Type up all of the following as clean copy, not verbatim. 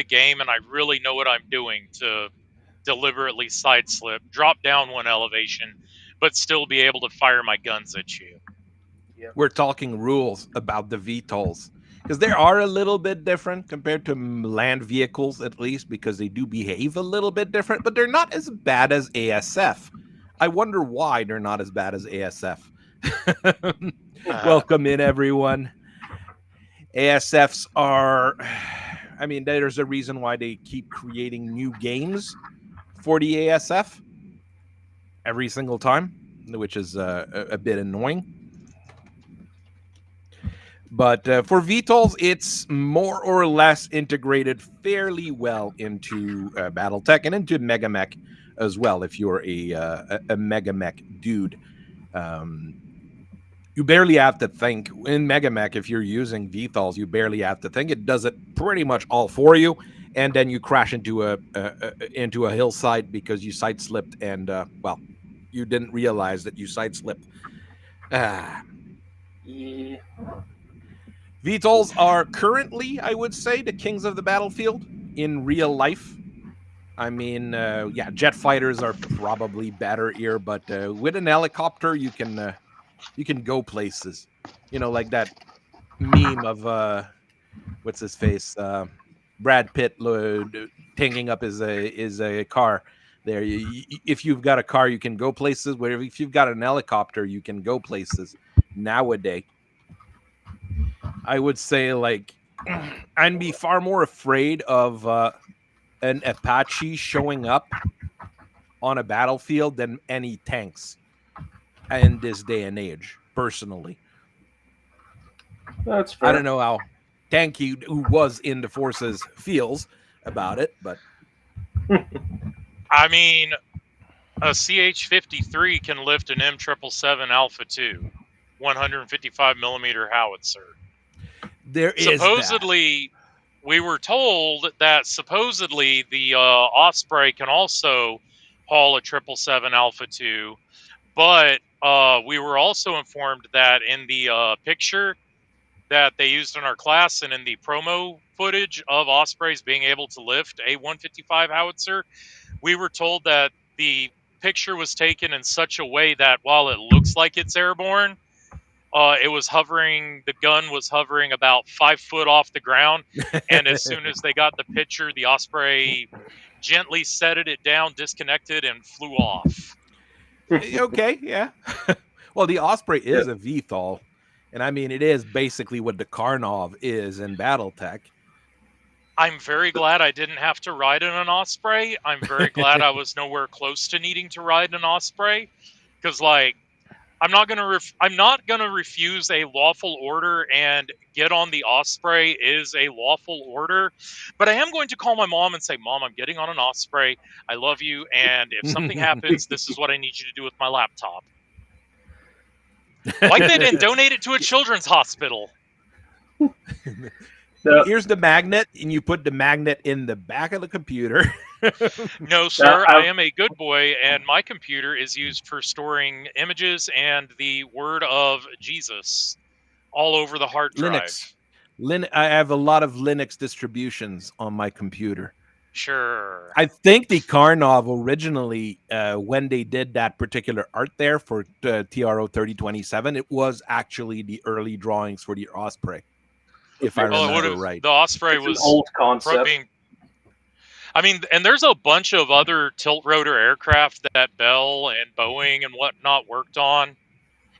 game and I really know what I'm doing to deliberately side slip, drop down one elevation, but still be able to fire my guns at you. We're talking rules about the VTOLs because they are a little bit different compared to land vehicles, at least because they do behave a little bit different, but they're not as bad as ASF. I wonder why they're not as bad as ASF. Welcome in, everyone. ASFs are, I mean, there's a reason why they keep creating new games for the ASF every single time, which is a bit annoying. But for VTOLs, it's more or less integrated fairly well into Battletech and into Megamech as well. If you're a Megamech dude, you barely have to think. In Megamech, if you're using VTOLs, you barely have to think. It does it pretty much all for you, and then you crash into a hillside because you side slipped and well, you didn't realize that you side slipped. Yeah. VTOLs are currently, I would say, the kings of the battlefield in real life. I mean, yeah, jet fighters are probably better here, but with an helicopter, you can go places. You know, like that meme of what's his face, Brad Pitt taking up his a car. There, if you've got a car, you can go places. Where if you've got an helicopter, you can go places nowadays. I would say, like, I'd be far more afraid of an Apache showing up on a battlefield than any tanks in this day and age, personally. That's fair. I don't know how Tanky, who was in the forces, feels about it, but I mean, a CH-53 can lift an M777 Alpha 2, 155 millimeter howitzer. there is supposedly, we were told that supposedly the Osprey can also haul a 777 Alpha 2, but we were also informed that in the picture that they used in our class and in the promo footage of Ospreys being able to lift a 155 howitzer, we were told that the picture was taken in such a way that while it looks like it's airborne, it was hovering, the gun was hovering about 5 foot off the ground. And as soon as they got the picture, the Osprey gently set it down, disconnected, and flew off. okay, yeah. Well, the Osprey is a VTOL, and I mean, it is basically what the Karnov is in Battletech. I'm very glad I didn't have to ride in an Osprey. I'm very glad I was nowhere close to needing to ride an Osprey, because, like, I'm not gonna refuse a lawful order, and get on the Osprey is a lawful order. But I am going to call my mom and say, "Mom, I'm getting on an Osprey. I love you, and if something happens, this is what I need you to do with my laptop. Wipe it and donate it to a children's hospital." Here's the magnet, and you put the magnet in the back of the computer. No, sir, I am a good boy, and my computer is used for storing images and the word of Jesus all over the hard drive. I have a lot of Linux distributions on my computer. Sure. I think the Karnov originally, when they did that particular art there for TRO 3027, it was actually the early drawings for the Osprey, if I remember right. The Osprey was an old concept. I mean, and there's a bunch of other tilt rotor aircraft that Bell and Boeing and whatnot worked on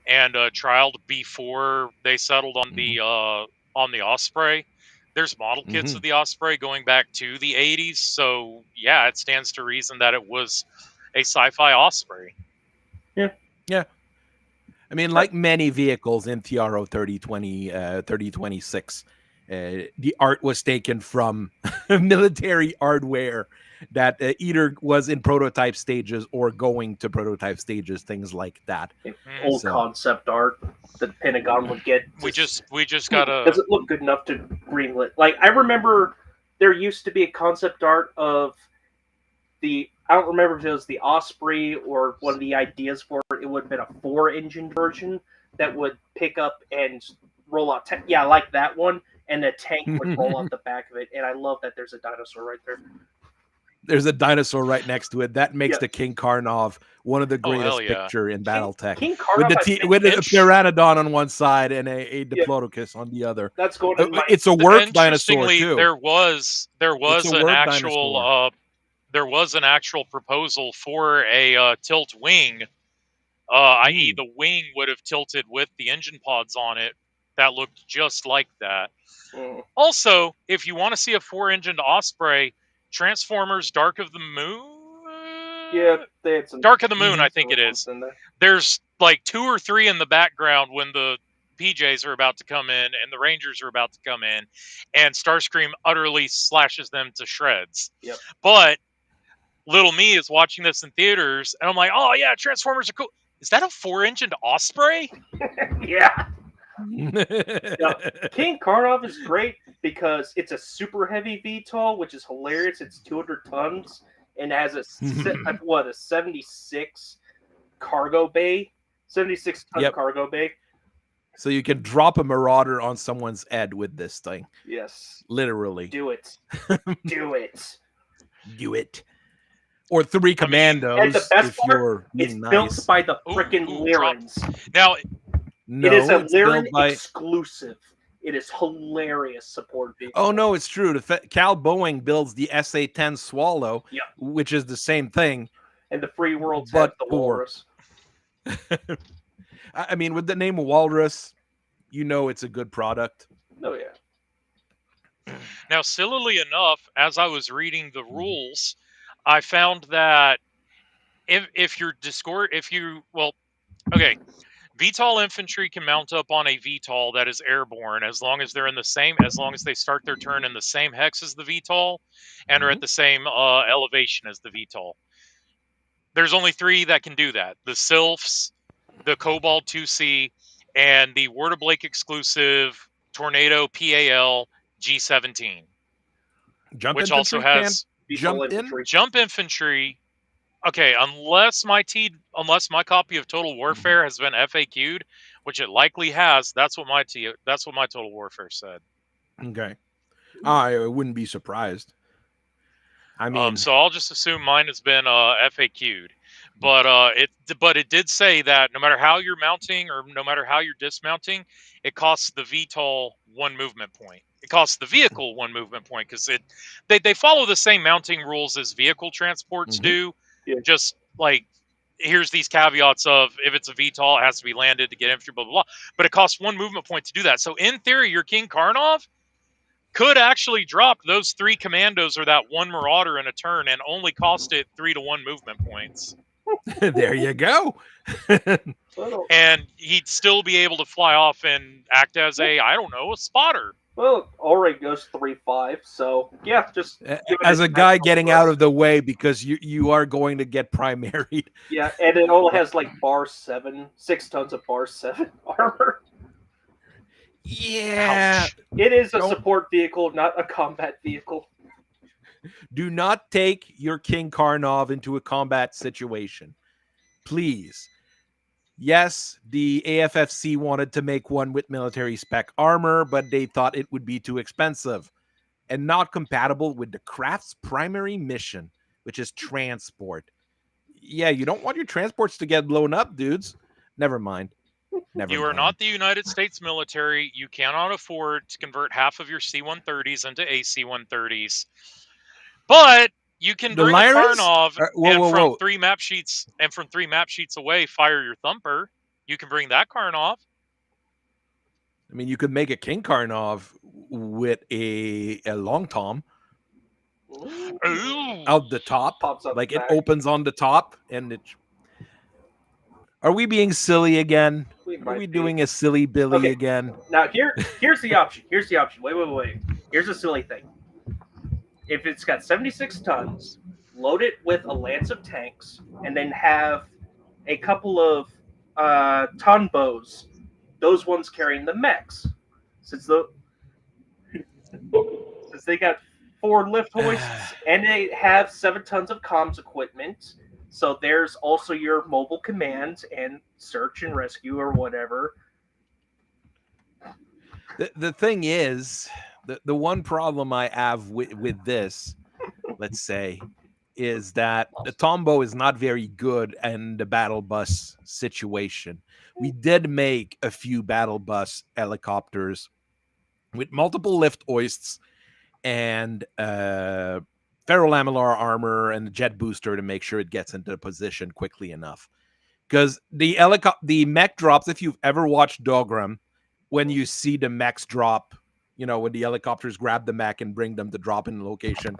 and trialed before they settled on the Osprey. There's model kits of the Osprey going back to the 80s, so yeah, it stands to reason that it was a sci-fi Osprey. Yeah. I mean, like many vehicles in TRO 3026, the art was taken from military hardware that either was in prototype stages or going to prototype stages, things like that. Old concept art that the Pentagon would get. We just gotta. Does it look good enough to greenlit? Like, I remember there used to be a concept art of the. I don't remember if it was the Osprey or one of the ideas for it. It would have been a 4-engine version that would pick up and roll out. Yeah, like that one. and a tank would roll off the back of it. And I love that there's a dinosaur right there. There's a dinosaur right next to it. That makes the King Karnov one of the Oh, hell greatest yeah. picture in Battletech. King With Karnov, with a pteranodon on one side and a diplodocus on the other. that's going to It's a work dinosaur Interestingly, too. there was It's a an work actual dinosaur. there was an actual proposal for a tilt wing, i.e. the wing would have tilted with the engine pods on it that looked just like that. Also, if you want to see a 4-engined Osprey, Transformers Dark of the Moon? Yeah, they had some Dark of the Moon, I think it is. in there. There's like 2 or 3 in the background when the PJs are about to come in and the Rangers are about to come in, and Starscream utterly slashes them to shreds. Yep. But little me is watching this in theaters, and I'm like, oh yeah, Transformers are cool. Is that a 4-engined Osprey? Yeah. King Karnov is great because it's a super heavy VTOL, which is hilarious. It's 200 tons and has a 76 cargo bay, 76 ton cargo bay. So you can drop a Marauder on someone's head with this thing. Yes, literally. Do it. Do it. Do it. Or 3 commandos. And the best part, it's built by the freaking Lyrans. Now. No, it is a Lyran exclusive. It is hilarious support vehicle. Oh, no, it's true. Cal Boeing builds the SA-10 Swallow, which is the same thing. And the Free Worlds have the Walrus. I mean, with the name Walrus, you know it's a good product. Oh, yeah. Now, sillily enough, as I was reading the rules, I found that VTOL infantry can mount up on a VTOL that is airborne as long as they start their turn in the same hex as the VTOL and are at the same elevation as the VTOL. There's only 3 that can do that: the Sylphs, the Cobalt 2C, and the Word Blake exclusive Tornado PAL G17, which also has jump infantry. Okay, unless my copy of Total Warfare has been FAQ'd, which it likely has, that's what my Total Warfare said. Okay, I wouldn't be surprised. I mean, so I'll just assume mine has been FAQ'd, but it did say that no matter how you're mounting or no matter how you're dismounting, it costs the VTOL 1 movement point. It costs the vehicle 1 movement point because they follow the same mounting rules as vehicle transports do. Yeah. Just like, here's these caveats of if it's a VTOL, it has to be landed to get infantry, blah, blah, blah. But it costs 1 movement point to do that. So in theory, your King Karnov could actually drop those 3 commandos or that 1 Marauder in a turn and only cost it 3 to 1 movement points. There you go. And he'd still be able to fly off and act as a spotter. Well, already goes 3-5, so yeah, just as a guy getting out of the way because you are going to get primaried. Yeah, and it only has like 6 tons of bar 7 armor. Yeah, ouch. It is a support vehicle, not a combat vehicle. Do not take your King Karnov into a combat situation, please. Yes, the AFFC wanted to make one with military spec armor, but they thought it would be too expensive and not compatible with the craft's primary mission, which is transport. Yeah, you don't want your transports to get blown up, dudes. Never mind. You are not the United States military. You cannot afford to convert half of your C-130s into AC-130s. But you can bring a Karnov from 3 map sheets away, fire your Thumper. You can bring that Karnov. I mean, you could make a King Karnov with a long tom. Ooh. Out the top. Like it opens on the top and it. Are we being silly again? Are we doing a silly Billy again? Now here's the option. Here's the option. Wait. Here's a silly thing. If it's got 76 tons, load it with a lance of tanks, and then have a couple of Tonbos, those ones carrying the mechs. Since they got 4 lift hoists, and they have 7 tons of comms equipment, so there's also your mobile commands and search and rescue or whatever. The thing is, the one problem I have with this, let's say, is that the Tombow is not very good in the battle bus situation. We did make a few battle bus helicopters with multiple lift hoists and ferrolamellar armor and the jet booster to make sure it gets into position quickly enough. Because the mech drops, if you've ever watched Dogram, when you see the mechs drop, when the helicopters grab the mech and bring them to drop in the location,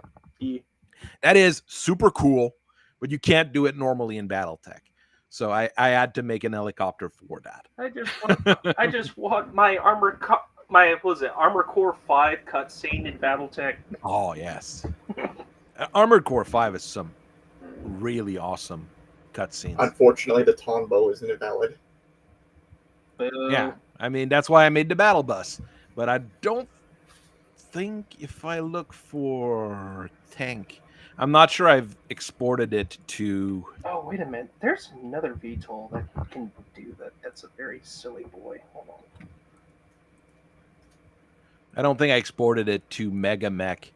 that is super cool, but you can't do it normally in Battletech. So I had to make an helicopter for that. I just want my Armor Core 5 cutscene in Battletech. Oh yes, Armored Core 5 is some really awesome cutscenes. Unfortunately, the Tombow isn't invalid. Yeah, I mean that's why I made the battle bus, but I don't think if I look for tank, I'm not sure I've exported it to. Oh wait a minute, there's another VTOL that can do that. That's a very silly boy. Hold on. I don't think I exported it to Mega Mech.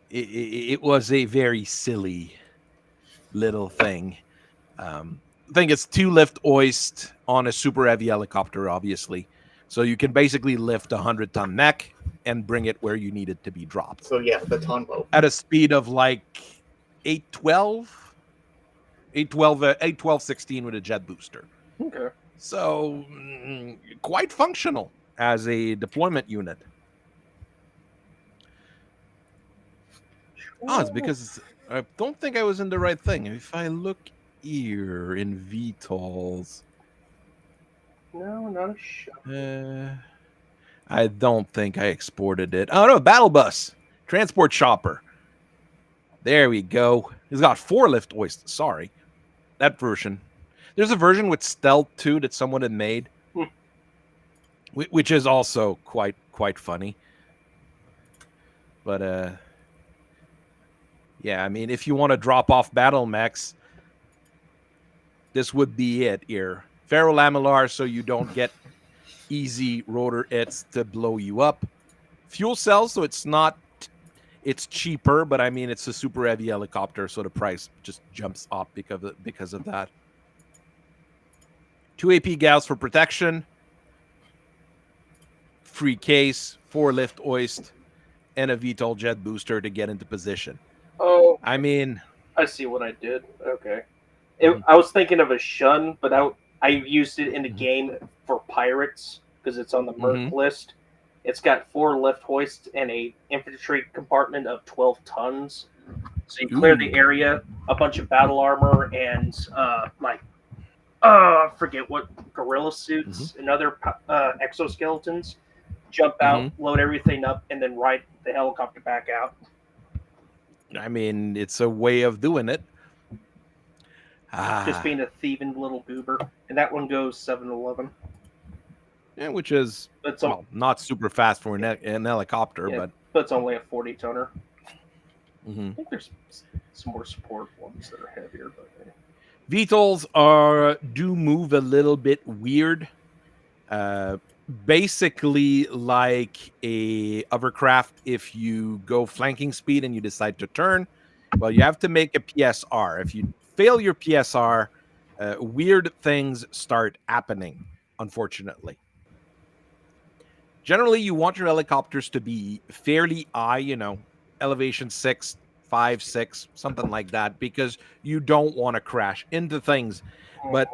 It was a very silly little thing. I think it's 2 lift hoist on a super heavy helicopter, obviously. So you can basically lift a 100-ton mech and bring it where you need it to be dropped. So yeah, the Tombow. At a speed of like 812, 16 with a jet booster. Okay. So quite functional as a deployment unit. Oh, it's because I don't think I was in the right thing. If I look here in VTOLs. No, not a shot. I don't think I exported it. Oh no, battle bus, transport chopper. There we go. It's got 4 lift hoists. Sorry, that version. There's a version with stealth too that someone had made, which is also quite funny. But yeah, I mean, if you want to drop off battle mechs, this would be it here. Ferrolamellar, so you don't get easy rotor hits to blow you up. Fuel cells, so it's cheaper, but I mean, it's a super heavy helicopter, so the price just jumps up because of that. 2 AP gals for protection, free case, 4 lift hoist, and a VTOL jet booster to get into position. Oh, I mean, I see what I did. Okay. I was thinking of a shun, but I used it in the game for pirates because it's on the Merc list. It's got 4 lift hoists and a infantry compartment of 12 tons. So you clear the area, a bunch of battle armor, and I forget what, gorilla suits and other exoskeletons. Jump out, load everything up, and then ride the helicopter back out. I mean, it's a way of doing it. Just being a thieving little goober. And that one goes 7-Eleven. Yeah, which is not super fast for an helicopter, but it's only a 40-tonner. I think there's some more support ones that are heavier. But VTOLs do move a little bit weird. Basically like a hovercraft. If you go flanking speed and you decide to turn, well, you have to make a PSR. If you fail your PSR, weird things start happening, unfortunately. Generally, you want your helicopters to be fairly high, elevation 6, 5, 6, something like that, because you don't want to crash into things. But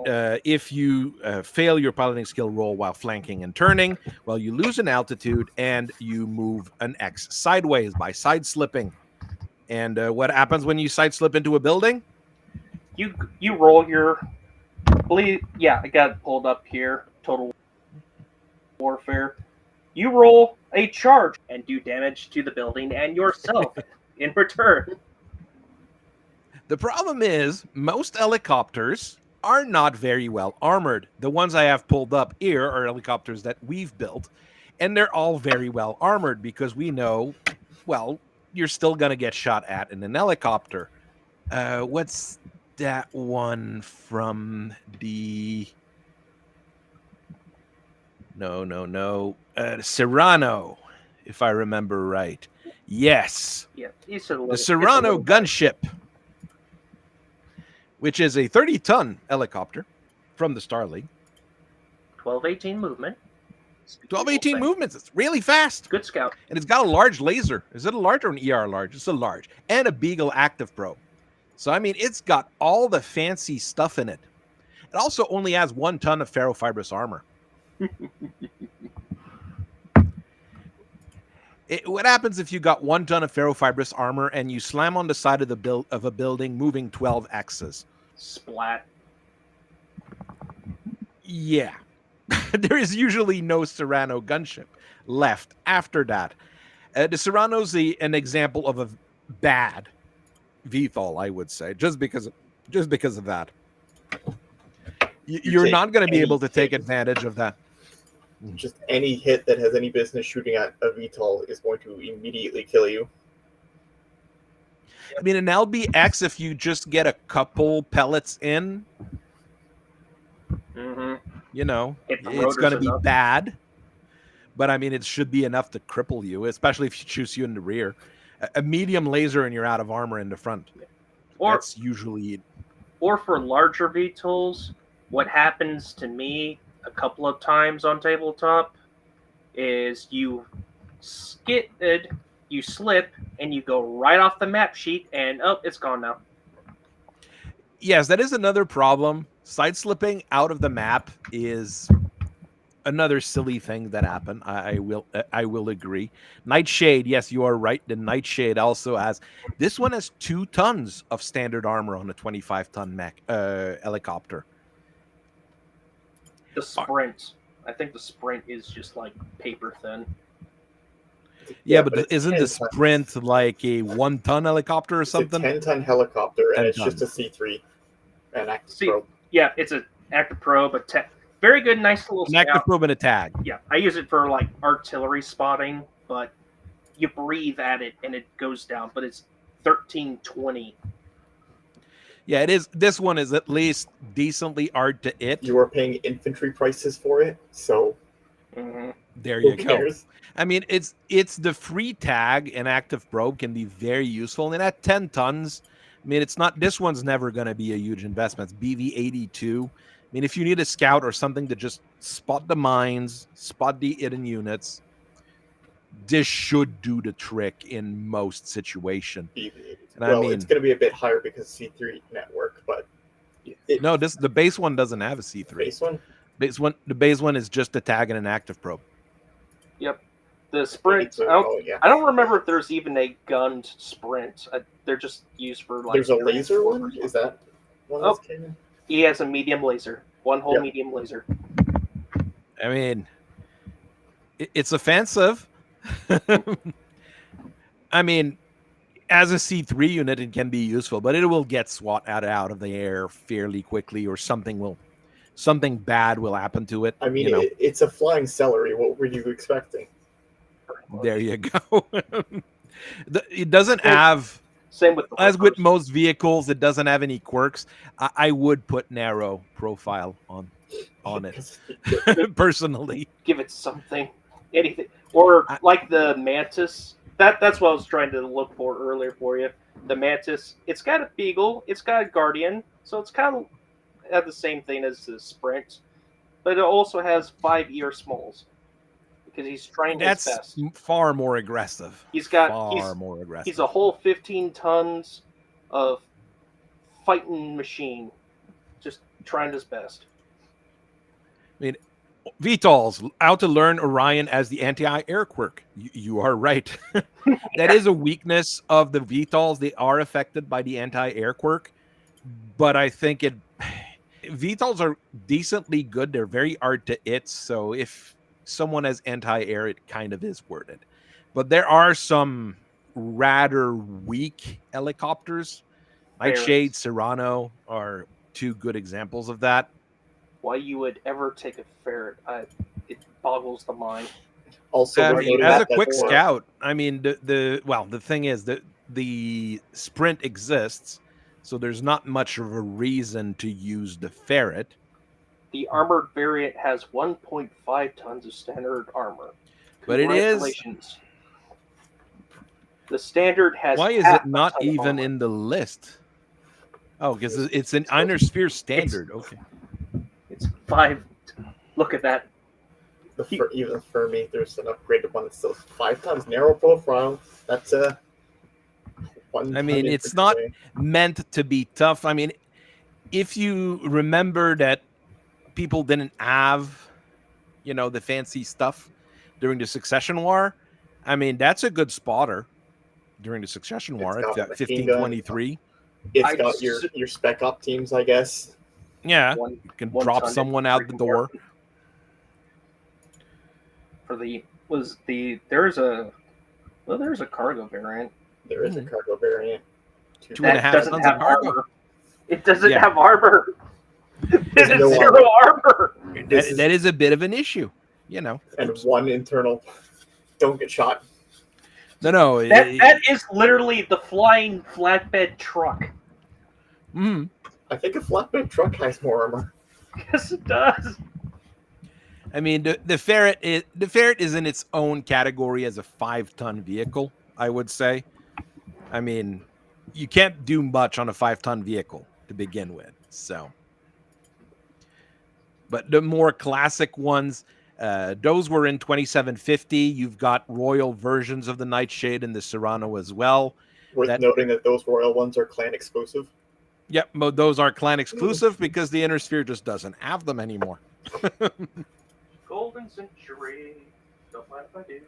if you fail your piloting skill roll while flanking and turning, well, you lose an altitude and you move an X sideways by side slipping. And what happens when you side slip into a building? You roll your... I got it pulled up here. Total Warfare. You roll a charge and do damage to the building and yourself in return. The problem is most helicopters are not very well armored. The ones I have pulled up here are helicopters that we've built, and they're all very well armored because we know, well, you're still going to get shot at in an helicopter. What's that one from the No. Serrano, if I remember right. Yes. Yeah, it's a little, The it's a Serrano little better. gunship, which is a 30-ton helicopter from the Star League. 12-18 movement. 12-18 movements. It's really fast. Good scout. And it's got a large laser. Is it a large or an ER large? It's a large. And a Beagle active probe. So, I mean, it's got all the fancy stuff in it. It also only has 1 ton of ferrofibrous armor. What happens if you got 1 ton of ferrofibrous armor and you slam on the side of a building moving 12 X's? Splat. Yeah. There is usually no Serrano gunship left after that. The Serrano's an example of a bad VTOL, I would say, just because of that. You're not going to be able to take advantage of that. Just any hit that has any business shooting at a VTOL is going to immediately kill you. I mean, an LBX, if you just get a couple pellets in, you know, it's going to be bad. But I mean, it should be enough to cripple you, especially if you shoots you in the rear. A medium laser and you're out of armor in the front. That's usually. Or for larger VTOLs, what happens to me a couple of times on tabletop is you skidded, you slip, and you go right off the map sheet, and it's gone now. Yes, that is another problem. Side slipping out of the map is another silly thing that happened. I will agree. Nightshade, yes, you are right. The Nightshade also has. This one has 2 tons of standard armor on a 25-ton mech helicopter. The Sprint. I think the Sprint is just like paper thin. Yeah, but isn't the Sprint like a 1-ton helicopter or something? It's a 10-ton helicopter, and it's just a C3. An active probe. Yeah, it's an active probe, very good, nice little scout. Active probe and a tag. Yeah, I use it for like artillery spotting, but you breathe at it and it goes down. But it's 1320. Yeah, it is. This one is at least decently hard to hit. You are paying infantry prices for it, so there you go. I mean, it's the free tag and active probe can be very useful. And at 10 tons, I mean, it's not. This one's never going to be a huge investment. It's BV-82. I mean, if you need a scout or something to just spot the mines, spot the hidden units, this should do the trick in most situations. It's going to be a bit higher because C3 network, but the base one doesn't have a C3. The base one is just a tag and an active probe. Yep. The Sprint. I don't remember if there's even a gunned Sprint. They're just used for like. There's a laser one. Is that one that's came in? He has a medium laser. One whole medium laser. I mean, it's offensive. I mean, as a C3 unit, it can be useful, but it will get SWAT out of the air fairly quickly, or something bad will happen to it. I mean, it's a flying celery. What were you expecting? There you go. It doesn't have. Same with with most vehicles, it doesn't have any quirks. I would put narrow profile on it personally. Give it something, anything, or like the Mantis. That's what I was trying to look for earlier for you. The Mantis. It's got a Beagle. It's got a Guardian, so it's kind of have the same thing as the Sprint, but it also has 5 ER smalls. Because he's trying his best. That's far more aggressive. He's more aggressive. He's a whole 15 tons of fighting machine, just trying his best. I mean, VTOLs, out to learn Orion as the anti-air quirk. You are right. That is a weakness of the VTOLs. They are affected by the anti-air quirk, but I think VTOLs are decently good. They're very hard to hit, so if someone has anti-air, it kind of is worth it. But there are some rather weak helicopters. Nightshade, Serrano are 2 good examples of that. Why you would ever take a ferret, it boggles the mind. Also, as a quick scout, I mean, the thing is that the Sprint exists, so there's not much of a reason to use the ferret. The armored variant has 1.5 tons of standard armor. But it is. Congratulations. The standard has. Why is half it a not ton of even armor. in the list? Oh, because it's an Ionosphere standard. Okay. It's 5. Look at that. Even for me, there's an upgraded one that's still 5 tons narrow profile. That's a 1 I mean, ton it's not infantry. meant to be tough. I mean, if you remember that people didn't have, the fancy stuff during the Succession War, I mean, that's a good spotter during the Succession War It's at got a machine gun. 1523. It's got your spec op teams, I guess. Yeah, One, you can one drop ton someone out the door. For there's a cargo variant. There is a cargo variant. 2.5 doesn't tons have of cargo. armor. It doesn't Yeah. have armor. It has no zero armor. That is a bit of an issue, And one internal. Don't get shot. No. That is literally the flying flatbed truck. I think a flatbed truck has more armor. Yes, it does. I mean, the Ferret is in its own category as a 5-ton vehicle, I would say. I mean, you can't do much on a 5-ton vehicle to begin with. So, but the more classic ones, those were in 2750. You've got royal versions of the Nightshade and the Serrano as well. Worth noting that those royal ones are clan exclusive. Yep, those are clan exclusive because the Inner Sphere just doesn't have them anymore. Golden Century. Don't mind if I do.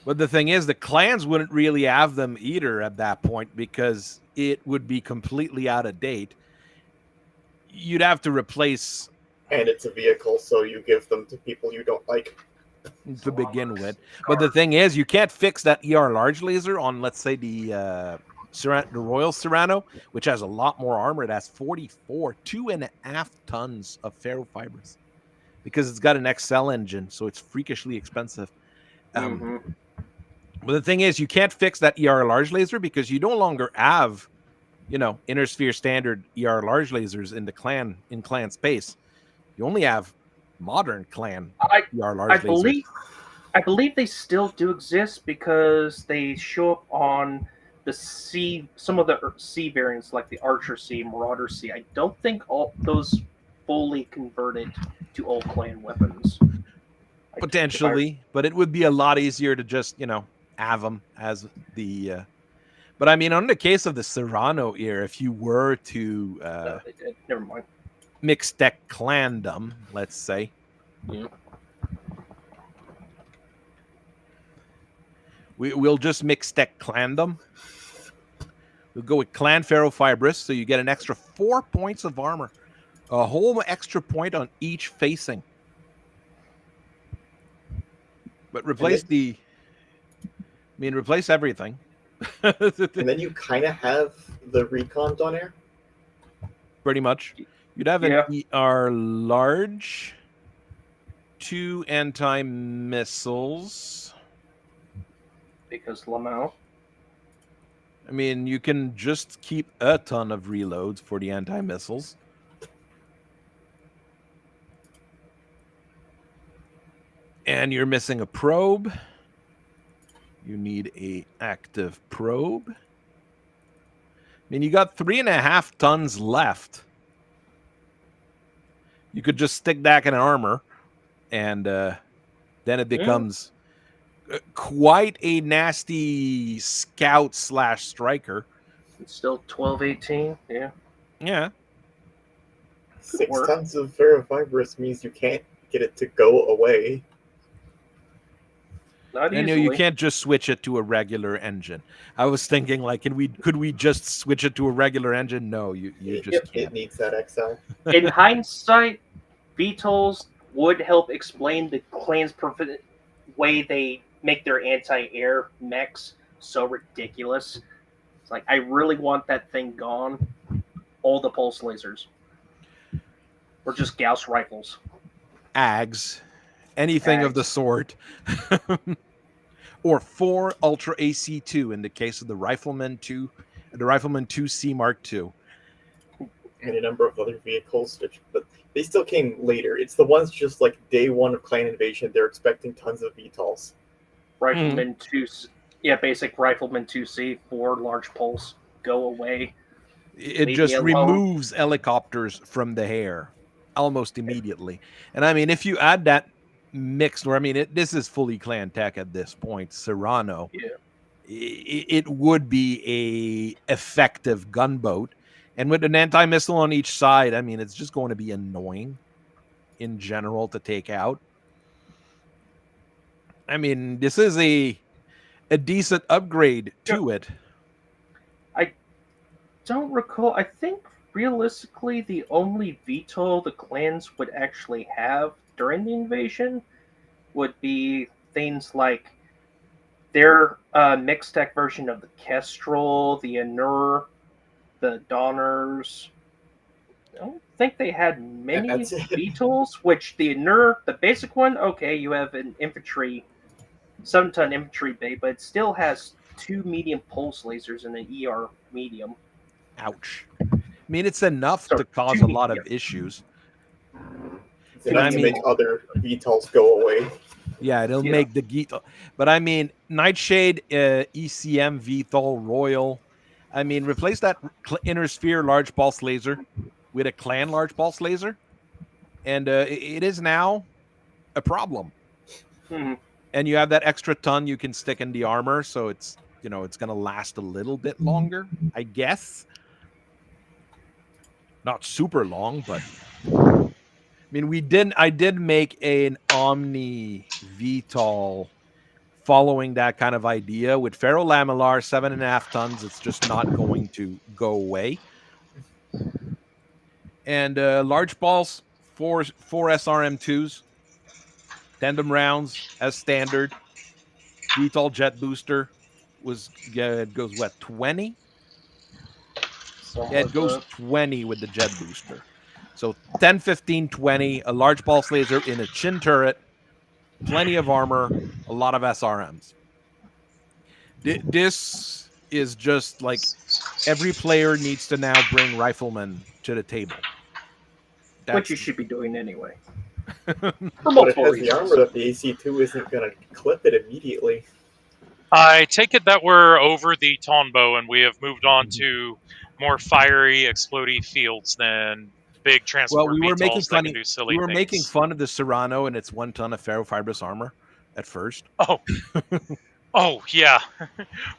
But the thing is, the clans wouldn't really have them either at that point because it would be completely out of date. You'd have to replace. And it's a vehicle, so you give them to people you don't like. To begin with. But the thing is, you can't fix that ER large laser on, let's say, the Royal Serrano, which has a lot more armor. It has 2.5 tons of ferrofibrous because it's got an XL engine, so it's freakishly expensive. But the thing is, you can't fix that ER large laser because you no longer have, Inner Sphere standard ER large lasers in clan space. You only have modern clan ER large lasers. I believe they still do exist because they show up on the C, some of the C variants like the Archer C, Marauder C. I don't think all those fully converted to old clan weapons. Potentially, but it would be a lot easier to just, have them as the. But I mean, on the case of the Serrano era, if you were to No, they did. Never mind. Mixed deck clandom, let's say. Yeah. We'll just mix deck clandom. We'll go with clan ferrofibrous, so you get an extra 4 points of armor, a whole extra point on each facing. But replace replace everything. And then you kind of have the recons on air. Pretty much. You'd have an ER large, 2 anti-missiles. Because Lamau. I mean, you can just keep a ton of reloads for the anti-missiles. And you're missing a probe. You need a active probe. I mean, you got 3.5 tons left. You could just stick back in armor, and then it becomes quite a nasty scout/striker. It's still 12-18, yeah. Yeah. 6 tons of ferrofibrous means you can't get it to go away. Not easily. I know you can't just switch it to a regular engine. I was thinking, like, could we just switch it to a regular engine? No, you just can't. It needs that XL. In hindsight, VTOLs would help explain the clan's way they make their anti-air mechs so ridiculous. It's like, I really want that thing gone. All the pulse lasers. Or just Gauss rifles. AGs. Anything of the sort. Or 4 Ultra AC2 in the case of the Rifleman 2, the Rifleman 2C Mark II. and a number of other vehicles, but they still came later. It's the ones just like day one of Clan Invasion. They're expecting tons of VTOLs. Rifleman 2, yeah, basic Rifleman 2C, 4 large pulse, go away. It Leave just me alone. removes helicopters from the hair almost immediately. And I mean, if you add that mixed, or I mean, this is fully Clan Tech at this point, Serrano. Yeah. It would be a effective gunboat, and with an anti-missile on each side, I mean, it's just going to be annoying in general to take out. I mean, this is a decent upgrade to it. I don't recall. I think realistically, the only VTOL the clans would actually have during the invasion would be things like their mixed tech version of the Kestrel, the Anur, the Donners. I don't think they had many That's it. VTOLs, which the Anur, the basic one, okay, you have an infantry, 7-ton infantry bay, but it still has 2 medium pulse lasers and an ER medium. Ouch. I mean, it's enough So, to cause two a lot of medium. issues. It's enough to make other VTOLs go away. Yeah, it'll make the VTOL. But I mean, Nightshade, ECM, VTOL, Royal. I mean, replace that inner sphere large pulse laser with a clan large pulse laser, and it is now a problem. Mm-hmm. And you have that extra ton you can stick in the armor, so it's it's going to last a little bit longer, I guess. Not super long, but I mean, I did make an Omni VTOL following that kind of idea with ferrolamellar 7.5 tons. It's just not going to go away. And large balls, four SRM2s, tandem rounds as standard. VTOL jet booster it goes what, 20? Yeah, it goes 20 with the jet booster. So 10, 15, 20, a large pulse laser in a chin turret, plenty of armor, a lot of SRMs. This is just like every player needs to now bring riflemen to the table. Which you should be doing anyway. But it has the armor that the AC-2 isn't going to clip it immediately. I take it that we're over the Tonbo and we have moved on to more fiery, explodey fields than big transport we were making VTOLs fun. that can do silly things. Making fun of the Serrano and its 1 ton of ferrofibrous armor at first. Oh yeah,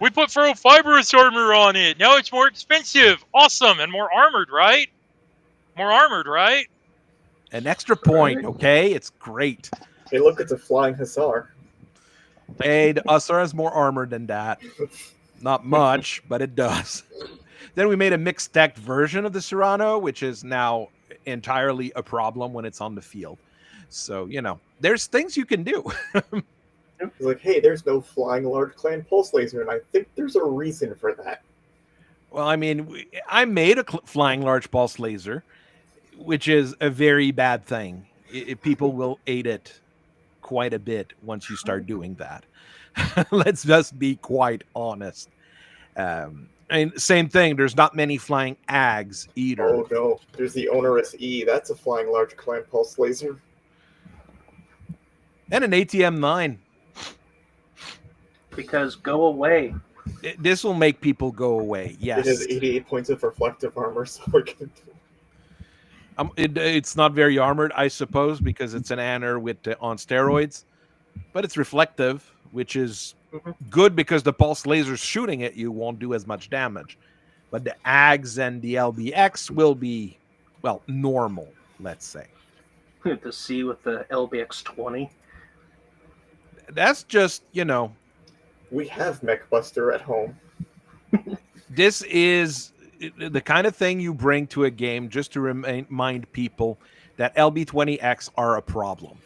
we put ferrofibrous armor on it. Now it's more expensive. Awesome, and more armored, right? More armored, right? An extra point, okay? It's great. Hey, look, it's a flying hussar. Hey, the hussar has more armor than that. Not much, but it does. Then we made a mixed tech version of the Serrano, which is now entirely a problem when it's on the field. So, there's things you can do. It's like, hey, there's no flying large clan pulse laser, and I think there's a reason for that. Well, I mean, I made a flying large pulse laser, which is a very bad thing. People will hate it quite a bit once you start doing that. Let's just be quite honest. And same thing, there's not many flying AGs either. Oh no, there's the onerous E. That's a flying large clan pulse laser. And an ATM-9. Because go away. This will make people go away, yes. It has 88 points of reflective armor, so we're going to... it's not very armored, I suppose, because it's an Anner on steroids. But it's reflective, which is good because the pulse lasers shooting at you won't do as much damage. But the AGs and the LBX will be, normal, let's say. The C with the LBX-20. That's just, We have Mechbuster at home. This is the kind of thing you bring to a game just to remind people that LB-20X are a problem.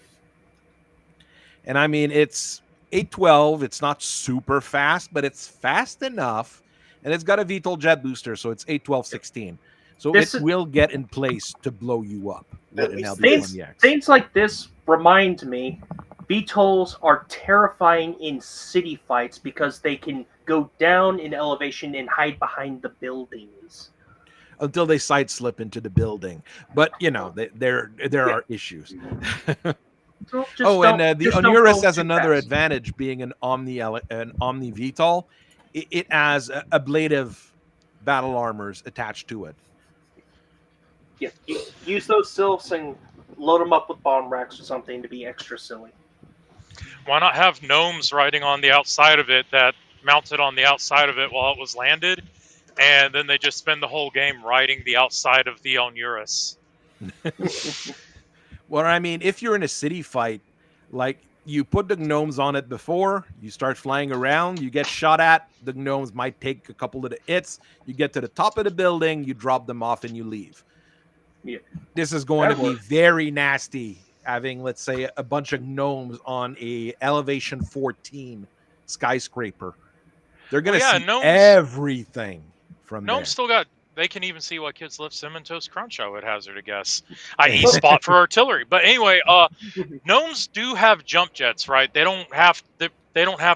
And I mean, it's 812. It's not super fast, but it's fast enough. And it's got a VTOL jet booster, so it's 812-16. So it will get in place to blow you up with an LB-20X. Things like this remind me VTOLs are terrifying in city fights because they can go down in elevation and hide behind the buildings. until they side slip into the building. But there are issues. So And the just don't Onuris go has too another fast. advantage, being an Omni VTOL. It has ablative battle armors attached to it. Yeah, use those sylphs and load them up with bomb racks or something to be extra silly. Why not have gnomes riding on the outside of it that mounted on the outside of it while it was landed, and then they just spend the whole game riding the outside of the Onuris? Well, I mean, if you're in a city fight, like you put the gnomes on it before, you start flying around, you get shot at, the gnomes might take a couple of the hits, you get to the top of the building, you drop them off, and you leave. Yeah. This is going to That be works. very nasty, having, let's say, a bunch of gnomes on a elevation 14 skyscraper. They're going to see everything from there. Gnomes still got. They can even see what kids lift cinnamon toast crunch, I would hazard a guess. I.e. spot for artillery. But anyway, gnomes do have jump jets, right? They don't have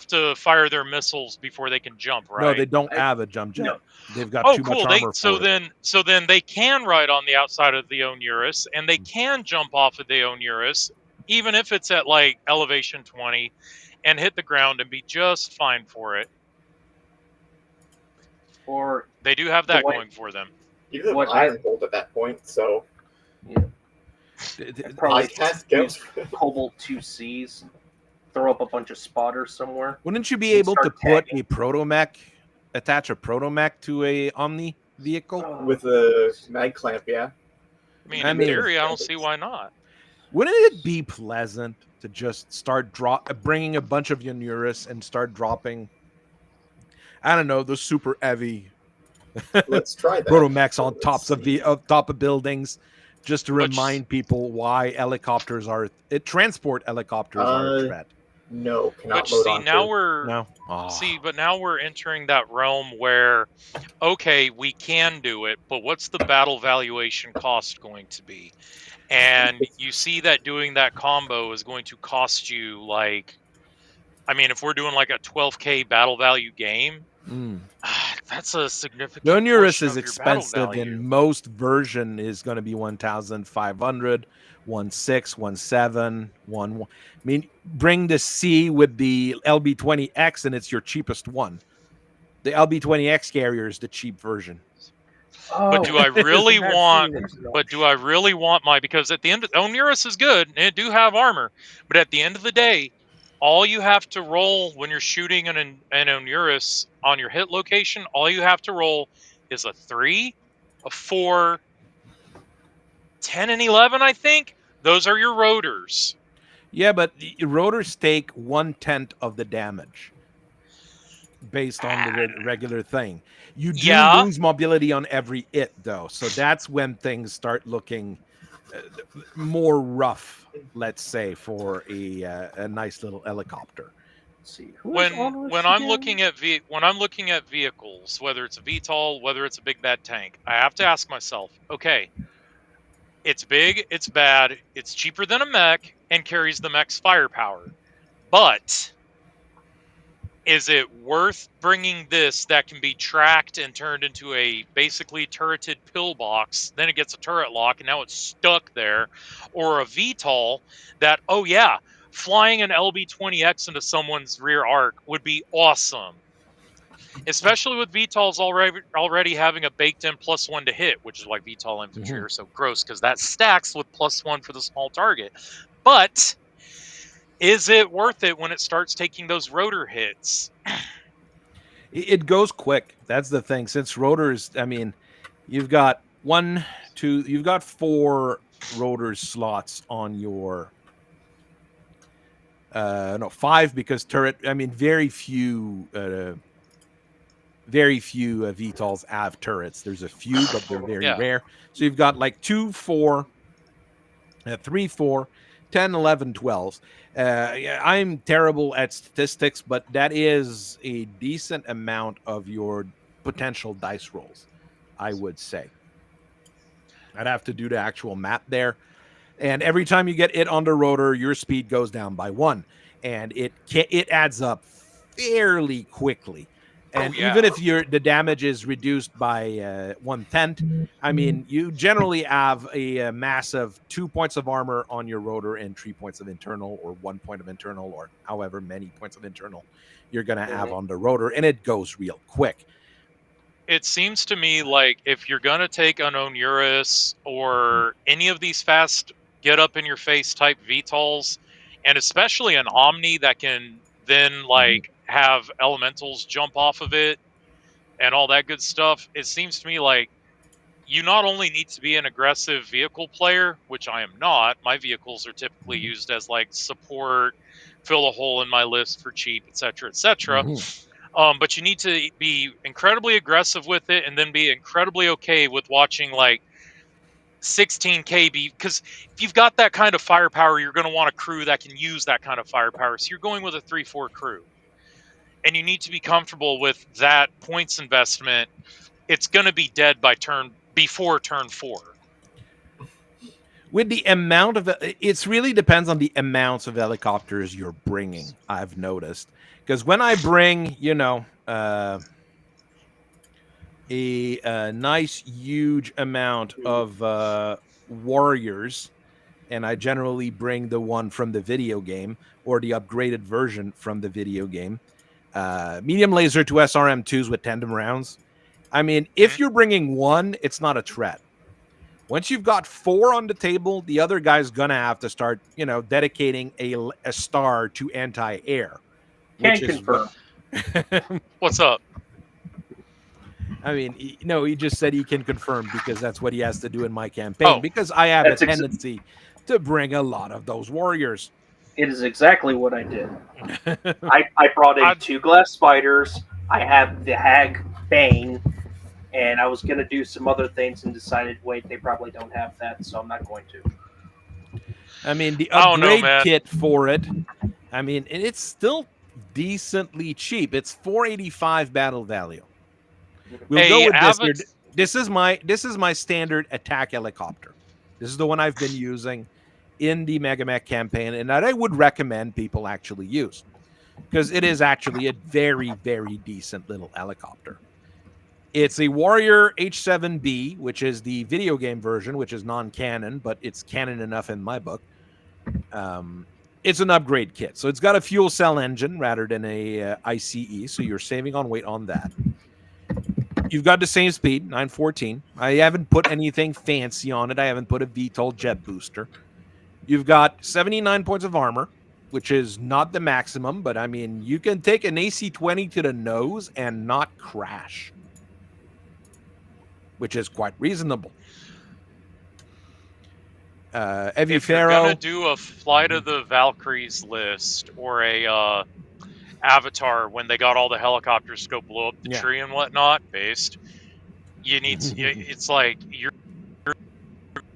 to fire their missiles before they can jump, right? No, they don't have a jump jet. No. They've got Oh, too cool. much armor for it. So then they can ride on the outside of the Onuris, and they can jump off of the Onuris, even if it's at like elevation 20, and hit the ground and be just fine for it. Or they do have that going for them. You have Iron Bolt at that point, so probably cast use Cobalt 2Cs, throw up a bunch of spotters somewhere. Wouldn't you be able to put a protomech, attach a protomech to a Omni vehicle with a mag clamp? Yeah. I mean, in theory, I don't see why not. Wouldn't it be pleasant to just start bringing a bunch of Onuris and start dropping, I don't know, those super heavy Let's try that. protomechs on top of buildings, just to remind people why helicopters are transport helicopters are a threat. No, cannot but load see, onto. now we're no. Oh. See, but now we're entering that realm where, okay, we can do it, but what's the battle valuation cost going to be? And you see that doing that combo is going to cost you like, I mean, if we're doing like a 12K battle value game, that's a significant. The Onuris is expensive, and most version is going to be 1,500, 1.6, 1.7, 1. I mean, bring the C with the LB20X, and it's your cheapest one. The LB20X carrier is the cheap version. But do I really want? But do I really want my? Because at the end, Onuris is good, and it do have armor. But at the end of the day, all you have to roll when you're shooting an Onuris on your hit location, all you have to roll is a 3, a 4, 10, and 11. I think those are your rotors. Yeah, but rotors take 1/10 of the damage based on the regular thing. You do lose mobility on every hit, though, so that's when things start looking more rough, let's say, for a nice little helicopter. Let's see, when I'm looking at vehicles, whether it's a VTOL, whether it's a big bad tank, I have to ask myself, okay, it's big, it's bad, it's cheaper than a mech, and carries the mech's firepower, but is it worth bringing this that can be tracked and turned into a basically turreted pillbox, then it gets a turret lock, and now it's stuck there, or a VTOL that, oh yeah, flying an LB-20X into someone's rear arc would be awesome. Especially with VTOLs already having a baked-in +1 to hit, which is why VTOL infantry are so gross, because that stacks with +1 for the small target. But is it worth it when it starts taking those rotor hits? It goes quick. That's the thing. Since rotors, I mean, you've got 4 rotor slots on your 5, because turret. I mean, very few VTOLs have turrets. There's a few, but they're very rare. So you've got like 2, 4, 3, 4, 10, 11, 12. I'm terrible at statistics, but that is a decent amount of your potential dice rolls, I would say. I'd have to do the actual map there. And every time you get it on the rotor, your speed goes down by 1. And it adds up fairly quickly. And yeah. even if the damage is reduced by 1/10, I mean, you generally have a massive 2 points of armor on your rotor and 3 points of internal, or 1 point of internal, or however many points of internal you're going to have on the rotor, and it goes real quick. It seems to me like if you're going to take an Onuris or any of these fast get up in your face type VTOLs, and especially an Omni that can then like have elementals jump off of it and all that good stuff, it seems to me like you not only need to be an aggressive vehicle player, which I am not. My vehicles are typically used as like support, fill a hole in my list for cheap, etc., etc. But you need to be incredibly aggressive with it, and then be incredibly okay with watching like 16 KB, because if you've got that kind of firepower, you're going to want a crew that can use that kind of firepower. So you're going with a 3-4 crew, and you need to be comfortable with that points investment. It's going to be dead by before turn 4. With the amount of it really depends on the amounts of helicopters you're bringing. I've noticed, because when I bring, a nice huge amount of warriors, and I generally bring the one from the video game or the upgraded version from the video game, medium laser to SRM2s with tandem rounds. I mean, if you're bringing one, it's not a threat. Once you've got 4 on the table, the other guy's gonna have to start, dedicating a star to anti-air. Can confirm. What's up? I mean, he just said he can confirm because that's what he has to do in my campaign. Because I have a tendency to bring a lot of those warriors. It is exactly what I did. I brought in 2 glass spiders. I have the Hag Bane, and I was going to do some other things and decided, wait, they probably don't have that, so I'm not going to. I mean, the upgrade kit for it, I mean, it's still decently cheap. It's $485 battle value. We'll go with this. This is my standard attack helicopter. This is the one I've been using in the Megamech campaign, and that I would recommend people actually use, because it is actually a very, very decent little helicopter. It's a Warrior H-7B, which is the video game version, which is non-canon, but it's canon enough in my book. It's an upgrade kit. So it's got a fuel cell engine rather than a ICE, so you're saving on weight on that. You've got the same speed, 914. I haven't put anything fancy on it. I haven't put a VTOL jet booster. You've got 79 points of armor, which is not the maximum, but I mean, you can take an AC-20 to the nose and not crash, which is quite reasonable. If you're going to do a Flight of the Valkyries list or a Avatar when they got all the helicopters to go blow up the tree and whatnot based, you need to, it's like you're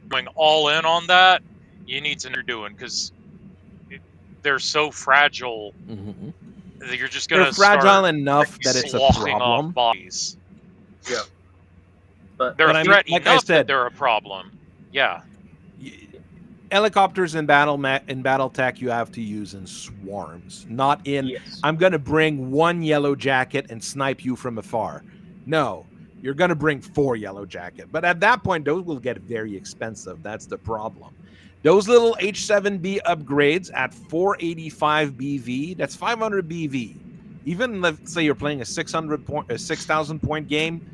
going all in on that. You need to know what you're doing, because they're so fragile that you're just going to start fragile enough that it's a problem. Bodies. Yeah, but they're a threat enough that they're a problem. Yeah. Helicopters in Battletech you have to use in swarms, not in I'm going to bring 1 yellow jacket and snipe you from afar. No, you're going to bring 4 yellow jacket. But at that point, those will get very expensive. That's the problem. Those little H-7B upgrades at 485 BV, that's 500 BV. Even let's say you're playing a 6,000 point game,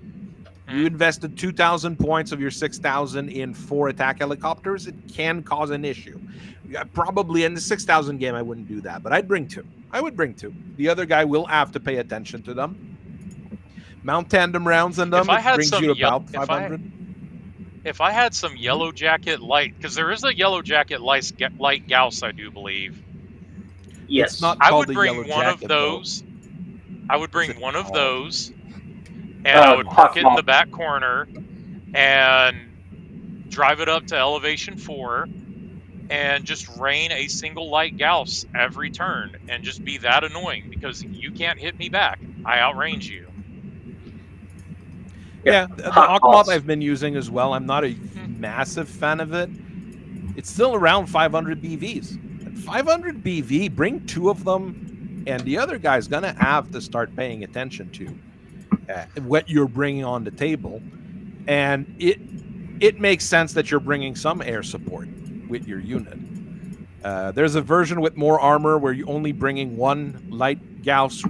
you invested 2,000 points of your 6,000 in 4 attack helicopters, it can cause an issue. Probably in the 6,000 game, I wouldn't do that, but I'd bring 2. I would bring 2. The other guy will have to pay attention to them. Mount tandem rounds in them, it brings you about 500. If I had some yellow jacket light, because there is a yellow jacket light Gauss, I do believe. Yes, I would bring one of those. I would bring one of those. And I would park it in the back corner and drive it up to elevation 4 and just rain a single light Gauss every turn and just be that annoying, because you can't hit me back. I outrange you. Yeah, the Aquamoth I've been using as well. I'm not a massive fan of it. It's still around 500 BVs. At 500 BV, bring 2 of them, and the other guy's going to have to start paying attention to. what you're bringing on the table, and it makes sense that you're bringing some air support with your unit. There's a version with more armor where you're only bringing one light Gauss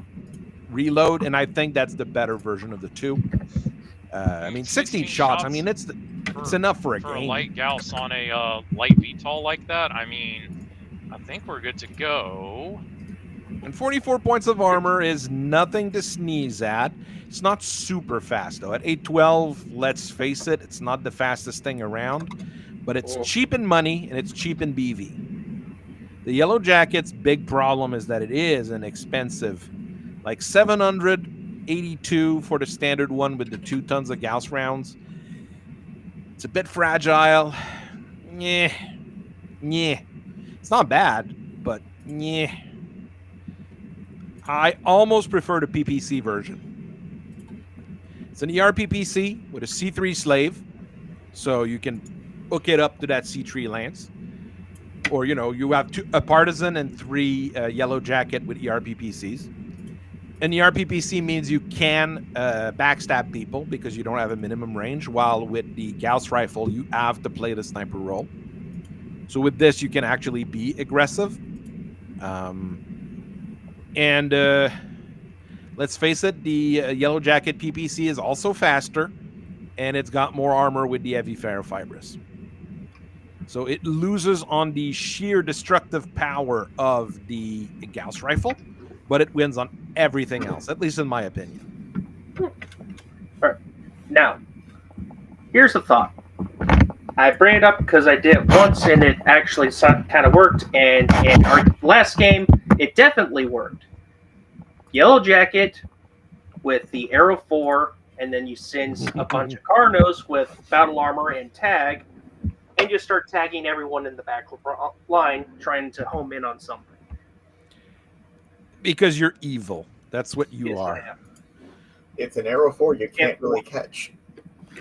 reload, and I think that's the better version of the two. I mean, 16 shots. I mean, it's enough for a for game. a light Gauss on a light VTOL like that. I mean, I think we're good to go. And 44 points of armor is nothing to sneeze at. It's not super fast, though. At 812, let's face it, it's not the fastest thing around, but it's cheap in money and it's cheap in BV. The Yellow Jacket's big problem is that it is an expensive, like 782 for the standard one with the 2 tons of Gauss rounds. It's a bit fragile. Yeah. It's not bad, but yeah. I almost prefer the PPC version. It's an ERPPC with a C3 slave, so you can hook it up to that C3 lance. Or, you have a partisan and 3 Yellow Jacket with ERPPCs. And ERPPC means you can backstab people because you don't have a minimum range, while with the Gauss rifle, you have to play the sniper role. So with this, you can actually be aggressive. And let's face it, the Yellow Jacket PPC is also faster, and it's got more armor with the heavy ferrofibrous. So it loses on the sheer destructive power of the Gauss rifle, but it wins on everything else, at least in my opinion. All right. Now, here's a thought. I bring it up because I did it once and it actually kind of worked. And in our last game, it definitely worked. Yellow Jacket with the Arrow 4, and then you send a bunch of Carnos with battle armor and tag, and you start tagging everyone in the back line, trying to home in on something. Because you're evil. That's what you are. It's an Arrow 4 you can't really catch.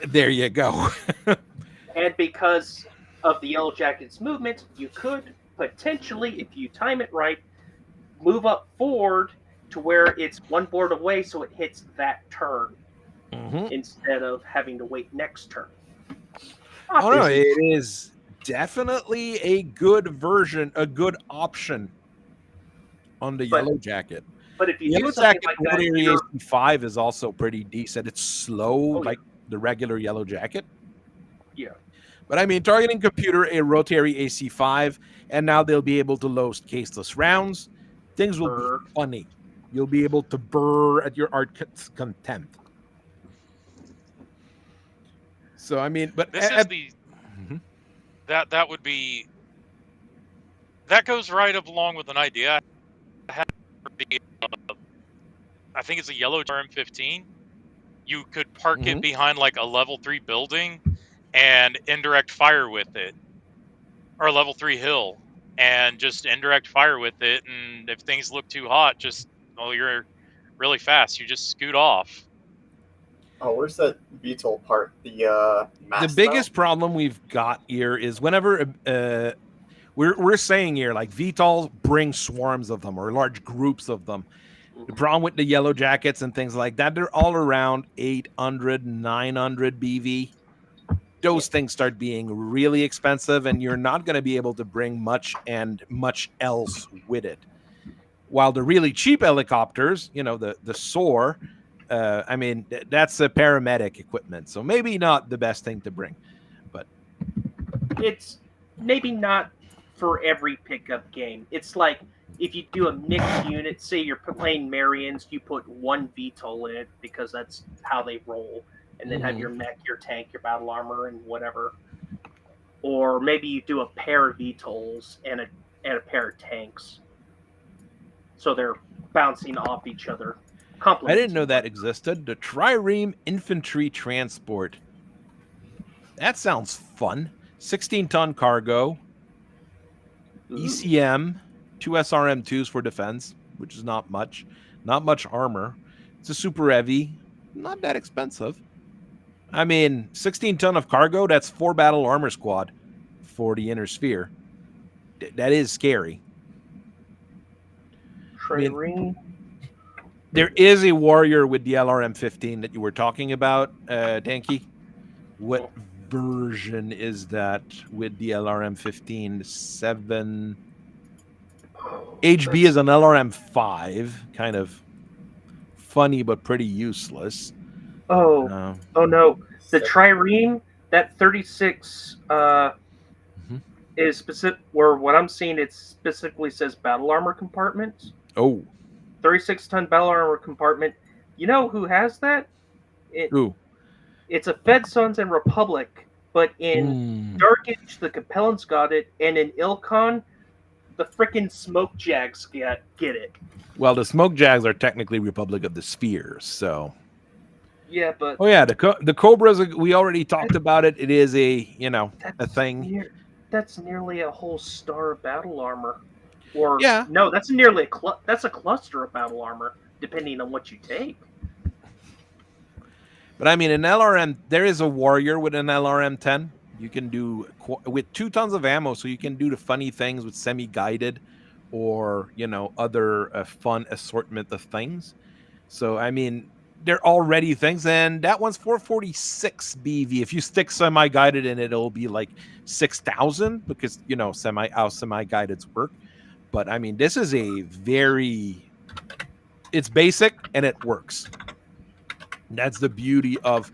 There you go. And because of the Yellow Jacket's movement, you could potentially, if you time it right, move up forward to where it's one board away so it hits that turn instead of having to wait next turn. Oh, no, it is definitely a good version, a good option on the Yellow Jacket. But if you Yellow do something Jacket like that, Rotary AC5 is also pretty decent. It's slow, like the regular Yellow Jacket. Yeah. But I mean, targeting computer, a Rotary AC5, and now they'll be able to load caseless rounds. Things will be funny. You'll be able to burr at your art's content. So I mean, but this is the that would be that goes right up along with an idea. I think it's a yellow M15. You could park it behind like a level 3 building and indirect fire with it, or a level 3 hill, and just indirect fire with it. And if things look too hot, you're really fast, you just scoot off. Oh, where's that VTOL part? The biggest problem we've got here is whenever we're saying here, like VTOLs bring swarms of them or large groups of them. The problem with the Yellow Jackets and things like that, they're all around 800, 900 BV. Those things start being really expensive, and you're not going to be able to bring much else with it. While the really cheap helicopters, the SOAR, I mean, that's a paramedic equipment, so maybe not the best thing to bring. But it's maybe not for every pickup game. It's like if you do a mixed unit, say you're playing Marians, you put one VTOL in it because that's how they roll, and then have your mech, your tank, your battle armor, and whatever. Or maybe you do a pair of VTOLs and a pair of tanks, so they're bouncing off each other. I didn't know that existed. The Trireme Infantry Transport. That sounds fun. 16-ton cargo. ECM. 2 SRM2s for defense, which is not much. Not much armor. It's a super heavy. Not that expensive. I mean, 16-ton of cargo, that's 4 battle armor squad for the inner sphere. That is scary. Trireme. There is a warrior with the LRM-15 that you were talking about, Danky. What version is that with the LRM-15? 7 HB is an LRM-5, kind of funny but pretty useless. Oh, Uh, oh no. The trireme, that 36 mhm. is specific, where what I'm seeing, it specifically says battle armor compartment. Oh, 36-ton battle armor compartment. You know who has that? ooh. It's a Fed Sons and Republic, but in Mm. Dark Age, the Capellans got it, and in Ilkon, the frickin' Smoke Jags get it. Well, the Smoke Jags are technically Republic of the Spheres, so. Yeah, but Oh yeah, the Cobras. We already talked about it. It is a a thing. That's nearly a whole star of battle armor. Or Yeah. no, that's nearly that's a cluster of battle armor, depending on what you take. But I mean, an LRM. There is a warrior with an LRM-10. You can do with 2 tons of ammo, so you can do the funny things with semi-guided, or other fun assortment of things. So I mean, they're already things, and that one's 446 BV. If you stick semi-guided in it, it'll be like 6,000 because how semi-guideds work. But I mean, this is it's basic and it works. And that's the beauty of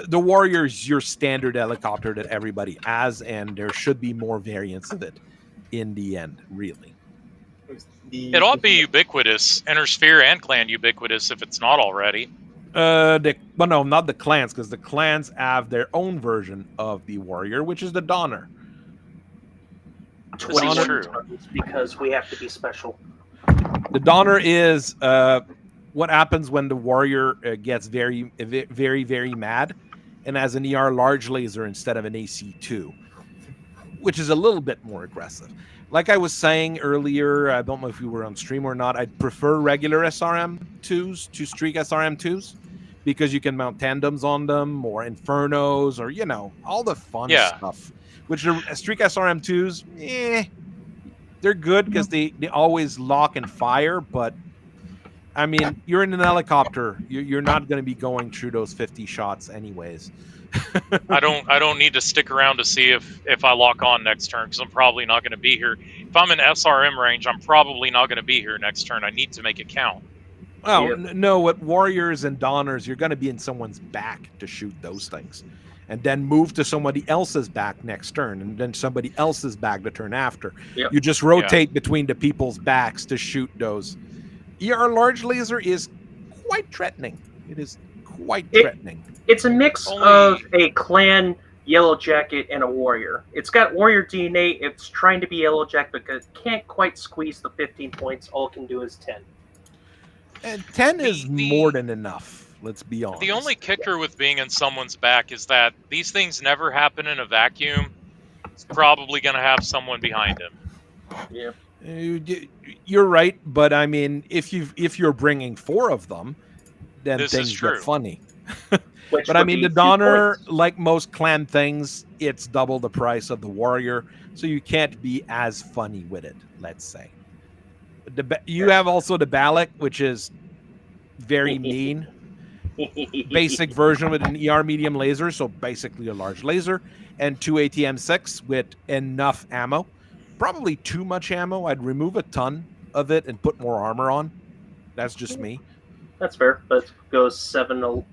the Warrior's your standard helicopter that everybody has, and there should be more variants of it in the end, really. It ought to be ubiquitous, Intersphere and Clan ubiquitous if it's not already. Well, no, not the clans, because the clans have their own version of the Warrior, which is the Donner. 21 tons, because we have to be special. The Donner is what happens when the Warrior gets very, very, very mad and has an ER large laser instead of an AC2, which is a little bit more aggressive. Like I was saying earlier, I don't know if you were on stream or not, I'd prefer regular SRM2s to Streak SRM2s because you can mount tandems on them or Infernos or, all the fun stuff. Which the Streak SRM2s, they're good because they always lock and fire, but I mean, you're in an helicopter. You're not going to be going through those 50 shots anyways. I don't need to stick around to see if I lock on next turn because I'm probably not going to be here. If I'm in SRM range, I'm probably not going to be here next turn. I need to make it count. Well, no, with Warriors and Donners, you're going to be in someone's back to shoot those things. And then move to somebody else's back next turn, and then somebody else's back the turn after. Yep. You just rotate between the people's backs to shoot those. ER large laser is quite threatening. It is quite threatening. It's a mix of a clan Yellow Jacket and a warrior. It's got warrior DNA. It's trying to be Yellow Jacket because it can't quite squeeze the 15 points. All it can do is 10. And 10 is more than enough. Let's be honest. The only kicker with being in someone's back is that these things never happen in a vacuum. It's probably going to have someone behind him. Yeah. You're right, but I mean, if you're bringing 4 of them, then this things get funny. But I mean, the Donner, like most clan things, it's double the price of the Warrior, so you can't be as funny with it. Let's say. You have also the Balak, which is very mean. Basic version with an ER medium laser, so basically a large laser, and 2 ATM-6 with enough ammo. Probably too much ammo. I'd remove a ton of it and put more armor on. That's just me. That's fair, but it goes 11-17.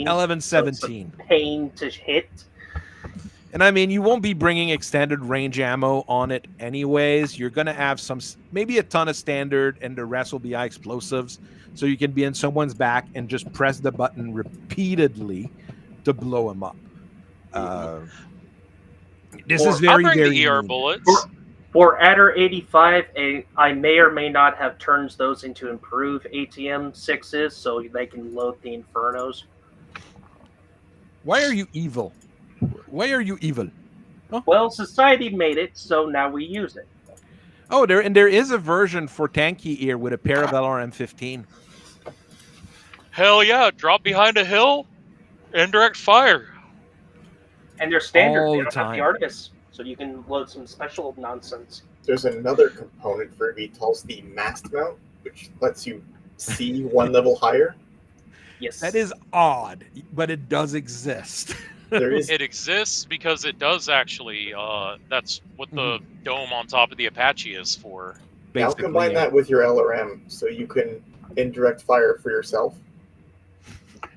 11-17. So it's a pain to hit. And I mean, you won't be bringing extended range ammo on it anyways. You're going to have maybe a ton of standard, and the rest will be high explosives. So you can be in someone's back and just press the button repeatedly to blow them up. This is very, I'll bring very the ER mean. bullets. For Adder 85, I may or may not have turned those into improved ATM 6s so they can load the Infernos. Why are you evil? Why are you evil? Huh? Well, society made it, so now we use it. Oh, there is a version for tanky ear with a pair of LRM-15. Hell yeah! Drop behind a hill, indirect fire. And they're standard. All they don't the have the Artemis, so you can load some special nonsense. There's another component for VTOLs, the mast mount, which lets you C one level higher? Yes. That is odd, but it does exist. There is. It exists because it does actually. That's what the dome on top of the Apache is for. Now Basically, combine yeah. that with your LRM, so you can indirect fire for yourself.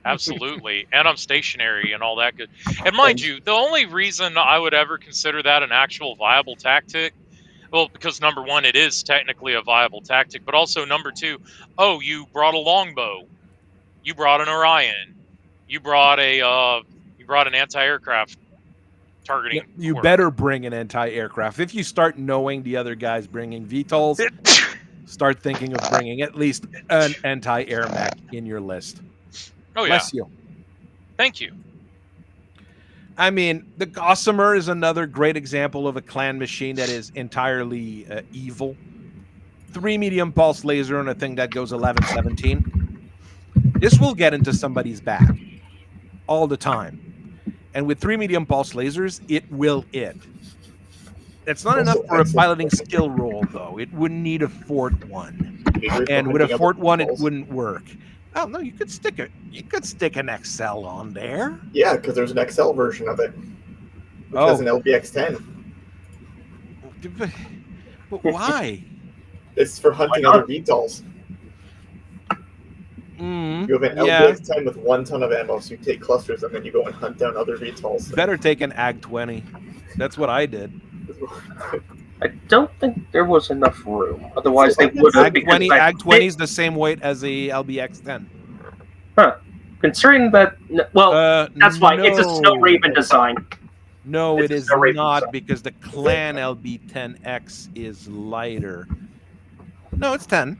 Absolutely. And I'm stationary and all that good. And mind you, the only reason I would ever consider that an actual viable tactic, well, because number one, it is technically a viable tactic, but also number two, oh, you brought a longbow, you brought an Orion, you brought an anti-aircraft targeting. You quirk. better bring an anti-aircraft. If you start knowing the other guys bringing VTOLs, start thinking of bringing at least an anti-air mech in your list. Oh yeah, Bless you. thank you. I mean, the Gossamer is another great example of a clan machine that is entirely evil. 3 medium pulse laser on a thing that goes 11-17. This will get into somebody's back all the time. And with 3 medium pulse lasers, it will it. It's not enough for a piloting skill roll, though. It wouldn't need a Fort 1. And with a Fort 1, it wouldn't work. Oh no, you could stick an XL on there. Yeah, because there's an XL version of it. Which has an LBX-10. But why? It's for hunting other VTOLs. You have an LBX-10 with 1 ton of ammo, so you take clusters and then you go and hunt down other VTOLs. Better take an AG-20. That's what I did. I don't think there was enough room. Otherwise, they would have. AG-20 is the same weight as a LBX-10. Huh. Considering that, well, that's fine. No. It's a Snow Raven design. No, It's it is not, because the Clan LB-10X is lighter. No, it's 10.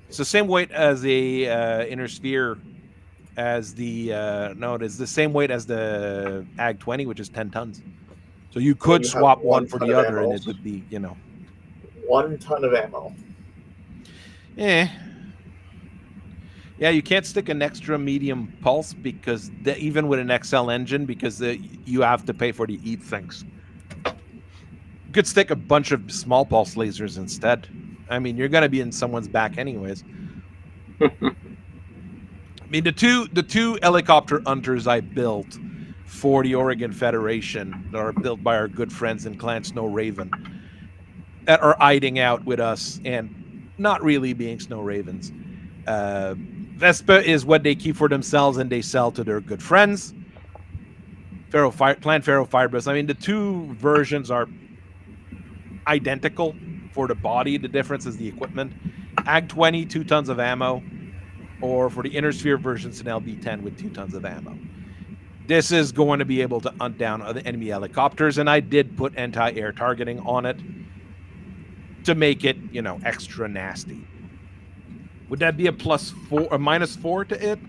It's the same weight as the Inner Sphere, as the no, it is the same weight as the AG-20, which is 10 tons. So you could swap one for the other, and it would be, 1 ton of ammo. Yeah, you can't stick an extra medium pulse because even with an XL engine, because you have to pay for the heat sinks. You could stick a bunch of small pulse lasers instead. I mean, you're going to be in someone's back anyways. I mean, the two helicopter hunters I built for the Oregon Federation that are built by our good friends in Clan Snow Raven that are hiding out with us and not really being Snow Ravens. Vespa is what they keep for themselves and they sell to their good friends. Clan Ferrofibrous. I mean, the two versions are identical for the body. The difference is the equipment. AG-20, 2 tons of ammo, or for the Inner Sphere versions, an LB-10 with 2 tons of ammo. This is going to be able to hunt down other enemy helicopters, and I did put anti-air targeting on it to make it, extra nasty. Would that be a +4 or -4 to it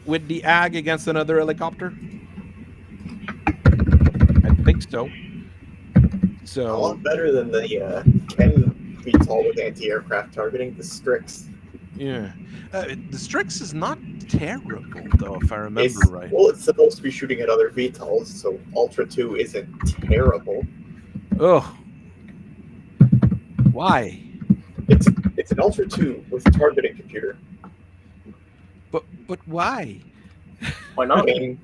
with the AG against another helicopter? I think so. So a lot better than the Ken VTOL with anti-aircraft targeting, the Strix. Yeah. The Strix is not terrible, though, if I remember right. Well, it's supposed to be shooting at other VTOLs, so Ultra 2 isn't terrible. Oh. Why? It's an Ultra 2 with a targeting computer. But why? Why not? I mean,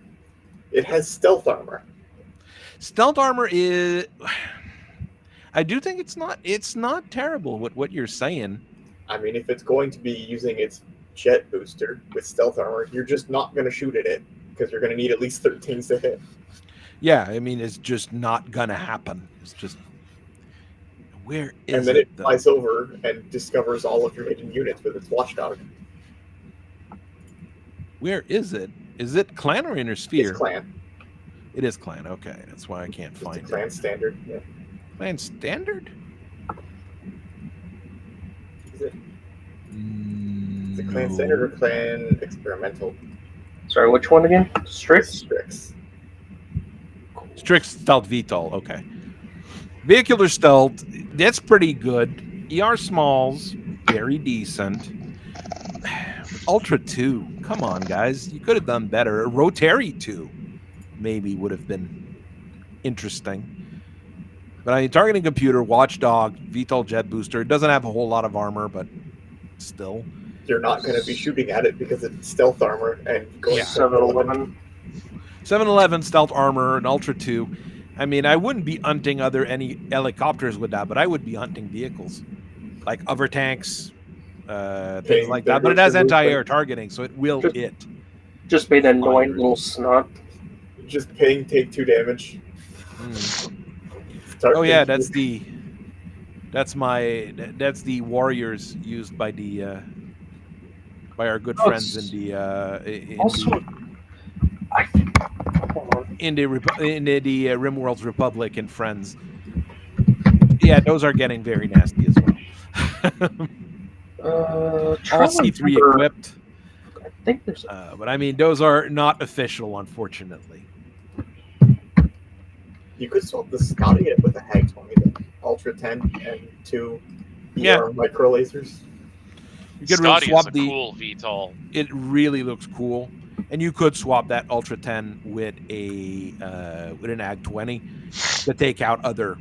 it has stealth armor. Stealth armor is... I do think it's not terrible with what you're saying. I mean, if it's going to be using its jet booster with stealth armor, you're just not going to shoot at it because you're going to need at least 13s to hit. Yeah, I mean, it's just not going to happen. It's just... Where is it? And then it flies over and discovers all of your hidden units with its watchdog. Where is it? Is it Clan or Inner Sphere? It's Clan. It is Clan, okay. That's why I can't find it. Clan standard, yeah. Clan standard? Is it? Is it Clan standard or Clan experimental? Sorry, which one again? Strix? Strix. Strix Stealth VTOL, okay. Vehicular Stealth, that's pretty good. ER Smalls, very decent. Ultra 2, come on, guys. You could have done better. A Rotary 2 maybe would have been interesting. But I mean, targeting computer, watchdog, VTOL jet booster. It doesn't have a whole lot of armor, but still. You're not going to be shooting at it because it's stealth armor and going Yeah. 711. 711 stealth armor and Ultra 2. I mean, I wouldn't be hunting any helicopters with that, but I would be hunting vehicles like other tanks, things like that. But it has anti-air targeting, so it will hit. Just made an annoying Fighters. little snot. Just paying take 2 damage. Oh yeah, that's the warriors used by the by our good friends in the Rimworld's Republic and friends. Yeah, those are getting very nasty as well. All C3 equipped. I think there's. But I mean, those are not official, unfortunately. You could swap the Scotty with a Hag 20, the Ultra 10, and 2 micro lasers. You could Scotty swap is a cool VTOL. It really looks cool, and you could swap that Ultra 10 with an Ag 20 to take out other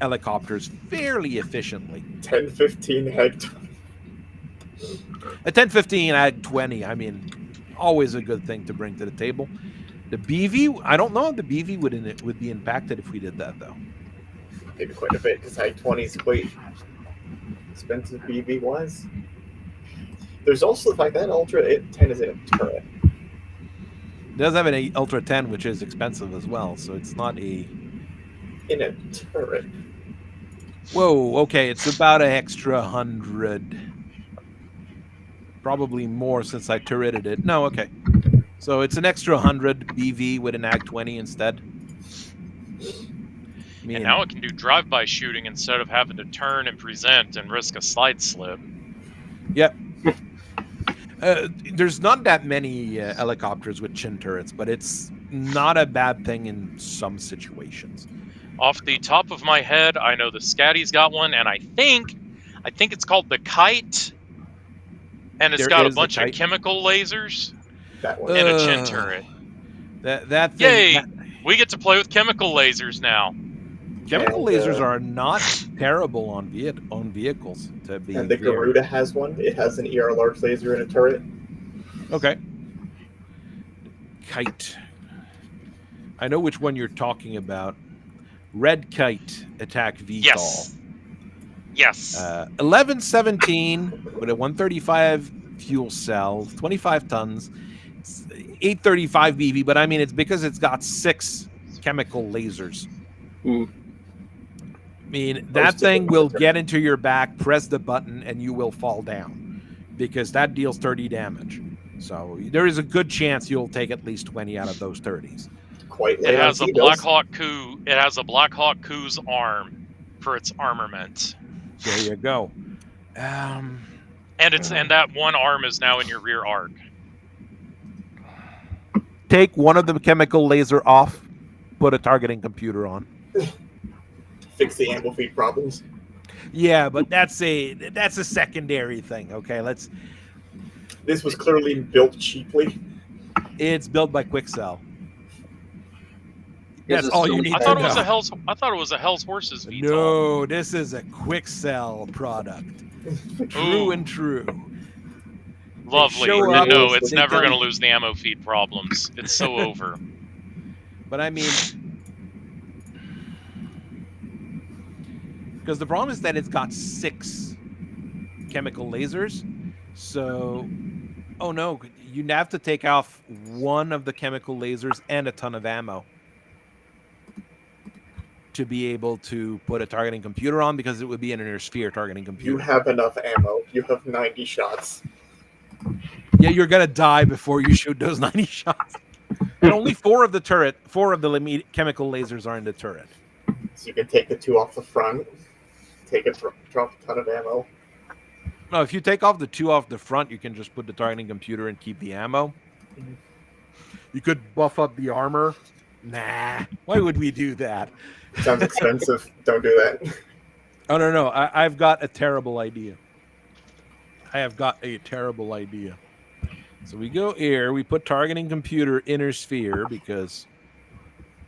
helicopters fairly efficiently. 10-15 Hag 20. A 10-15 Ag 20. I mean, always a good thing to bring to the table. The BV, I don't know if the BV would be impacted if we did that though. Maybe quite a bit because Hag 20 is quite expensive BV wise. There's also the fact that Ultra 10 is in a turret. It does have an Ultra 10, which is expensive as well, so it's not in a turret. Whoa, okay, it's about an extra 100. Probably more since I turreted it. No, okay. So it's an extra 100 BV with an Ag 20 instead. And now it can do drive-by shooting instead of having to turn and present and risk a slide slip. Yep. There's not that many helicopters with chin turrets, but it's not a bad thing in some situations. Off the top of my head, I know the Scatty's got one, and I think it's called the Kite, and it's got a bunch of chemical lasers and a chin turret. That thing. Yay! We get to play with chemical lasers now. Chemical lasers are not terrible on vehicles. To be and the Garuda has one. It has an ER large laser in a turret. Okay. Kite. I know which one you're talking about. Red Kite attack VTOL. Yes. 1117 with a 135 fuel cell, 25 tons, 835 BV. But I mean, it's because it's got 6 chemical lasers. I mean, that thing will get into your back, press the button, and you will fall down because that deals 30 damage. So there is a good chance you'll take at least 20 out of those 30s. It has a Black Hawk Coup. It has a Black Hawk Coup's arm for its armament. There you go. And that one arm is now in your rear arc. Take one of the chemical laser off, put a targeting computer on. Fix the ammo feed problems. Yeah, but that's a secondary thing. Okay, This was clearly built cheaply. It's built by Quicksell. That's all you need. I thought it was a Hell's Horses VTOL. No, this is a Quicksell product. True and true. Lovely. No, it's never going to lose the ammo feed problems. It's so over. But I mean, because the problem is that it's got 6 chemical lasers. So, oh no, you have to take off one of the chemical lasers and a ton of ammo to be able to put a targeting computer on, because it would be an inner sphere targeting computer. You have enough ammo. You have 90 shots. Yeah, you're gonna die before you shoot those 90 shots. And only 4 of the chemical lasers are in the turret. So you can take the 2 off the front, drop a ton of ammo. No, if you take off the 2 off the front, you can just put the targeting computer and keep the ammo. You could buff up the armor. Nah, why would we do that? Sounds expensive. Don't do that. Oh, no. I've got a terrible idea. So we go here. We put targeting computer inner sphere because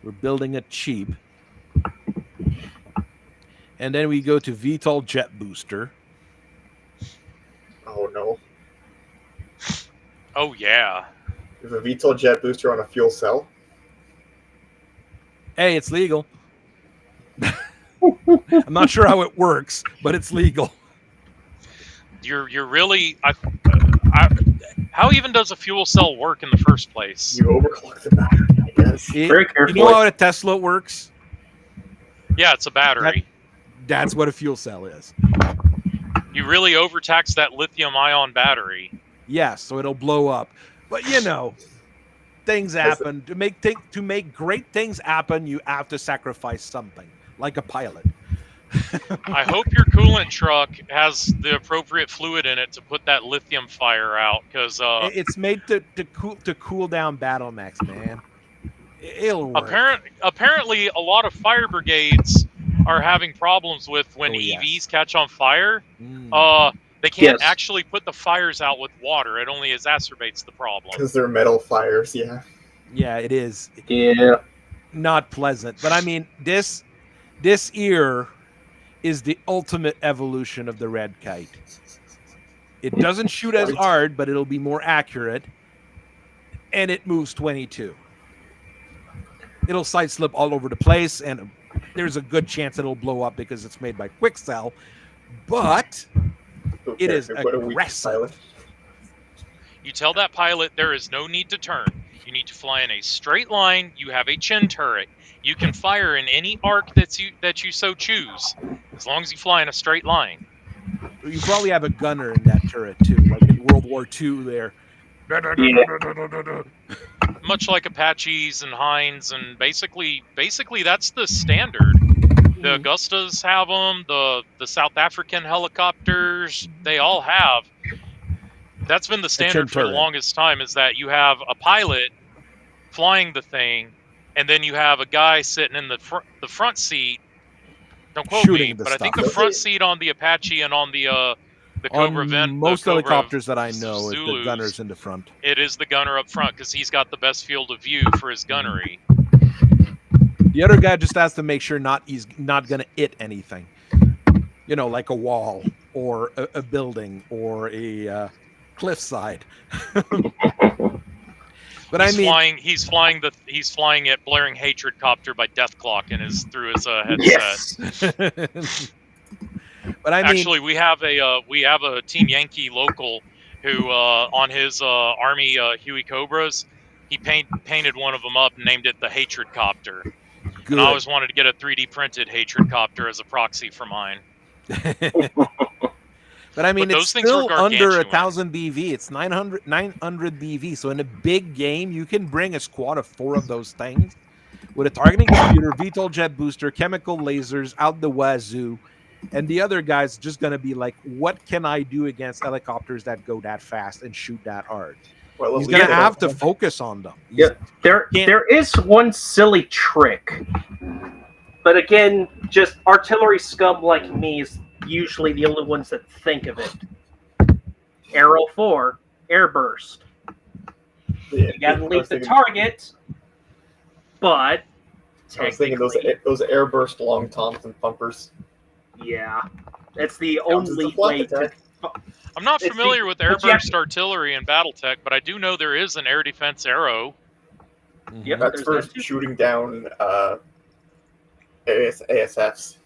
we're building it cheap. And then we go to VTOL jet booster. Oh no. Oh yeah. Is a VTOL jet booster on a fuel cell? Hey, it's legal. I'm not sure how it works, but it's legal. You're really how even does a fuel cell work in the first place? You overclock the battery, I guess. Very You carefully. know how a Tesla works? Yeah, it's a battery. That's what a fuel cell is. You really overtax that lithium-ion battery. Yes, so it'll blow up. But you know, things happen. To make great things happen, you have to sacrifice something, like a pilot. I hope your coolant truck has the appropriate fluid in it to put that lithium fire out, because It's made to cool down Battletechs, man. It'll work. apparently a lot of fire brigades are having problems with when yes. EVs catch on fire. Mm. They can't Yes. actually put the fires out with water. It only exacerbates the problem. Because they're metal fires, yeah. Yeah, it is Yeah. not pleasant. But I mean, this ear is the ultimate evolution of the red kite. It doesn't shoot as hard, but it'll be more accurate, and it moves 22. It'll side slip all over the place, and there's a good chance it'll blow up because it's made by Quickcell, but Who it cares? is What a weak aggressive. pilot. You tell that pilot there is no need to turn. You need to fly in a straight line. You have a chin turret. You can fire in any arc that you so choose, as long as you fly in a straight line. You probably have a gunner in that turret too, like in World War II there. Much like Apaches and Hinds, and basically that's the standard. The Augustas have them. The South African helicopters, they all have. That's been the standard for the turret. longest time, is that you have a pilot flying the thing, and then you have a guy sitting in the front seat. Don't quote Shooting me, the but I think stuff. the front seat on the Apache and on the Cobra On most the Cobra helicopters that I know, is the Zulus, gunners in the front. it is the gunner up front, because he's got the best field of view for his gunnery. The other guy just has to make sure he's not going to hit anything. You know, like a wall or a building or a cliffside. But He's flying at Blaring Hatred Copter by Deathclock through his headset. Yes. But I mean, actually, we have a Team Yankee local who on his Army Huey Cobras, he painted one of them up and named it the Hatred Copter. good. And I always wanted to get a 3D printed Hatred Copter as a proxy for mine. But I mean, But it's those things were still under gargantuan. 1,000 BV. It's 900 BV. So in a big game, you can bring a squad of 4 of those things with a targeting computer, VTOL jet booster, chemical lasers out the wazoo, and the other guy's just going to be like, what can I do against helicopters that go that fast and shoot that hard? Well, He's going to have to focus on them. Yeah. There is one silly trick, but again, just artillery scum like me is usually the only ones that think of it. Arrow 4, airburst. You gotta leave the target, but I was thinking those airburst long toms and pumpers. yeah, that's the Counts as only a flat way to. attack. I'm not It's familiar with but you have airburst to- artillery in Battletech, but I do know there is an air defense arrow. Yep, That's there's for that too. shooting down ASFs.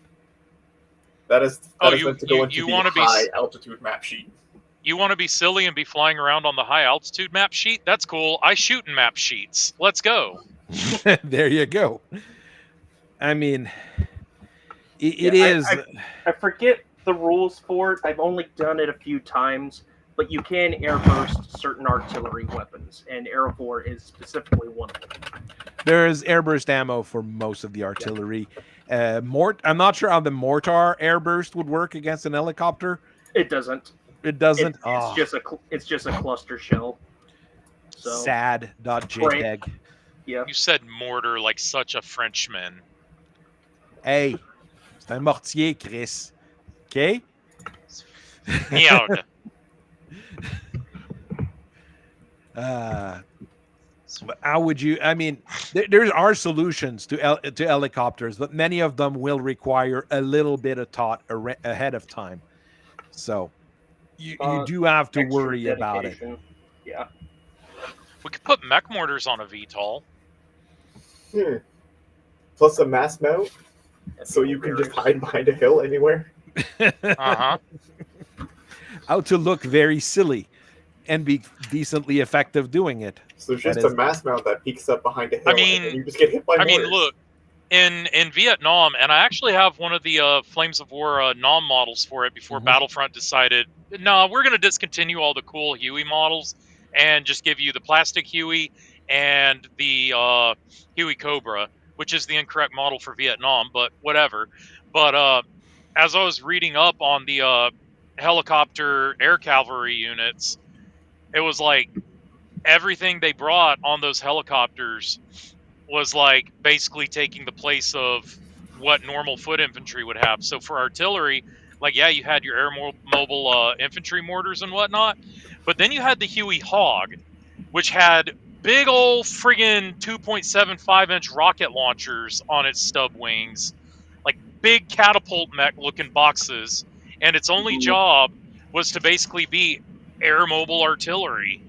That is meant to go into you the wanna be high altitude map sheet. You want to be silly and be flying around on the high altitude map sheet? That's cool. I shoot in map sheets. Let's go. There you go. I mean, it is. I forget the rules for it. I've only done it a few times, but you can airburst certain artillery weapons, and Arrow 4 is specifically one of them. There is airburst ammo for most of the artillery. I'm not sure how the mortar airburst would work against an helicopter. It doesn't. It doesn't. It's just a cluster shell. So Sad.jpg. yeah. You said mortar like such a Frenchman. Hey, c'est un mortier, Chris. Okay. Merde. How would you? I mean, there are solutions to helicopters, but many of them will require a little bit of thought ahead of time. So, you do have to extra worry about it. dedication. Yeah. We could put mech mortars on a VTOL. Plus a mass mount, so you can just hide behind a hill anywhere. Uh-huh. How to look very silly and be decently effective doing it. So there's just a mass mount that peeks up behind a hill, and then you just get hit by mortars. Look, in Vietnam, and I actually have one of the Flames of War NOM models for it before Battlefront decided, no, we're going to discontinue all the cool Huey models and just give you the plastic Huey and the Huey Cobra, which is the incorrect model for Vietnam, but whatever. But as I was reading up on the helicopter air cavalry units, it was like everything they brought on those helicopters was like basically taking the place of what normal foot infantry would have. So for artillery, like, yeah, you had your air mobile infantry mortars and whatnot, but then you had the Huey Hog, which had big old friggin' 2.75-inch rocket launchers on its stub wings, like big catapult mech looking boxes, and its only job was to basically be air mobile artillery.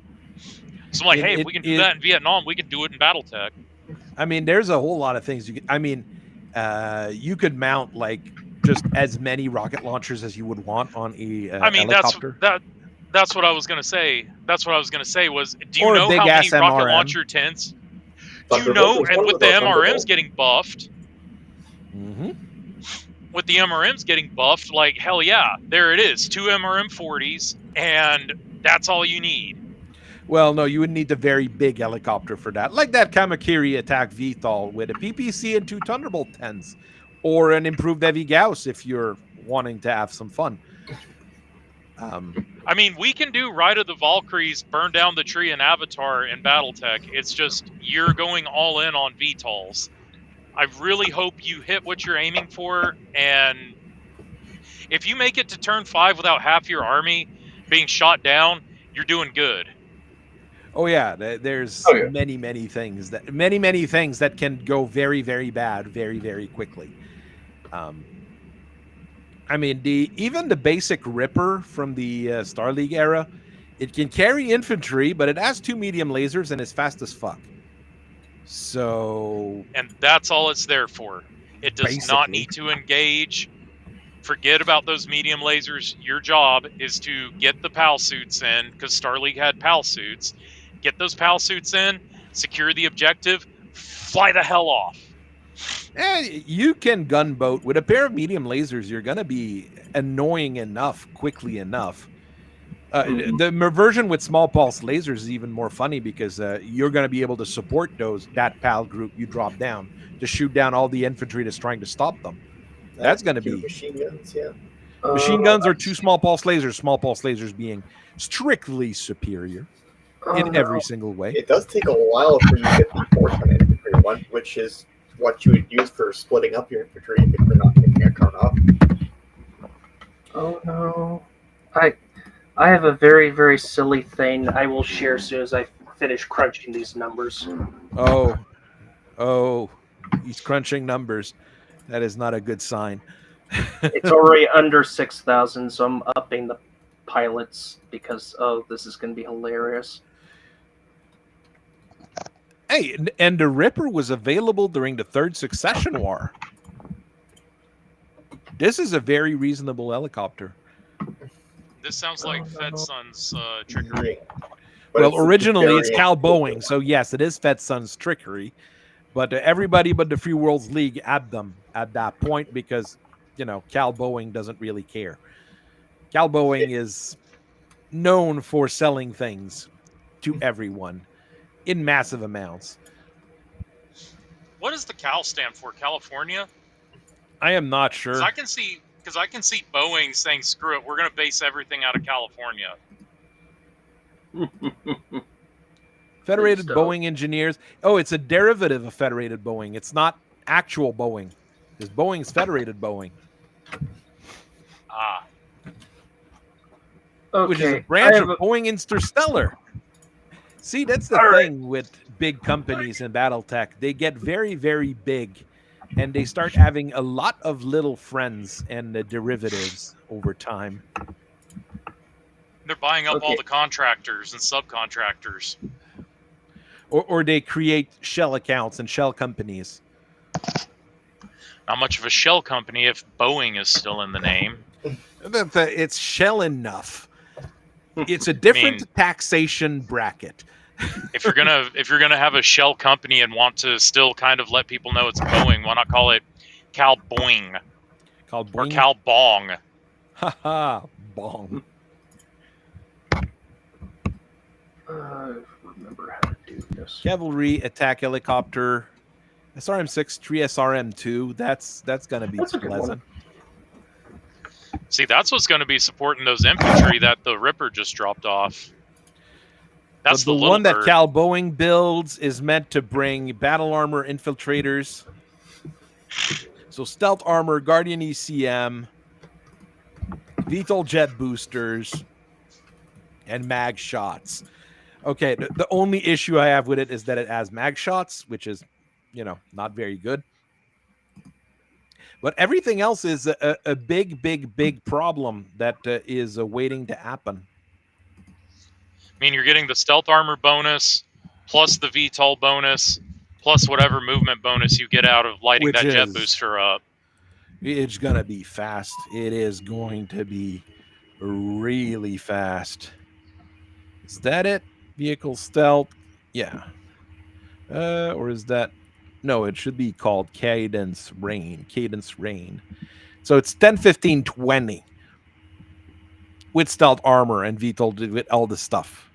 So I'm like, hey, if we can do that in Vietnam, we can do it in Battletech. I mean, there's a whole lot of things you could. I mean, you could mount like just as many rocket launchers as you would want on a helicopter. That's what I was gonna say. That's what I was gonna say was, do you Or a know big how many ass rocket MRM. launcher tents? Do you know? And with the MRMs getting buffed, with the MRMs getting buffed, like, hell yeah, there it is, 2 MRM 40s, and that's all you need. Well, no, you would need a very big helicopter for that, like that Kamakiri attack VTOL with a PPC and 2 Thunderbolt 10s, or an improved Heavy Gauss if you're wanting to have some fun. I mean, we can do Ride of the Valkyries, Burn Down the Tree, and Avatar in Battletech. It's just you're going all in on VTOLs. I really hope you hit what you're aiming for, and if you make it to turn 5 without half your army being shot down, you're doing good. Oh yeah, there's many things that can go very, very bad very, very quickly. I mean, even the basic Ripper from the Star League era, it can carry infantry, but it has 2 medium lasers and is fast as fuck. So, and that's all it's there for. It does not need to engage. Forget about those medium lasers. Your job is to get the PAL suits in, because Star League had PAL suits. Get those PAL suits in, secure the objective, fly the hell off. You can gunboat with a pair of medium lasers. You're going to be annoying enough quickly enough. The version with small pulse lasers is even more funny because you're going to be able to support that PAL group you drop down to shoot down all the infantry that's trying to stop them. That's going to be machine guns. Yeah, machine guns are 2 small pulse lasers. Small pulse lasers being strictly superior in every single way. It does take a while for you to get the 4-ton infantry one, which is what you would use for splitting up your infantry if you're not taking a turn off. Oh no, I have a very, very silly thing I will share as soon as I finish crunching these numbers. Oh, he's crunching numbers. That is not a good sign. It's already under 6,000, so I'm upping the pilots because, this is going to be hilarious. Hey, and the Ripper was available during the 3rd Succession War. This is a very reasonable helicopter. This sounds like FedSun's trickery. Well, originally it's Cal Boeing, so yes, it is FedSun's trickery. But everybody but the Free Worlds League had them at that point because, Cal Boeing doesn't really care. Cal Boeing is known for selling things to everyone in massive amounts. What does the Cal stand for? California? I am not sure. Because I can see Boeing saying, screw it, we're going to base everything out of California. Federated Boeing Engineers. Oh, it's a derivative of Federated Boeing. It's not actual Boeing. Because Boeing's Federated Boeing. Ah. Okay. Which is a branch of Boeing Interstellar. See, that's the thing with big companies in Battletech. They get very, very big, and they start having a lot of little friends and derivatives over time. They're buying up all Okay. the contractors and subcontractors. Or they create shell accounts and shell companies. Not much of a shell company if Boeing is still in the name. It's shell enough. It's a different taxation bracket. If you're gonna have a shell company and want to still kind of let people know it's Boeing, why not call it Cal Boing Called or Boing. Cal Bong? Haha, bong. Remember how to do this. Cavalry attack helicopter, SRM-6, 3 SRM-2. That's gonna be That's a good one. pleasant. See, that's what's going to be supporting those infantry that the Ripper just dropped off. That's But the little one that bird. Cal Boeing builds is meant to bring battle armor infiltrators. So stealth armor, Guardian ECM, VTOL jet boosters, and mag shots. Okay, the only issue I have with it is that it has mag shots, which is, not very good. But everything else is a big problem that is waiting to happen. I mean, you're getting the stealth armor bonus, plus the VTOL bonus, plus whatever movement bonus you get out of lighting Which that jet is- booster up. It's going to be fast. It is going to be really fast. Is that it? Vehicle stealth? Yeah. Or is that... No, it should be called Cadence Rain. Cadence Rain. So it's 10, 15, 20. With stealth armor and VTOL, with all the stuff.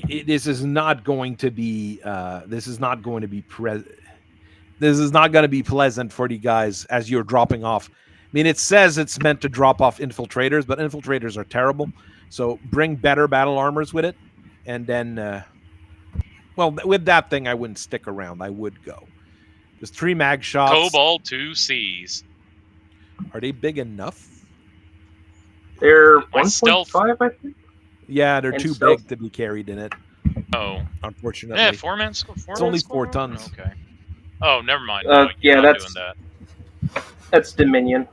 This is not going to be... this is not going to be pleasant for the guys as you're dropping off. I mean, it says it's meant to drop off infiltrators, but infiltrators are terrible. So bring better battle armors with it. And then, with that thing, I wouldn't stick around. I would go. There's 3 mag shots. Cobalt 2Cs. Are they big enough? They're My 1.5, I think. Yeah, they're And too stealth- big to be carried in it, Oh. unfortunately. Yeah, 4-man squad. It's only 4 tons. Okay. Oh, never mind. Yeah, you're not that's- doing that. That's Dominion.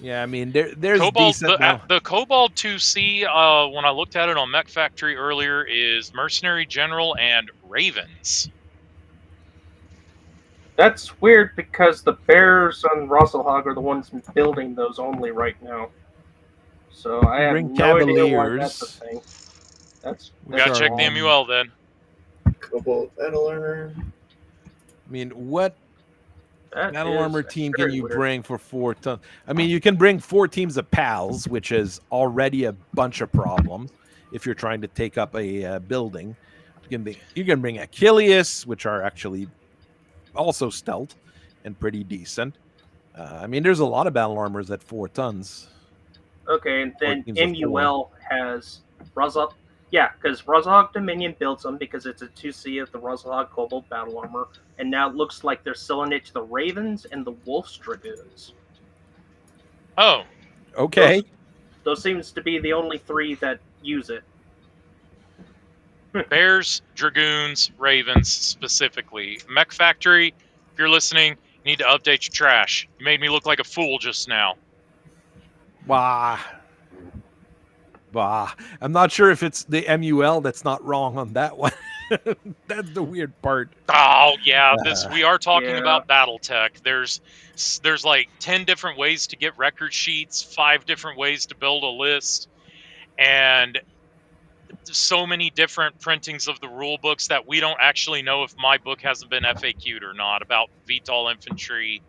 Yeah, I mean, there's Cobalt, decent... now. the Cobalt 2C, when I looked at it on Mech Factory earlier, is Mercenary General and Ravens. That's weird because the Bears and Rosselhog are the ones building those only right now. So I have Bring no idea why Cavaliers. that's a thing. We gotta Which check are, the MUL then. Cobalt battle armor. I mean, what that battle is armor team can very you weird. bring for 4 tons? I mean, you can bring 4 teams of PALs, which is already a bunch of problems if you're trying to take up a building. You can bring Achilles, which are actually also stealth and pretty decent. I mean, there's a lot of battle armors at 4 tons. Okay, and then teams of MUL has Rosselhog. Yeah, because Rosselhog Dominion builds them because it's a 2C of the Rosselhog Cobalt battle armor, and now it looks like they're selling it to the Ravens and the Wolf's Dragoons. Oh, Okay. Those seems to be the only 3 that use it. Bears, Dragoons, Ravens specifically. Mech Factory, if you're listening, you need to update your trash. You made me look like a fool just now. Bah. I'm not sure if it's the MUL that's not wrong on that one. That's the weird part. Oh yeah, we are talking Yeah. about Battletech. There's like 10 different ways to get record sheets, 5 different ways to build a list, and so many different printings of the rule books that we don't actually know if my book hasn't been FAQ'd or not about VTOL infantry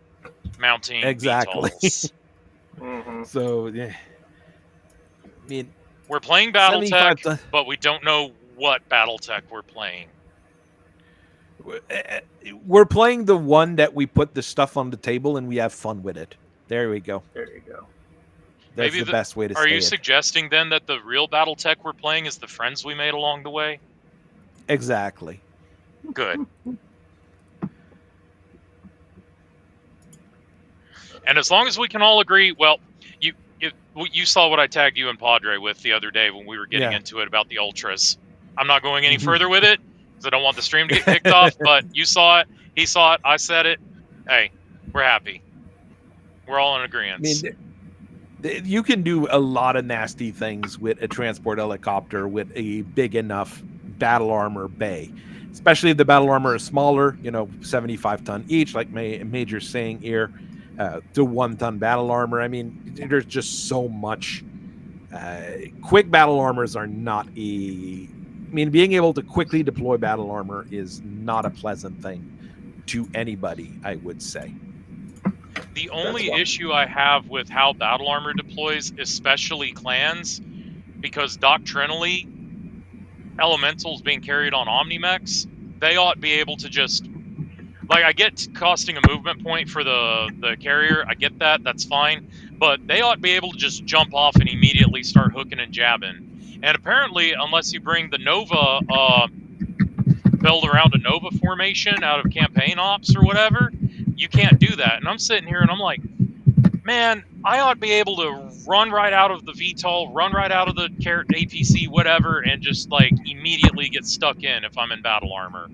mounting Exactly. VTOLs. Mm-hmm. So, yeah. I mean, We're playing 75 Battletech, but we don't know what Battletech we're playing. we're playing the one that we put the stuff on the table and we have fun with it. There we go. There you go. That's Maybe the best way to Are say you it. suggesting then that the real Battletech we're playing is the friends we made along the way? Exactly. Good. And as long as we can all agree, well, you saw what I tagged you and Padre with the other day when we were getting Yeah. into it about the Ultras. I'm not going any further with it because I don't want the stream to get kicked off, but you saw it, he saw it, I said it. Hey, we're happy. We're all in agreement. I mean, You can do a lot of nasty things with a transport helicopter with a big enough battle armor bay, especially if the battle armor is smaller, 75 ton each, like Major's saying here, to 1 ton battle armor. I mean, there's just so much. Quick battle armors are not being able to quickly deploy battle armor is not a pleasant thing to anybody, I would say. The only issue I have with how battle armor deploys, especially clans, because doctrinally, elementals being carried on Omnimex, they ought to be able to just, like, I get costing a movement point for the carrier, I get that, that's fine, but they ought to be able to just jump off and immediately start hooking and jabbing. And apparently, unless you bring the Nova, build around a Nova formation out of campaign ops or whatever, you can't do that. And I'm sitting here and I'm like, man, I ought to be able to run right out of the VTOL, run right out of the APC, whatever, and just like immediately get stuck in if I'm in battle armor.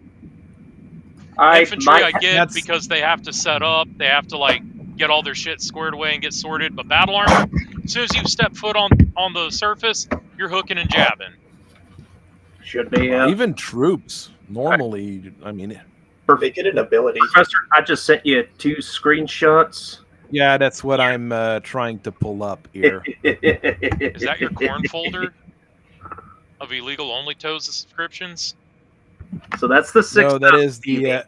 Infantry I get because they have to set up, they have to like get all their shit squared away and get sorted, but battle armor, as soon as you step foot on the surface, you're hooking and jabbing. Should be even troops normally. I mean, they get an ability. Professor, I just sent you 2 screenshots. Yeah, that's what I'm trying to pull up here. Is that your corn folder of illegal only toes subscriptions? So that's the 6,000. No, that is the.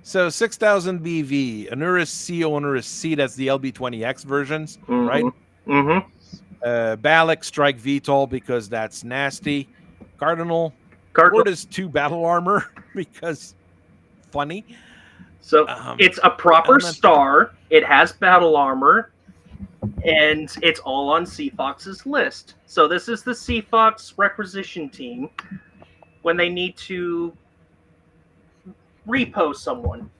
So 6,000 BV, Onuris C, Onuris C. That's the LB20X versions, right? Mm-hmm. Balak Strike VTOL because that's nasty. Cardinal. What is 2 battle armor because funny. So it's a proper star. It has battle armor, and it's all on CFOX's list. So this is the CFOX requisition team when they need to repo someone.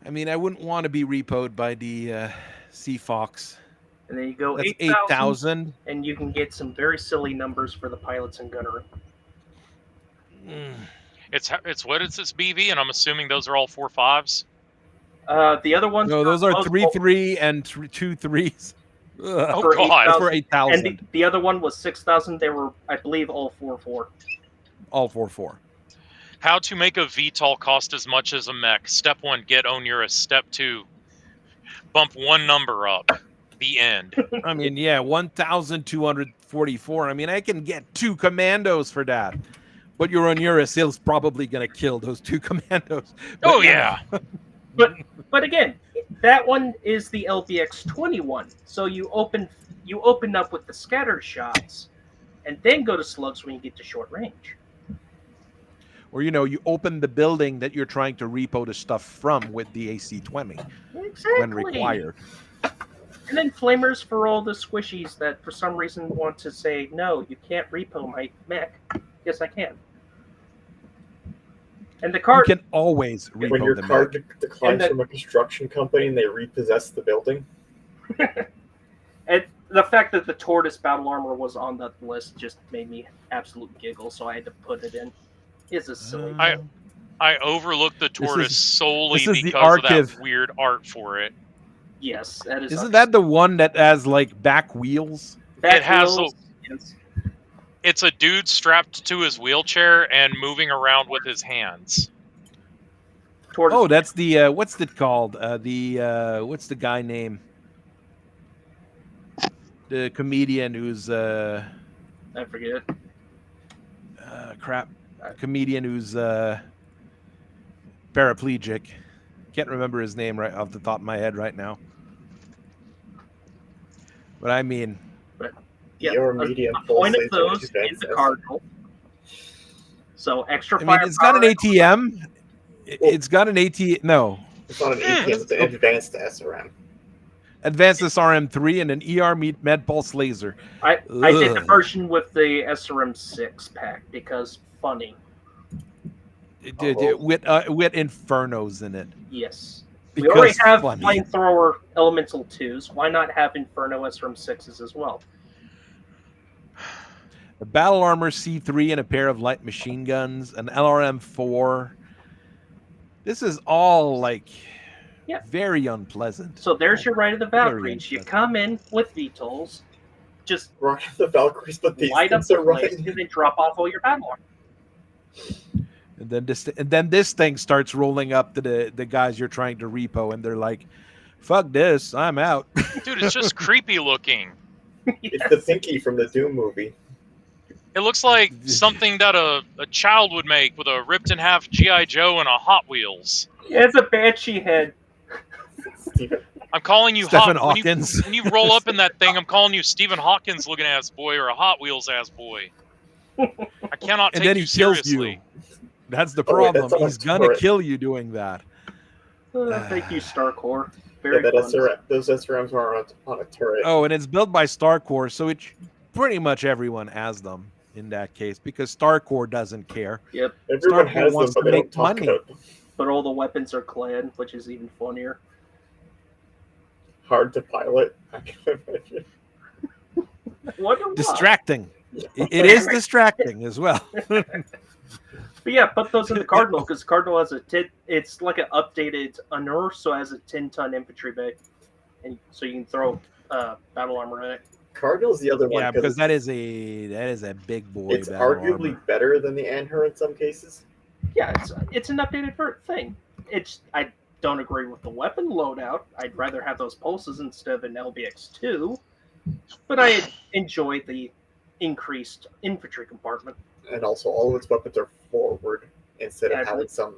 I mean, I wouldn't want to be repoed by the CFOX. And then you go 8,000, and you can get some very silly numbers for the pilots and gunnery. It's what is this BV? And I'm assuming those are all 4.5s. The other ones. No, those are 3.3 and 2.3s. Oh God! For 8,000. And the other one was 6,000. They were, I believe, all 4.4. All 4.4. How to make a VTOL cost as much as a mech? Step 1, get Onuris. Step 2, bump 1 number up. The end. I mean, yeah, 1,244. I mean, I can get 2 commandos for that. But your Onuris is probably going to kill those 2 commandos. But, yeah. But again, that one is the LBX-21. So you open up with the scatter shots, and then go to slugs when you get to short range. Or you open the building that you're trying to repo the stuff from with the AC-20 when required. And then flamers for all the squishies that for some reason want to say, no, you can't repo my mech. Yes, I can. And the card... You can always repo when your the card mech. declines from a construction company and they repossess the building. And the fact that the Tortoise battle armor was on that list just made me absolute giggle, so I had to put it in. It's a silly. I overlooked the Tortoise solely because of that weird art for it. Yes, that is. Isn't that the one that has like back wheels? It has. It's a dude strapped to his wheelchair and moving around with his hands. Oh, that's the what's it called? What's the guy name? The comedian who's I forget. Crap. A comedian who's paraplegic. Can't remember his name right off the top of my head right now. But I mean, yeah, your medium a point of those is the Cardinal. So extra fire. It's got an ATM. It's got an ATM. No, it's not an ATM. It's an advanced SRM. Advanced SRM3 and an ER med pulse laser. I did the version with the SRM6 pack because funny. With infernos in it. Yes. Because we already have funny. flamethrower elemental 2s. Why not have inferno SRM6s as well? A battle armor C3 and a pair of light machine guns, an LRM4. This is all like Yeah. Very unpleasant. So there's your Ride of the Very Valkyries. You unpleasant. come in with VTOLs, just Ride of the Valkyries, but these light up things the are place, running. and then drop off all your battle armor. And then this thing starts rolling up to the guys you're trying to repo, and they're like, "Fuck this, I'm out." Dude, it's just creepy looking. It's the Pinky from the Doom movie. It looks like something that a child would make with a ripped in half G.I. Joe and a Hot Wheels. Yeah, it's a Banshee head. Stephen, I'm calling you Stephen Hot Hawkins. when you roll up in that thing, I'm calling you Stephen Hawkins looking ass boy or a Hot Wheels ass boy. I cannot And take then you he kills seriously. you. That's the Oh, wait, problem. that's on a He's gonna turret. kill you doing that. Thank you, Starcore. yeah, Very that fun. those SRMs are on a turret. Oh, and it's built by StarCore, so pretty much everyone has them in that case because StarCore doesn't care. Yep, Everyone Starcore has them, wants but to they don't make talk money. about them. but all the weapons are clad, which is even funnier. Hard to pilot. I can imagine. I wonder why. Distracting. It is distracting as well. But yeah, put those in the Cardinal because Cardinal has it's like an updated Unur, so it has a 10-ton infantry bay, and so you can throw battle armor in it. Cardinal's the other one. Yeah, because that is a big boy. It's battle arguably armor. better than the Anhur in some cases. Yeah, it's an updated thing. I don't agree with the weapon loadout. I'd rather have those pulses instead of an LBX2, but I enjoy the increased infantry compartment. And also, all of its weapons are forward instead Yeah, of having some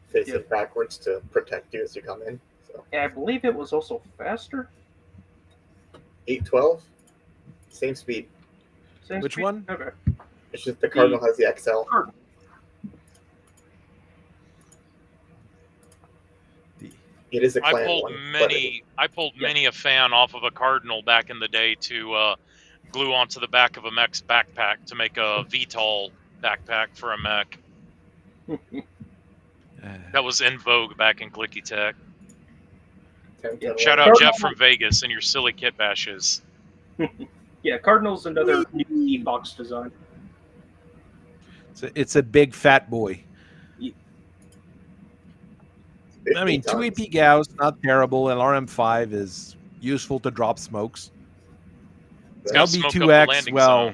facing Yeah. backwards to protect you as you come in. So And I believe it was also faster. 812, same speed. Same Which speed? one? Okay. It's just the Cardinal has the XL. Cardinal. It is a I clan pulled one. but many a fan off of a Cardinal back in the day to glue onto the back of a mech's backpack to make a VTOL backpack for a mech. That was in vogue back in Clicky Tech. 10, Shout out Cardinal- Jeff from Vegas and your silly kit bashes. Yeah, Cardinal's another new box design. It's a big fat boy. 50 I mean, 2 tons. AP Gauss, not terrible, and RM5 is useful to drop smokes. It's got smoke up the LB2X, landing well,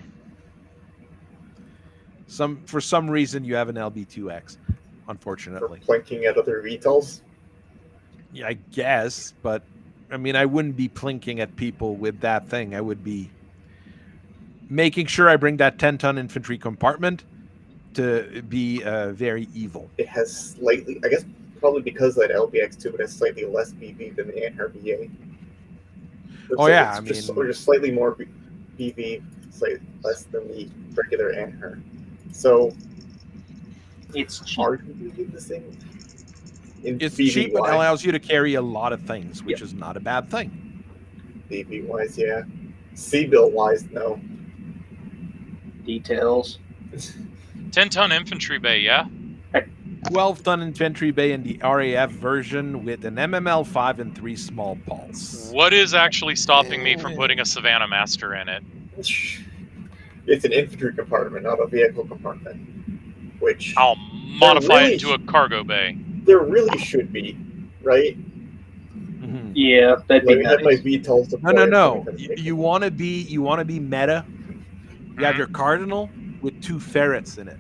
zone. for some reason you have an LB2X, For unfortunately. plinking at other VTOLs. Yeah, I guess, but I mean, I wouldn't be plinking at people with that thing. I would be making sure I bring that 10-ton infantry compartment to be very evil. It has slightly, I guess, probably because that LBX2, it has slightly less BB than the Anhur BA. Oh, yeah, it's just, I mean- or just slightly more BB, slightly less than the regular Anhur. So It's cheap. arguably the same. In It's BB cheap and wise, allows you to carry a lot of things, which is not a bad thing. BB wise, yeah. C-bill wise, no. Details. 10-ton infantry bay, yeah? 12-ton infantry bay in the RAF version with an MML5 and 3 small pulse. What is actually stopping me from putting a Savannah Master in it? It's an infantry compartment, not a vehicle compartment. Which I'll modify really it into a cargo bay. there really should be, right? Mhm. Yeah, that'd be Let me have my nice. VTOLs No, deployed. no. You want to be meta. You have Mhm. your Cardinal with 2 ferrets in it.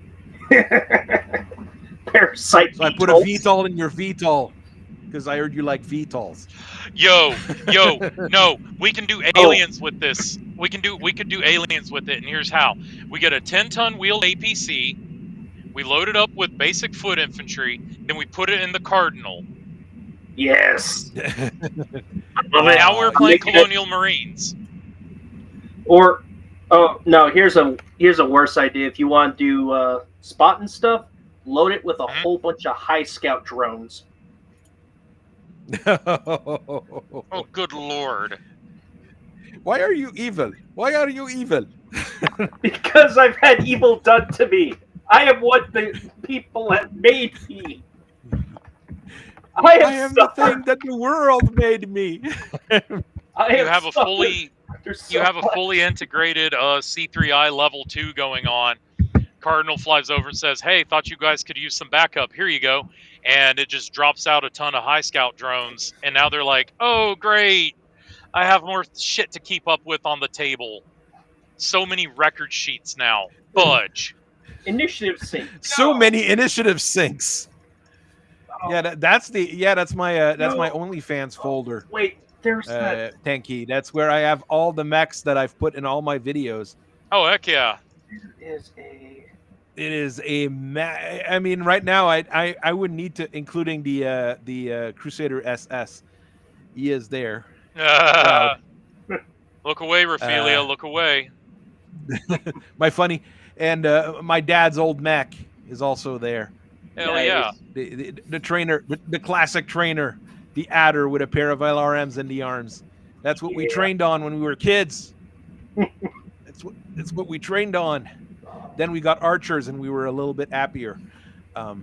Parasite. So I put a VTOLs. VTOL in your VTOL because I heard you like VTOLs. Yo, no, we can do aliens with this. We could do aliens with it, and here's how. We get a 10-ton wheeled APC, we load it up with basic foot infantry, then we put it in the Cardinal. Yes. Love it. Now we're playing Make it- Colonial Marines. Or, oh no, here's a worse idea. If you want to do spot and stuff, load it with a Mhm. whole bunch of high scout drones. Oh, good lord. Why are you evil? Why are you evil? Because I've had evil done to me. I am what the people have made me. I am the thing that the world made me. You have a fully integrated C3I level 2 going on. Cardinal flies over and says, "Hey, thought you guys could use some backup. Here you go." And it just drops out a ton of high scout drones. And now they're like, "Oh, great. I have more shit to keep up with on the table. So many record sheets now. Fudge." Initiative sync. So Go. many initiative syncs. Oh, Yeah, that's my No. OnlyFans folder. Wait, there's that. Tanky. That's where I have all the mechs that I've put in all my videos. Oh, heck yeah. There is a. It is a I mean, right now I would need to, including the Crusader SS. He is there. Proud. Look away, Raphaelia. Look away. My funny and my dad's old mech is also there. Hell Nice. yeah. The trainer, the classic trainer, the adder with a pair of LRMs in the arms. That's what we Yeah. trained on when we were kids. That's what we trained on. Then we got archers and we were a little bit happier. I've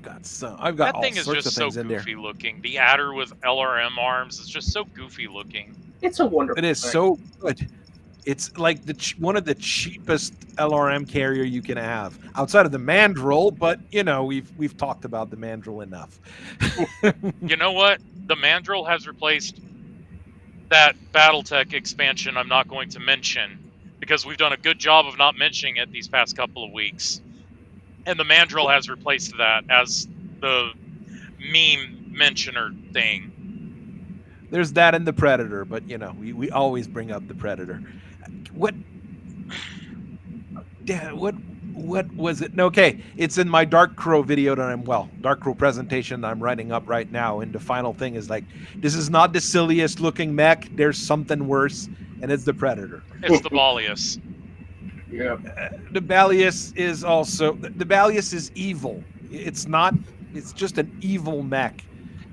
got That all thing is sorts just of so things in there. goofy looking. The adder with LRM arms is just so goofy looking. It's a wonderful. It is thing. so good. It's like one of the cheapest LRM carrier you can have outside of the Mandrill, but we've talked about the Mandrill enough. You know what? The Mandrill has replaced that Battletech expansion I'm not going to mention because we've done a good job of not mentioning it these past couple of weeks. And the Mandrill has replaced that as the meme mentioner thing. There's that and the Predator, but we always bring up the Predator. What was it? Okay, it's in my Dark Crow video that Dark Crow presentation that I'm writing up right now, and the final thing is like, this is not the silliest looking mech, there's something worse, and it's the Predator. It's the Balius. Yeah. The Balius is also, the Balius is evil. It's just an evil mech.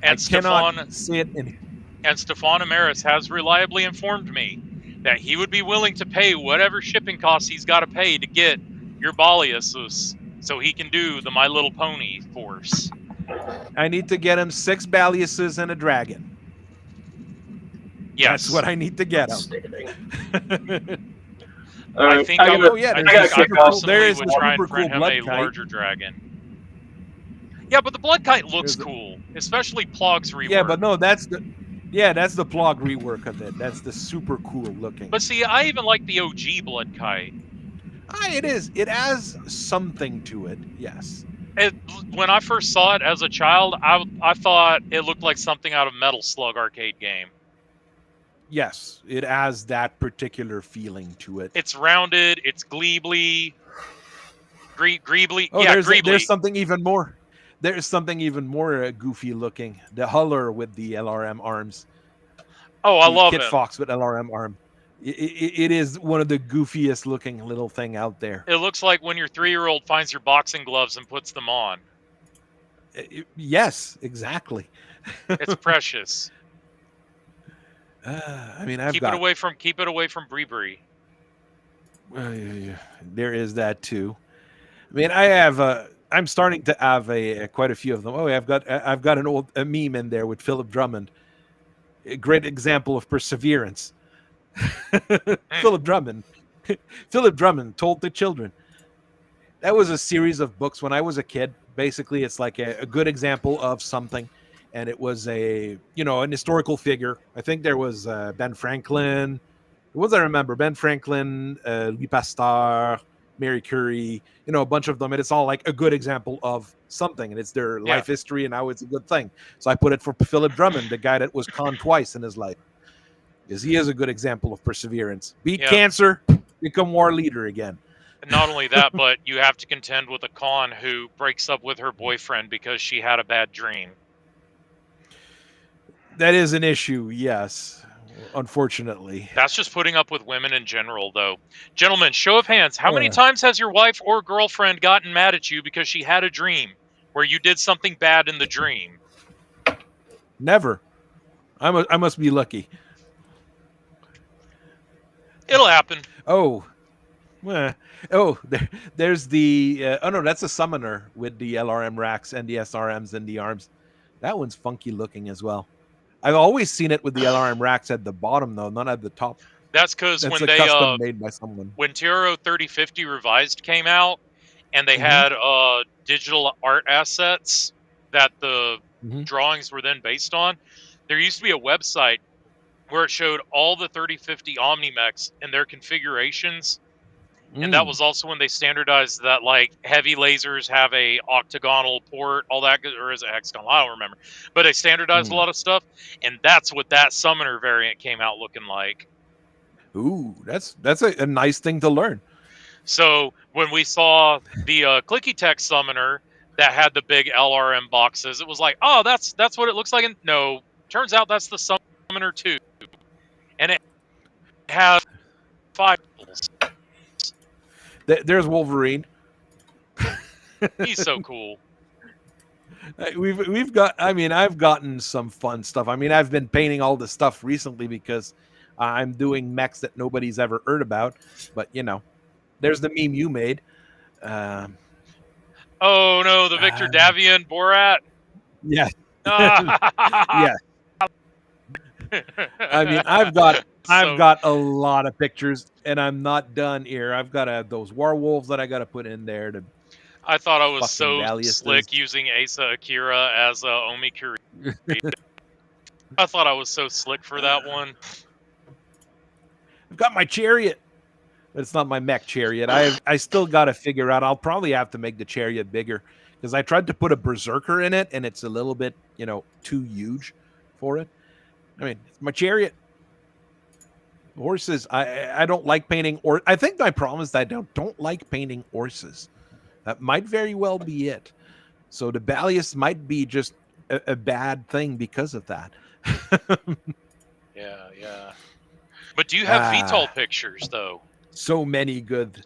And Stefan say it in. And Stefan Amaris has reliably informed me that he would be willing to pay whatever shipping costs he's got to pay to get your Baliuses so he can do the My Little Pony force. I need to get him 6 Baliuses and a dragon. Yes. That's what I need to get him. I think I I gotta- would, I I gotta think I kick off. personally There is would the try and super friend cool him a blood kite. larger dragon. Yeah, but the blood kite looks cool, especially Plog's rework. Yeah, but no, that's the Plog rework of it. That's the super cool looking. But see, I even like the OG blood kite. It is. It has something to it. Yes. When I first saw it as a child, I thought it looked like something out of Metal Slug arcade game. Yes, it has that particular feeling to it. It's rounded. It's Gleebly. Greebly. Oh, Yeah, there's Greebly. something even more. There's something even more goofy looking. The Huller with the LRM arms. Oh, I love Kit it. Fox with LRM arm. It is one of the goofiest looking little thing out there. It looks like when your 3-year-old finds your boxing gloves and puts them on. Yes, exactly. It's precious. I mean, Keep it away from Bree. There is that too. I mean, I'm starting to have quite a few of them. Oh, I've got a meme in there with Philip Drummond. A great example of perseverance. Philip Drummond told the children. That was a series of books when I was a kid. Basically, it's like a good example of something. And it was an historical figure. I think there was Ben Franklin. What I remember? Ben Franklin, Louis Pasteur, Mary Curie, a bunch of them. And it's all like a good example of something. And it's their life history and how it's a good thing. So I put it for Philip Drummond, the guy that was conned twice in his life. Because he is a good example of perseverance. Beat cancer, become war leader again. And not only that, but you have to contend with a con who breaks up with her boyfriend because she had a bad dream. That is an issue, yes. Unfortunately. That's just putting up with women in general, though. Gentlemen, show of hands. How many times has your wife or girlfriend gotten mad at you because she had a dream where you did something bad in the dream? Never. I must be lucky. It'll happen. Oh. There's the... no, that's a summoner with the LRM racks and the SRMs and the arms. That one's funky looking as well. I've always seen it with the LRM racks at the bottom, though, not at the top. That's because That's when a they custom made by someone. when Tiro 3050 Revised came out, and they Mhm. had digital art assets that the Mhm. drawings were then based on, there used to be a website where it showed all the 3050 Omnimechs and their configurations. And that Mm. was also when they standardized that, like, heavy lasers have a octagonal port, all that, or is it hexagonal? I don't remember. But they standardized a lot of stuff, and that's what that Summoner variant came out looking like. Ooh, that's a nice thing to learn. So when we saw the Clicky Tech Summoner that had the big LRM boxes, it was like, oh, that's what it looks like. And no, turns out that's the Summoner 2. And it has 5 levels. There's Wolverine. He's so cool. We've got. I mean, I've gotten some fun stuff. I mean, I've been painting all this stuff recently because I'm doing mechs that nobody's ever heard about. But you know, there's the meme you made. Um, Oh no, the Victor Davian Borat. yeah, Ah! yeah. I mean, I've got a lot of pictures, and I'm not done here. I've got those werewolves that I got to put in there to I thought I was fucking so Valius. slick using Asa Akira as Omi Kuri. I thought I was so slick for that one. I've got my chariot. But it's not my mech chariot. I still got to figure out. I'll probably have to make the chariot bigger because I tried to put a berserker in it, and it's a little bit, too huge for it. I mean, it's my chariot. Horses. I don't like painting, or I think my problem is that I don't like painting horses. That might very well be it. So the Balius might be just a bad thing because of that. Yeah. But do you have VTOL pictures though? So many good.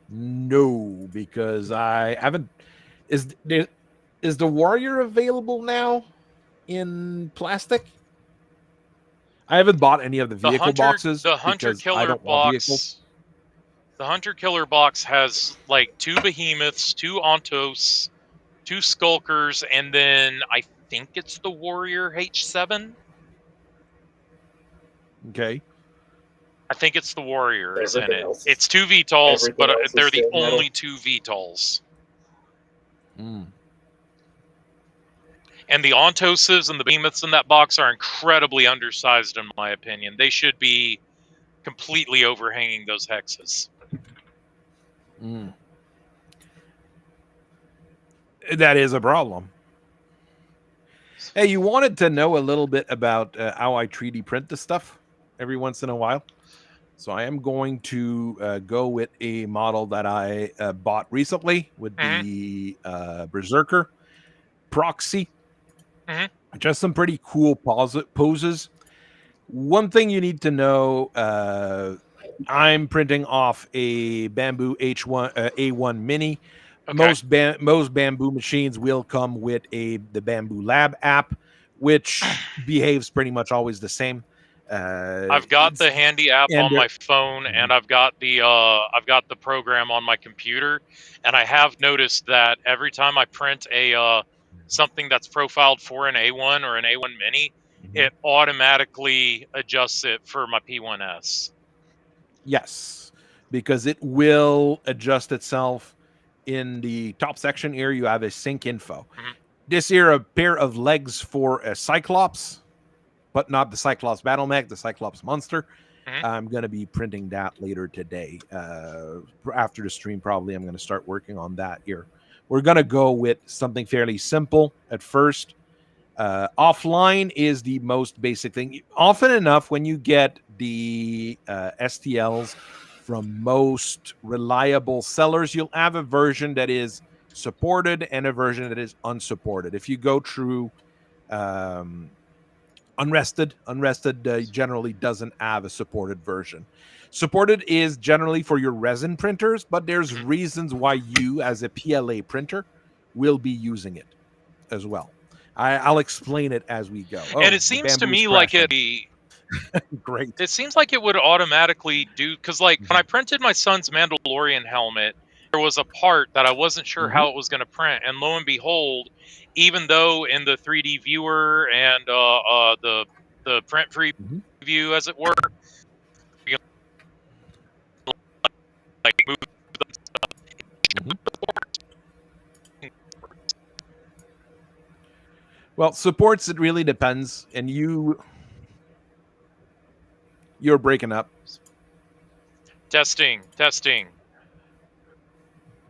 No, because I haven't. Is the warrior available now in plastic? I haven't bought any of the vehicle boxes The Hunter because I Killer don't want vehicles. box. The Hunter Killer box has like 2 behemoths, 2 Ontos, 2 Skulkers, and then I think it's the Warrior H7. Okay. I think it's the Warriors in Everything it. else is- It's 2 VTOLs, but everything else is they're the still metal. only 2 VTOLs. Mm. And the Ontoses and the Behemoths in that box are incredibly undersized, in my opinion. They should be completely overhanging those hexes. Mm. That is a problem. Hey, you wanted to know a little bit about how I 3D print the stuff every once in a while. So I am going to go with a model that I bought recently with the Berserker Proxy. Just some pretty cool poses. One thing you need to know, I'm printing off a Bamboo A1 Mini. Okay. Most Bamboo machines will come with the Bamboo Lab app, which behaves pretty much always the same. I've got the handy app on my phone, and I've got the program on my computer, and I have noticed that every time I print a something that's profiled for an A1 or an A1 Mini, it automatically adjusts it for my P1S. Yes, because it will adjust itself. In the top section here, you have a sync info. This here, a pair of legs for a Cyclops, but not the Cyclops battle mech, the Cyclops monster. I'm going to be printing that later today. After the stream, probably I'm going to start working on that here. We're going to go with something fairly simple at first. Offline is the most basic thing. Often enough, when you get the STLs from most reliable sellers, you'll have a version that is supported and a version that is unsupported. If you go through Unrested generally doesn't have a supported version. Supported is generally for your resin printers, but there's reasons why you, as a PLA printer, will be using it as well. I'll explain it as we go. And it seems to me like great. It seems like it would automatically do, because like when I printed my son's Mandalorian helmet, there was a part that I wasn't sure how it was going to print, and lo and behold, even though in the 3D viewer and the print preview preview, as it were. You can, like move Well, supports, it really depends, and you're breaking up. testing.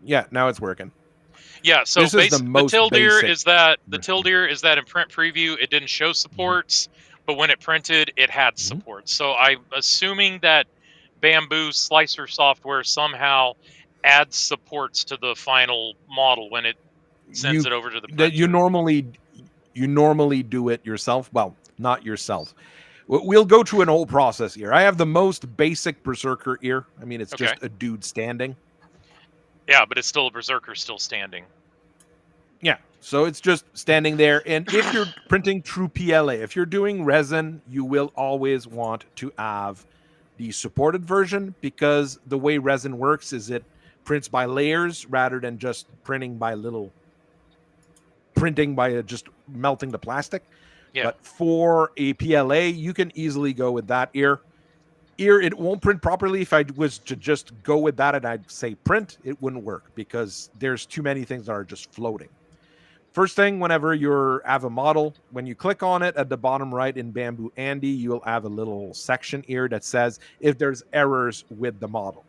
Yeah, now it's working. Yeah, so This is the the most Tildeer basic. is that in print preview it didn't show supports, but when it printed it had supports. So I'm assuming that Bamboo Slicer software somehow adds supports to the final model when it sends it over to the printer. You normally do it yourself. Well, not yourself. We'll go through an whole process here. I have the most basic Berserker ear. I mean, it's just a dude standing. Yeah, but it's still a Berserker still standing. Yeah, so it's just standing there. And if you're printing through PLA, if you're doing resin, you will always want to have the supported version, because the way resin works is it prints by layers rather than just printing by just melting the plastic. Yeah. But for a PLA, you can easily go with that ear. It won't print properly. If I was to just go with that and I'd say print, it wouldn't work because there's too many things that are just floating. First thing, whenever you have a model, when you click on it at the bottom right in Bamboo Andy, you'll have a little section here that says if there's errors with the model.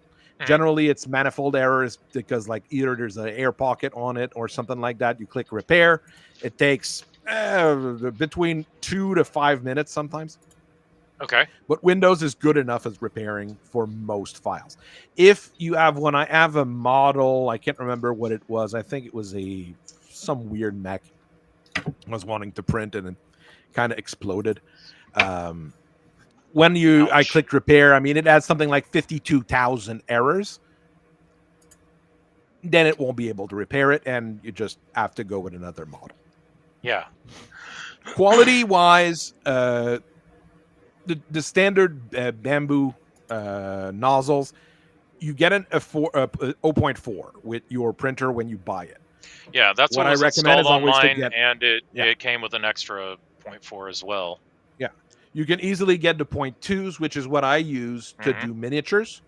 Generally, it's manifold errors because like either there's an air pocket on it or something like that. You click repair. It takes between 2 to 5 minutes sometimes. Okay. But Windows is good enough as repairing for most files. If you have one, I have a model. I can't remember what it was. I think it was some weird mech I was wanting to print and it kind of exploded. When I clicked repair, I mean, it has something like 52,000 errors. Then it won't be able to repair it, and you just have to go with another model. Yeah. Quality-wise, the standard Bamboo nozzles, you get a 0.4 with your printer when you buy it. Yeah, that's what I was recommend installed is on always mine, and it came with an extra 0.4 as well. Yeah, you can easily get the 0.2s, which is what I use to do miniatures.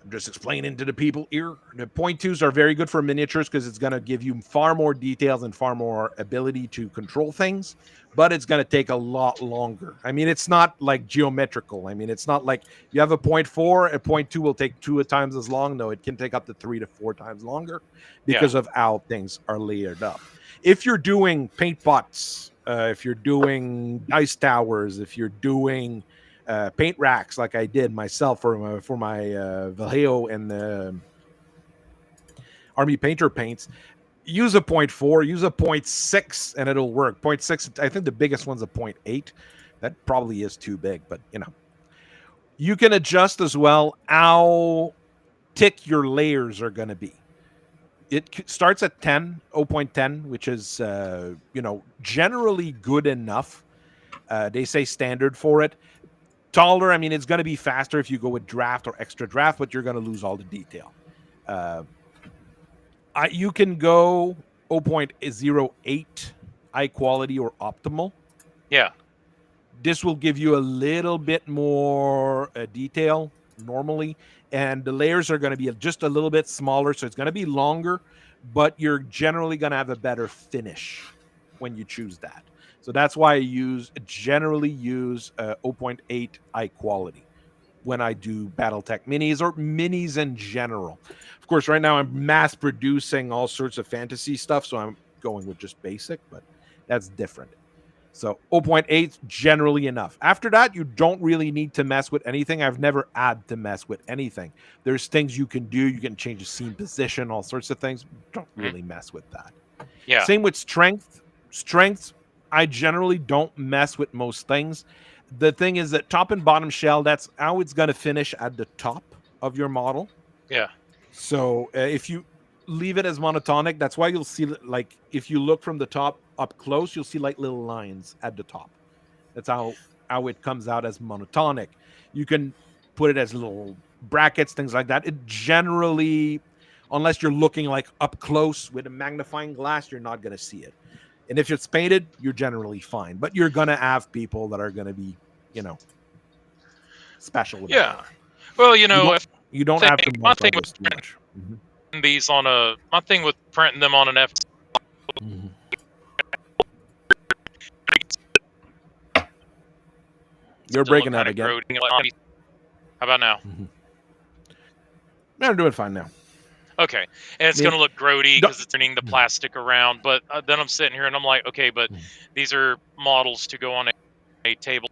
I'm just explaining to the people here. The 0.2s are very good for miniatures because it's going to give you far more details and far more ability to control things, but it's going to take a lot longer. I mean, it's not like geometrical. I mean, it's not like you have a 0.4, a 0.2 will take 2 times as long. No, it can take up to 3 to 4 times longer because of how things are layered up. If you're doing paint pots, if you're doing dice towers, if you're doing paint racks like I did myself for my Vallejo and the Army Painter paints, use a 0.4, use a 0.6, and it'll work. 0.6, I think the biggest one's a 0.8. That probably is too big, but you can adjust as well how thick your layers are going to be. It starts at 0.10, which is generally good enough. They say standard for it. Taller, I mean, it's going to be faster if you go with draft or extra draft, but you're going to lose all the detail. You can go 0.08 high quality or optimal. Yeah. This will give you a little bit more detail normally, and the layers are going to be just a little bit smaller, so it's going to be longer, but you're generally going to have a better finish when you choose that. So that's why I generally use 0.8 high quality when I do Battletech minis or minis in general. Of course, right now I'm mass producing all sorts of fantasy stuff, so I'm going with just basic, but that's different. So 0.8 generally enough. After that, you don't really need to mess with anything. I've never had to mess with anything. There's things you can do. You can change the scene position, all sorts of things. Don't really mess with that. Yeah. Same with strength. Strength, I generally don't mess with most things. The thing is that top and bottom shell, that's how it's going to finish at the top of your model. Yeah. So if you leave it as monotonic, that's why you'll see, like, if you look from the top up close, you'll see like little lines at the top. That's how it comes out as monotonic. You can put it as little brackets, things like that. It generally, unless you're looking like up close with a magnifying glass, you're not going to see it. And if it's painted, you're generally fine. But you're going to have people that are going to be special about Yeah. it. Well, You don't have to my multi thing with this too much. printing these on my thing with printing them on an F. You're breaking up again. Grody. How about now? No, I'm doing fine now. Okay, and it's going to look grody because it's turning the plastic around. But then I'm sitting here and I'm like, okay, but these are models to go on a table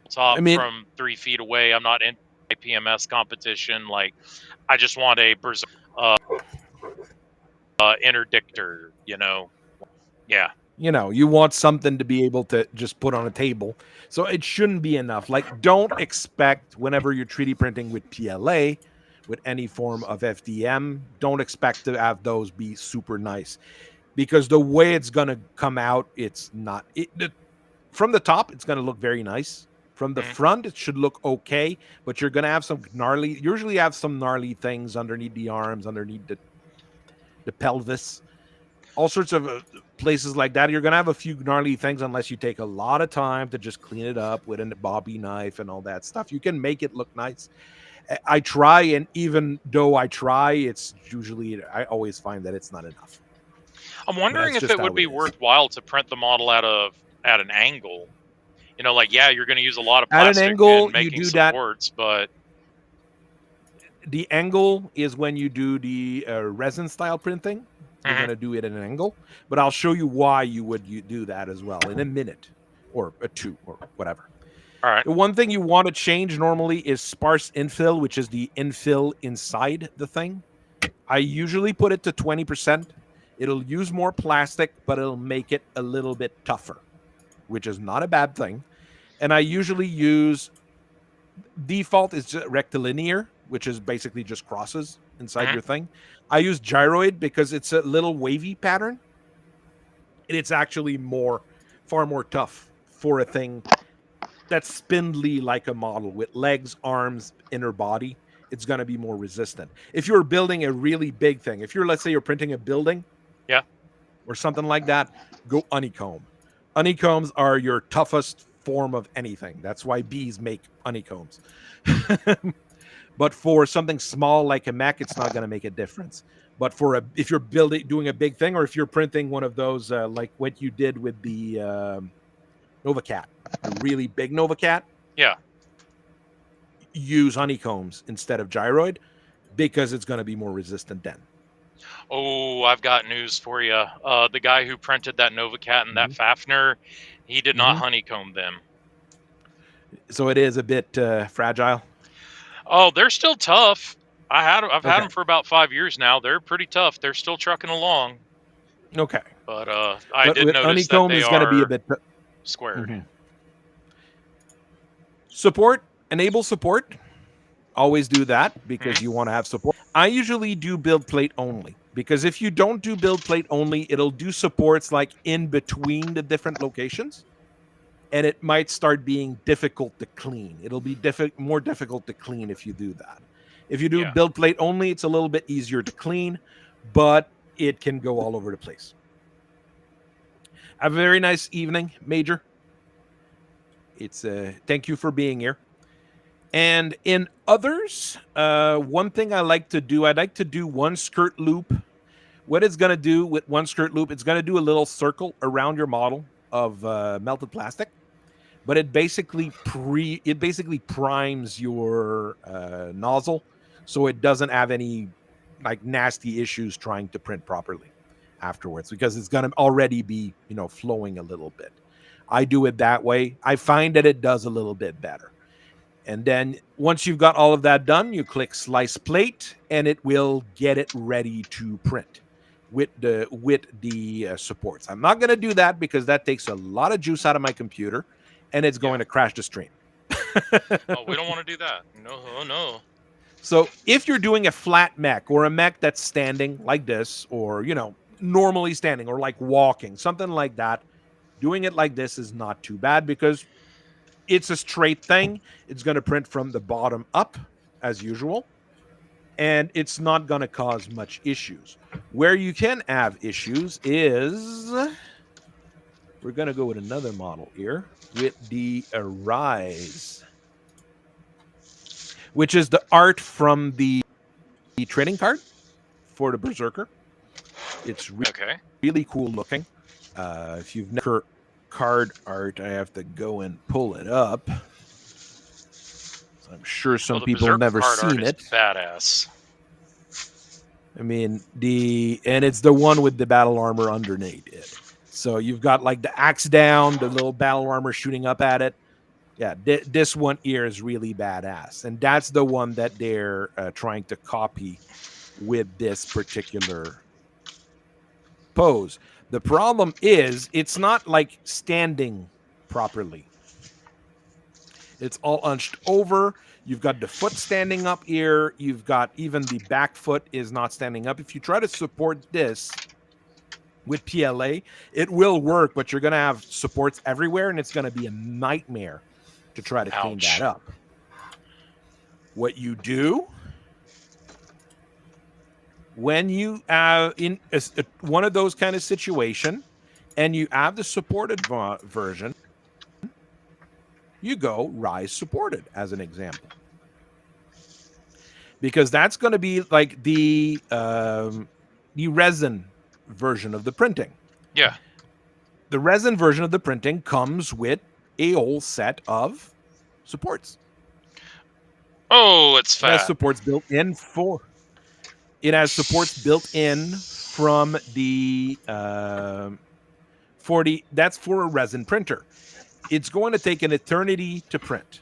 top from 3 feet away. I'm not in a PMS competition. Like, I just want a berserk interdictor. Yeah. You want something to be able to just put on a table. So it shouldn't be enough. Like, don't expect whenever you're 3D printing with PLA, with any form of FDM, don't expect to have those be super nice. Because the way it's going to come out, it's not. From the top, it's going to look very nice. From the front, it should look okay. But you're going to have some usually have some gnarly things underneath the arms, underneath the pelvis. All sorts of places like that. You're going to have a few gnarly things unless you take a lot of time to just clean it up with a Bobby knife and all that stuff. You can make it look nice. I try, and even though I try, it's usually, I always find that it's not enough. I'm wondering if it would be worthwhile to print the model at an angle. You're going to use a lot of plastic at an angle, in making you do supports, but the angle is when you do the resin style printing. You're going to do it at an angle, but I'll show you why you do that as well in a minute or a two or whatever. All right. The one thing you want to change normally is sparse infill, which is the infill inside the thing. I usually put it to 20%. It'll use more plastic, but it'll make it a little bit tougher, which is not a bad thing. And I usually use default is rectilinear, which is basically just crosses inside your thing. I use gyroid because it's a little wavy pattern. And it's actually far more tough for a thing that's spindly like a model with legs, arms, inner body. It's going to be more resistant. If you're building a really big thing, let's say you're printing a building, or something like that, go honeycomb. Honeycombs are your toughest form of anything. That's why bees make honeycombs. But for something small like a mech, it's not going to make a difference. But if you're doing a big thing, or if you're printing one of those like what you did with the NovaCat, the really big NovaCat, use honeycombs instead of gyroid because it's going to be more resistant then. Oh, I've got news for you. The guy who printed that NovaCat and that Fafner, he did not honeycomb them. So it is a bit fragile. Oh, they're still tough. I've had them for about 5 years now. They're pretty tough. They're still trucking along. Okay. But I did notice that they is going to be a bit squared. Support, enable support. Always do that because you want to have support. I usually do build plate only because if you don't do build plate only, it'll do supports like in between the different locations. And it might start being difficult to clean. It'll be more difficult to clean if you do that. If you do build plate only, it's a little bit easier to clean, but it can go all over the place. Have a very nice evening, Major. It's thank you for being here. And in others, one thing I'd like to do one skirt loop. What it's going to do with one skirt loop, it's going to do a little circle around your model of melted plastic. But it basically primes your nozzle so it doesn't have any like nasty issues trying to print properly afterwards because it's going to already be, flowing a little bit. I do it that way. I find that it does a little bit better. And then once you've got all of that done, you click slice plate and it will get it ready to print with the supports. I'm not going to do that because that takes a lot of juice out of my computer. And it's going to crash the stream. Oh, we don't want to do that. No. So if you're doing a flat mech or a mech that's standing like this or, normally standing or like walking, something like that, doing it like this is not too bad because it's a straight thing. It's going to print from the bottom up as usual. And it's not going to cause much issues. Where you can have issues is we're going to go with another model here with the Arise, which is the art from the trading card for the Berserker. It's Okay. really cool looking. If you've never card art, I have to go and pull it up. I'm sure some Well, the people have Berserker never card art seen is it. badass. I mean, and it's the one with the battle armor underneath it. So you've got like the axe down, the little battle armor shooting up at it. Yeah, this one here is really badass, and that's the one that they're trying to copy with this particular pose. The problem is it's not like standing properly. It's all hunched over. You've got the foot standing up here. You've got even the back foot is not standing up. If you try to support this with PLA, it will work, but you're going to have supports everywhere, and it's going to be a nightmare to try to clean Ouch. that up. What you do when you in one of those kind of situation and you have the supported version, you go Rise supported as an example, because that's going to be like the resin version of the printing. Yeah. The resin version of the printing comes with a whole set of supports. Oh, it's It has fat. supports built in for. It has supports built in from the 40. That's for a resin printer. It's going to take an eternity to print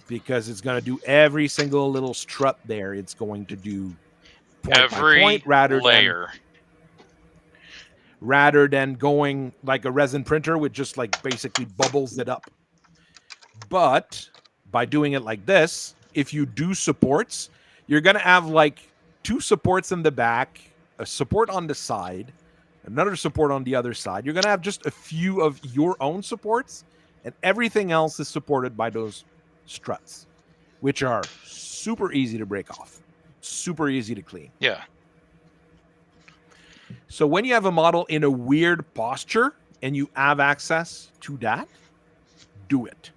because it's going to do every single little strut there. It's going to do point by point rather than going like a resin printer with just like basically bubbles it up. But by doing it like this, if you do supports, you're going to have like 2 supports in the back, a support on the side, another support on the other side. You're going to have just a few of your own supports, and everything else is supported by those struts, which are super easy to break off, super easy to clean. Yeah. So when you have a model in a weird posture and you have access to that, do it.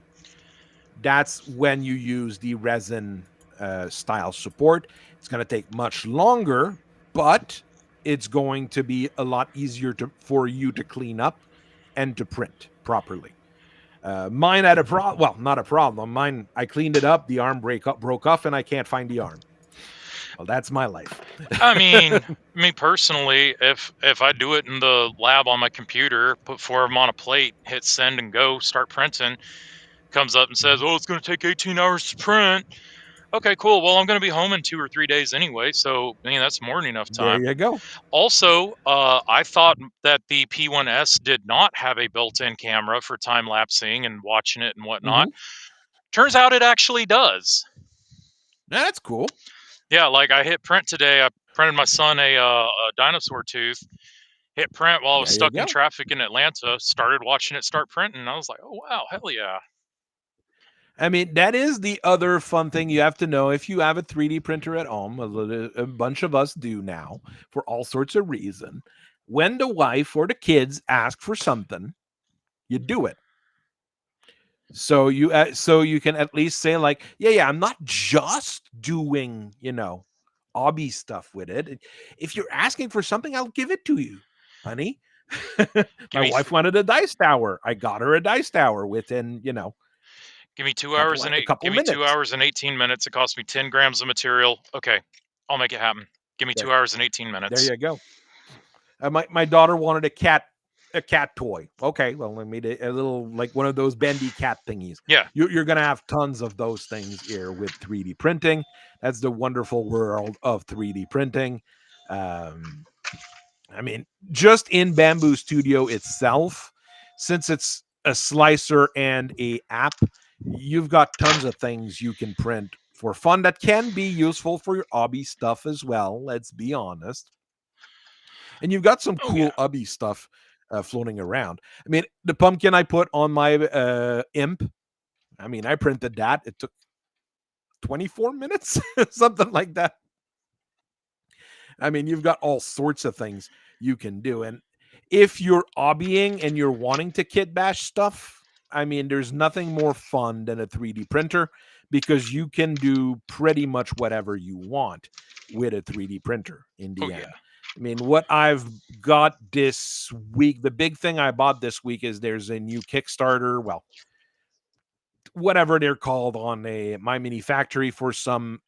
That's when you use the resin style support. It's going to take much longer, but it's going to be a lot easier for you to clean up and to print properly. Mine had a problem. Well, not a problem. Mine, I cleaned it up. The arm broke off, and I can't find the arm. Well, that's my life. I mean, me personally, if I do it in the lab on my computer, put 4 of them on a plate, hit send and go, start printing, comes up and says, "Oh, it's going to take 18 hours to print." Okay, cool. Well, I'm going to be home in 2 or 3 days anyway, so I mean that's more than enough time. There you go. Also, I thought that the P1S did not have a built-in camera for time lapsing and watching it and whatnot. Turns out it actually does. That's cool. Yeah, like I hit print today. I printed my son a dinosaur tooth. Hit print while I was stuck in traffic in Atlanta. Started watching it start printing. And I was like, oh, wow, hell yeah. I mean, that is the other fun thing you have to know. If you have a 3D printer at home, a bunch of us do now for all sorts of reasons. When the wife or the kids ask for something, you do it. So you can at least say like, yeah, I'm not just doing, hobby stuff with it. If you're asking for something, I'll give it to you, honey. My wife wanted a dice tower. I got her a dice tower within, Give me 2 hours and 2 hours and 18 minutes. It cost me 10 grams of material. Okay, I'll make it happen. Give me 2 hours and 18 minutes. There you go. My daughter wanted a cat toy. Okay, well, I made a little like one of those bendy cat thingies. Yeah, you're gonna have tons of those things here with 3D printing. That's the wonderful world of 3D printing. I mean, just in Bamboo Studio itself, since it's a slicer and a app, you've got tons of things you can print for fun that can be useful for your hobby stuff as well. Let's be honest. And you've got some cool hobby stuff floating around. I mean, the pumpkin I put on my imp, I mean, I printed that. It took 24 minutes, something like that. I mean, you've got all sorts of things you can do. And if you're hobbying and you're wanting to kit bash stuff, I mean, there's nothing more fun than a 3D printer because you can do pretty much whatever you want with a 3D printer in the end. I mean, what I've got this week, the big thing I bought this week is there's a new Kickstarter, well, whatever they're called on a My Mini Factory for some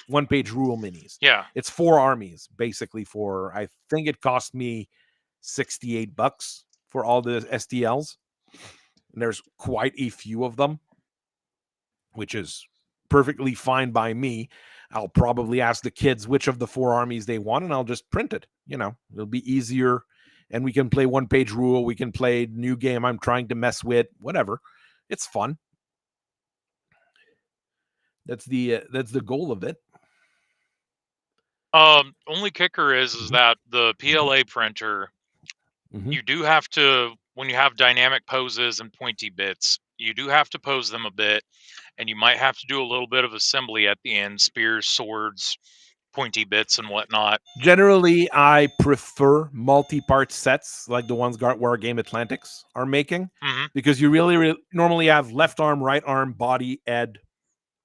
one-page rule minis. Yeah. It's 4 armies, basically, for, I think it cost me $68 for all the STLs. And there's quite a few of them, which is perfectly fine by me. I'll probably ask the kids which of the 4 armies they want, and I'll just print it. You know, it'll be easier, and we can play one-page rule. We can play new game I'm trying to mess with, whatever. It's fun. That's the goal of it. Only kicker is that the PLA printer, you do have to, when you have dynamic poses and pointy bits, you do have to pose them a bit, and you might have to do a little bit of assembly at the end, spears, swords, pointy bits, and whatnot. Generally, I prefer multi-part sets like the ones War Game Atlantics are making, because you really normally have left arm, right arm, body, head,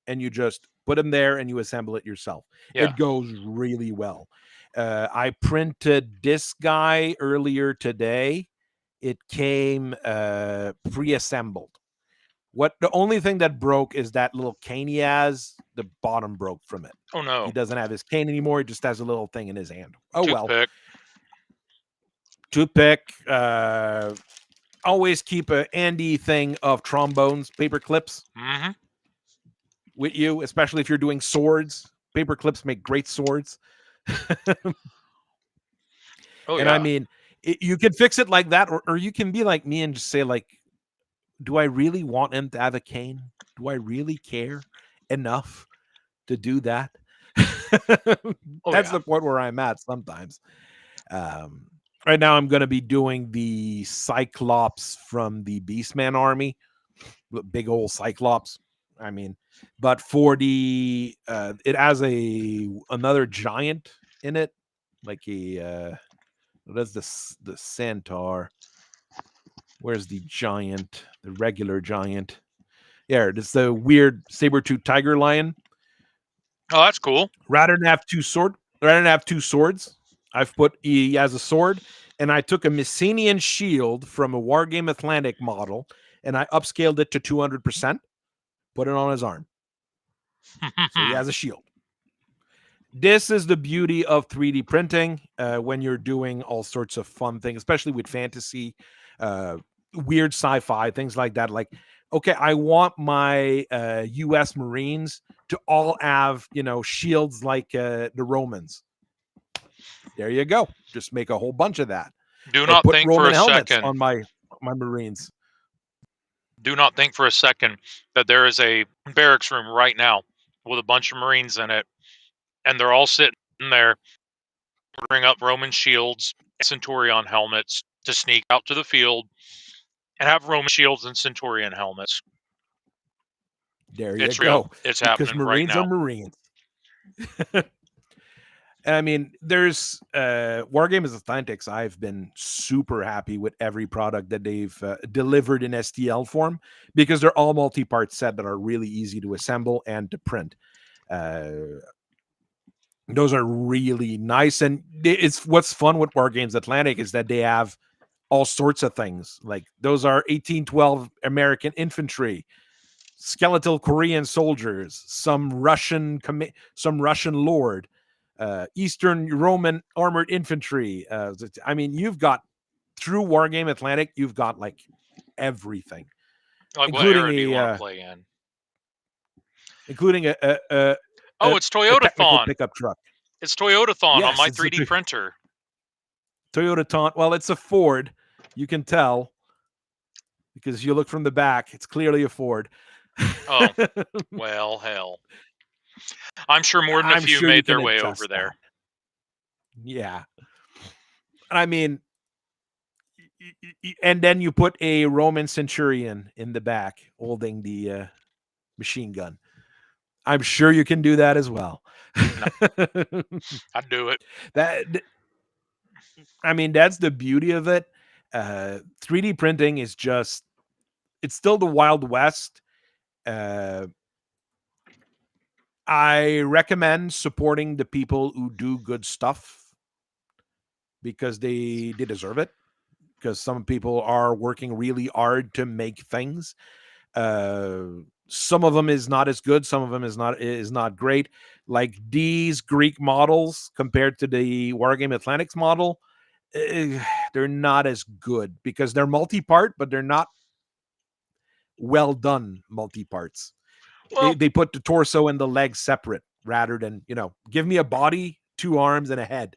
and you just put them there and you assemble it yourself. Yeah. It goes really well. I printed this guy earlier today. It came pre-assembled. The only thing that broke is that little cane he has. The bottom broke from it. Oh no. He doesn't have his cane anymore. He just has a little thing in his hand. Oh Toothpick. well. Toothpick. Always keep a handy thing of trombones, paper clips with you, especially if you're doing swords. Paper clips make great swords. I mean, you can fix it like that, or you can be like me and just say, like, do I really want him to have a cane? Do I really care enough to do that? That's the point where I'm at sometimes. Right now, I'm going to be doing the Cyclops from the Beastman army, big old Cyclops. I mean, but for the it has another giant in it, like that's the centaur. Where's the giant? The regular giant. Yeah, it's the weird saber-tooth tiger lion. Oh, that's cool. Rather than have two swords, I've put he has a sword, and I took a Messenian shield from a Wargame Atlantic model, and I upscaled it to 200%. Put it on his arm, so he has a shield. This is the beauty of 3D printing when you're doing all sorts of fun things, especially with fantasy, weird sci-fi, things like that. Like, okay, I want my U.S. Marines to all have, shields like the Romans. There you go. Just make a whole bunch of that. Do not put think Roman for a helmets second on my Marines. Do not think for a second that there is a barracks room right now with a bunch of Marines in it, and they're all sitting there, bring up Roman shields, Centurion helmets to sneak out to the field and have Roman shields and Centurion helmets. There you it's go. Real. It's because happening Marines right now. are Marines. I mean, there's Wargames Atlantics. I've been super happy with every product that they've delivered in STL form because they're all multi-part set that are really easy to assemble and to print. Those are really nice, and it's what's fun with Wargames Atlantic is that they have all sorts of things. Like those are 1812 American infantry, skeletal Korean soldiers, some Russian lord. Eastern Roman armored infantry. I mean, you've got through Wargame Atlantic, you've got like everything, like including what era do you want to play in? Including it's a technical Toyotathon. pickup truck. It's Toyotathon Yes, on my 3D printer. Toyota Taunt. Well, it's a Ford. You can tell because you look from the back. It's clearly a Ford. Oh, well, hell. I'm sure more than a few made their way over there. Yeah. I mean, and then you put a Roman centurion in the back holding the machine gun. I'm sure you can do that as well. No. I'd do it. I mean, that's the beauty of it. 3D printing is just, it's still the Wild West. I recommend supporting the people who do good stuff because they deserve it. Because some people are working really hard to make things. Some of them is not as good. Some of them is not great. Like these Greek models compared to the Wargame Atlantics model, they're not as good because they're multi-part, but they're not well done multi-parts. Well, They put the torso and the legs separate rather than, give me a body, 2 arms, and a head.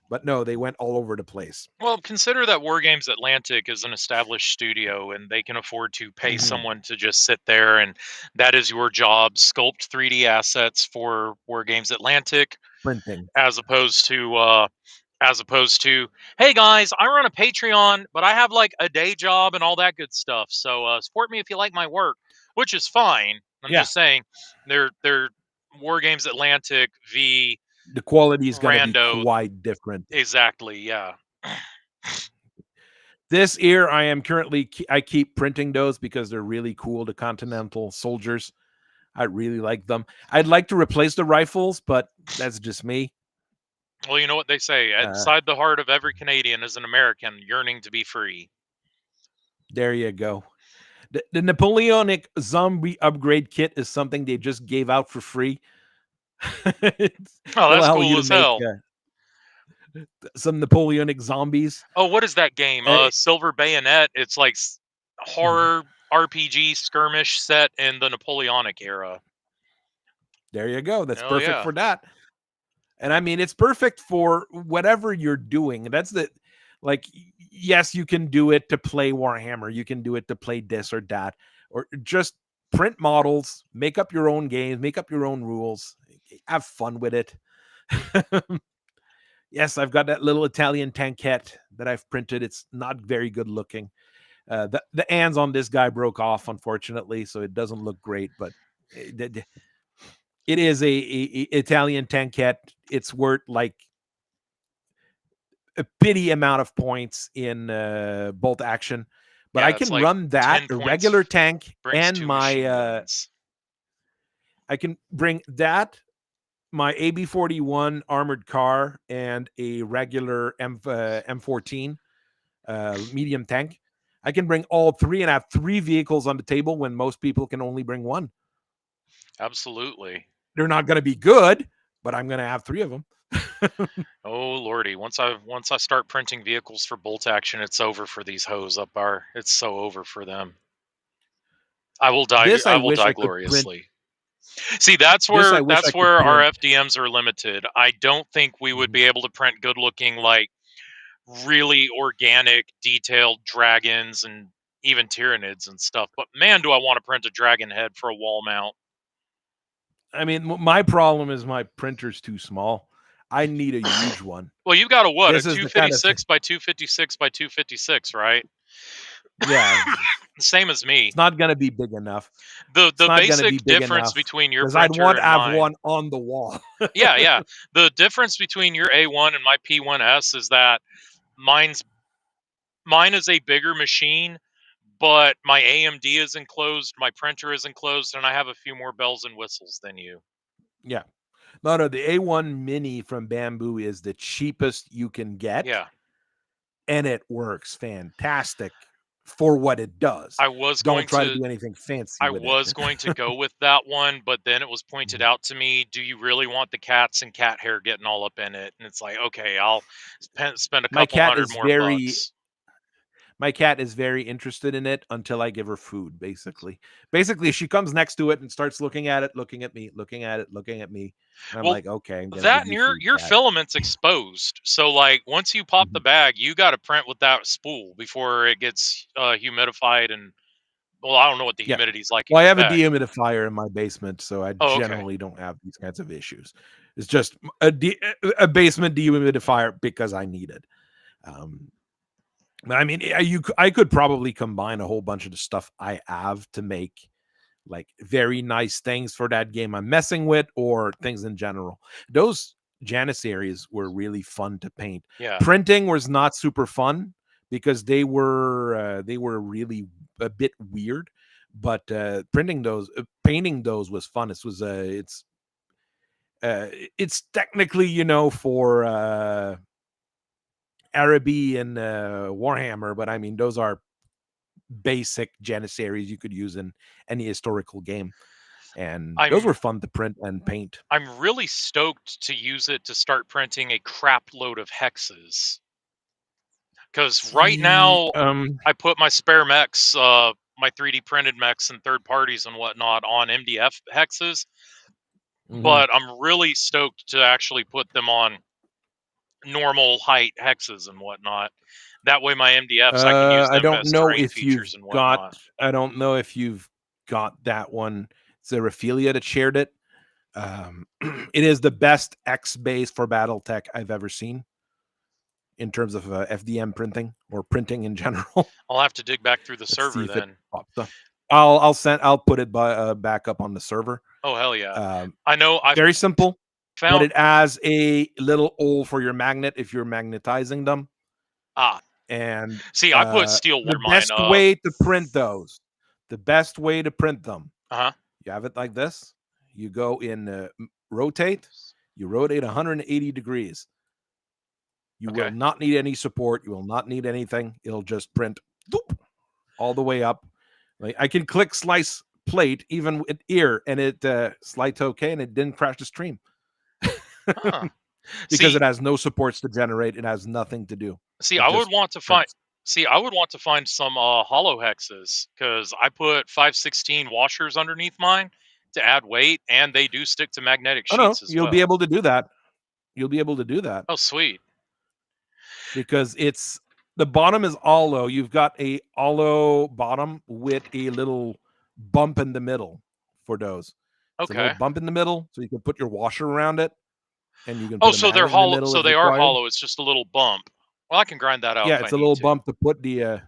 But no, they went all over the place. well, consider that Wargames Atlantic is an established studio, and they can afford to pay someone to just sit there, and that is your job: sculpt 3D assets for Wargames Atlantic, Printing. as opposed to, hey guys, I run a Patreon, but I have like a day job and all that good stuff. So support me if you like my work, which is fine. I'm just saying, they're Wargames Atlantic v The quality is going to be Rando. quite different. Exactly, yeah. This year, I keep printing those because they're really cool. The Continental Soldiers, I really like them. I'd like to replace the rifles, but that's just me. Well, you know what they say: inside the heart of every Canadian is an American yearning to be free. There you go. The Napoleonic zombie upgrade kit is something they just gave out for free. Oh, that's cool as hell. Some Napoleonic zombies. Oh, what is that game? Silver Bayonet. It's like horror RPG skirmish set in the Napoleonic era. There you go. That's Hell perfect for that. And I mean, it's perfect for whatever you're doing. That's yes, you can do it to play Warhammer. You can do it to play this or that, or just print models, make up your own games, make up your own rules, have fun with it. Yes, I've got that little Italian tankette that I've printed. It's not very good looking. The hands on this guy broke off, unfortunately, so it doesn't look great, but it is a Italian tankette. It's worth like a pity amount of points in bolt action, but I can run that, a regular tank, and my I can bring that, my AB-41 armored car, and a regular M14 medium tank. I can bring all three and have 3 vehicles on the table when most people can only bring 1. Absolutely. They're not going to be good, but I'm going to have 3 of them. Oh lordy! Once I start printing vehicles for bolt action, it's over for these hoes up our. It's so over for them. I will die. I will die gloriously. See, that's where our FDMs are limited. I don't think we would be able to print good looking, like really organic, detailed dragons and even Tyranids and stuff. But man, do I want to print a dragon head for a wall mount. I mean, my problem is my printer's too small. I need a huge one. Well, you've got a 256 by 256 by 256, right? Yeah. Same as me. It's not going to be big enough. The basic difference between your printer I'd want to have mine, one on the wall. yeah. The difference between your A1 and my P1S is that mine is a bigger machine, but my AMD is enclosed, my printer is enclosed, and I have a few more bells and whistles than you. Yeah. No, the A1 Mini from Bamboo is the cheapest you can get. Yeah. And it works fantastic for what it does. Don't try to do anything fancy. I was going to go with that one, but then it was pointed out to me, do you really want the cats and cat hair getting all up in it? And it's like, okay, I'll spend a couple hundred more bucks. My cat is very interested in it until I give her food, basically. Basically, she comes next to it and starts looking at it, looking at me, looking at it, looking at me. And I'm like, okay. That and your filament's exposed. So, like, once you pop the bag, you got to print with that spool before it gets humidified. And, well, I don't know what the humidity's like. Well, I have a dehumidifier in my basement, so I generally don't have these kinds of issues. It's just a basement dehumidifier because I need it. I mean, I could probably combine a whole bunch of the stuff I have to make like very nice things for that game I'm messing with, or things in general. Those Janissaries were really fun to paint. Yeah. Printing was not super fun because they were really a bit weird. But painting those was fun. It's technically for Araby and Warhammer, but I mean those are basic Janissaries you could use in any historical game, and those were fun to print and paint. I'm really stoked to use it to start printing a crap load of hexes. Because right now, I put my spare mechs, my 3D printed mechs and third parties and whatnot on MDF hexes, but I'm really stoked to actually put them on normal height hexes and whatnot. That way, my MDFs, I can use them as terrain features and whatnot. I don't know if you've got that one. It's a Raphelia that shared it. It is the best X base for Battletech I've ever seen in terms of FDM printing or printing in general. I'll have to dig back through the Let's server see if then. it pops up. I'll put it back up on the server. Oh hell yeah! I know. Very simple. Found But it has a little hole for your magnet if you're magnetizing them. And see, I put steel the best way to print those. The best way to print them. You have it like this. You go in rotate. You rotate 180 degrees. You will not need any support. You will not need anything. It'll just print all the way up. Like I can click slice plate even with ear, and it slides okay, and it didn't crash the stream. Because it has no supports to generate. It has nothing to do. See, I would want to find some hollow hexes because I put 516 washers underneath mine to add weight, and they do stick to magnetic sheets as well. You'll be able to do that. You'll be able to do that. Oh, sweet. Because the bottom is hollow. You've got a hollow bottom with a little bump in the middle for those. It's a little bump in the middle, so you can put your washer around it. And you can so they're hollow. So they are hollow. It's just a little bump. Well, I can grind that out. Yeah, it's a little bump to put the.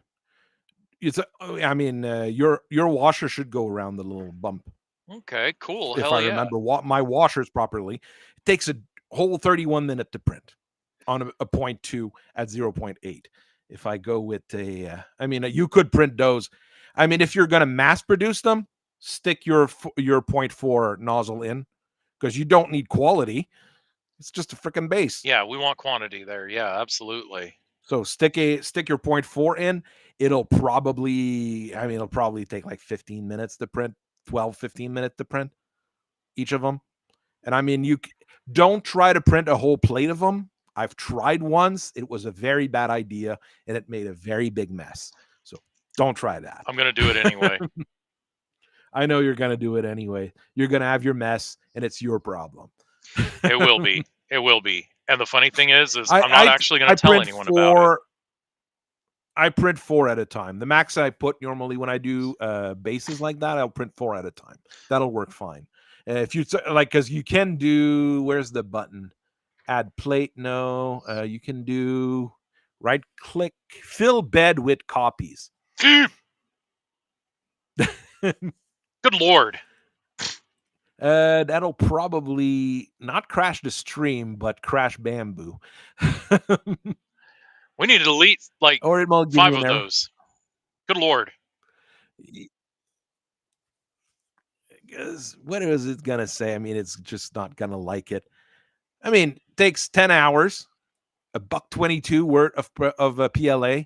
Your washer should go around the little bump. Okay, cool. If I remember my washers properly, it takes a whole 31 minutes to print on a 0.2 at 0.8. If I go with you could print those. I mean, if you're going to mass produce them, stick your 0.4 nozzle in because you don't need quality. It's just a freaking base. Yeah, we want quantity there. Yeah, absolutely. So stick your 0.4 in. It'll probably take like 15 minutes to print, 15 minutes to print each of them. And I mean, you don't try to print a whole plate of them. I've tried once. It was a very bad idea, and it made a very big mess. So don't try that. I'm going to do it anyway. I know you're going to do it anyway. You're going to have your mess, and it's your problem. It will be. It will be. And the funny thing is I'm not actually going to tell anyone about it. I print 4 at a time. The max I put normally when I do bases like that, I'll print 4 at a time. That'll work fine. If you because you can do, where's the button? Add plate. No, you can do right click, fill bed with copies. Good Lord. That'll probably not crash the stream, but crash Bamboo. We need to delete or it will give 5 of those. Good Lord. Because what is it gonna say? I mean, it's just not gonna like it. I mean, it takes 10 hours, $1.22 worth of a PLA.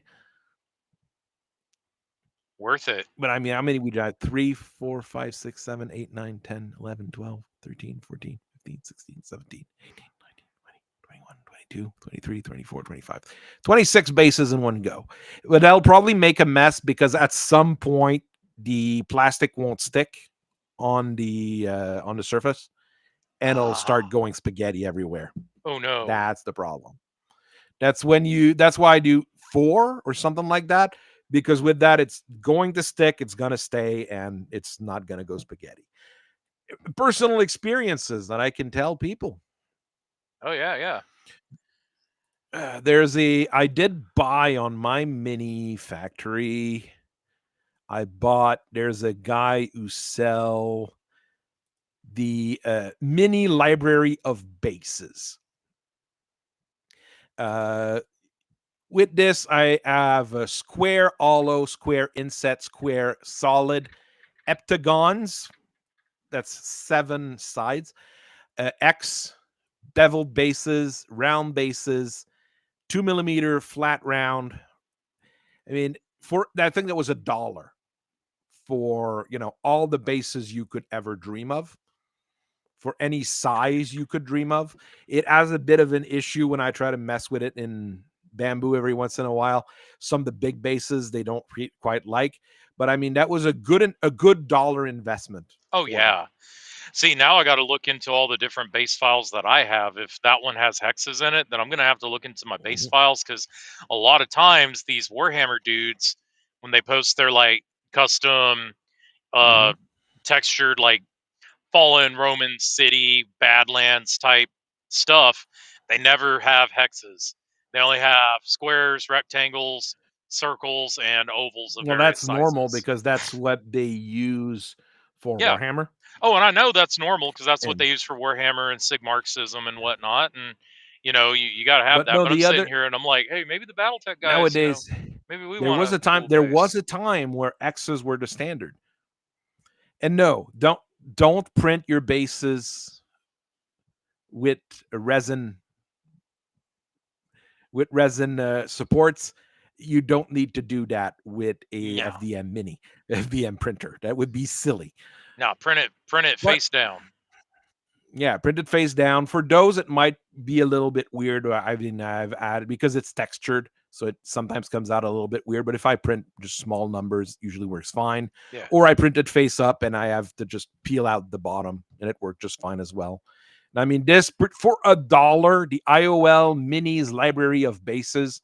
Worth it. But I mean, how many we got? 3, 4, 5, 6, 7, 8, 9, 10, 11, 12, 13, 14, 15, 16, 17, 18, 19, 20, 21, 22, 23, 24, 25. 26 bases in one go. But that'll probably make a mess because at some point the plastic won't stick on the surface, and it'll start going spaghetti everywhere. Oh no. That's the problem. That's why I do 4 or something like that. Because with that, it's going to stick, it's going to stay, and it's not going to go spaghetti. Personal experiences that I can tell people. Oh, yeah, yeah. I did buy on my mini factory. There's a guy who sell the mini library of bases. With this, I have a square, hollow, square, inset, square, solid, heptagons. That's 7 sides. X, beveled bases, round bases, 2mm flat round. I mean, I think that was $1 for all the bases you could ever dream of, for any size you could dream of. It has a bit of an issue when I try to mess with it in bamboo every once in a while. Some of the big bases they don't quite like, but I mean that was a good dollar investment. Oh yeah. See, now I got to look into all the different base files that I have. If that one has hexes in it, then I'm going to have to look into my base files, because a lot of times these Warhammer dudes, when they post their like custom textured like fallen Roman city Badlands type stuff, they never have hexes. They only have squares, rectangles, circles, and ovals of Well, various that's normal sizes. because that's what they use for Yeah. Warhammer. Oh, and I know that's normal because that's what And they use for Warhammer and Sigmarxism and whatnot. And you got to have but that. no, But I'm the sitting other here and I'm like, hey, maybe the BattleTech guys, nowadays maybe we there want was a a time cool base. where X's were the standard. And no, don't print your bases with resin supports. You don't need to do that with a No, FDM Mini, FDM printer. That would be silly. no, print it But face down. yeah, printed face down. For those, it might be a little bit weird. I've added, because it's textured, so it sometimes comes out a little bit weird. But if I print just small numbers, usually works fine. Yeah. Or I print it face up and I have to just peel out the bottom, and it worked just fine as well. And I mean, this for $1, the IOL Minis library of bases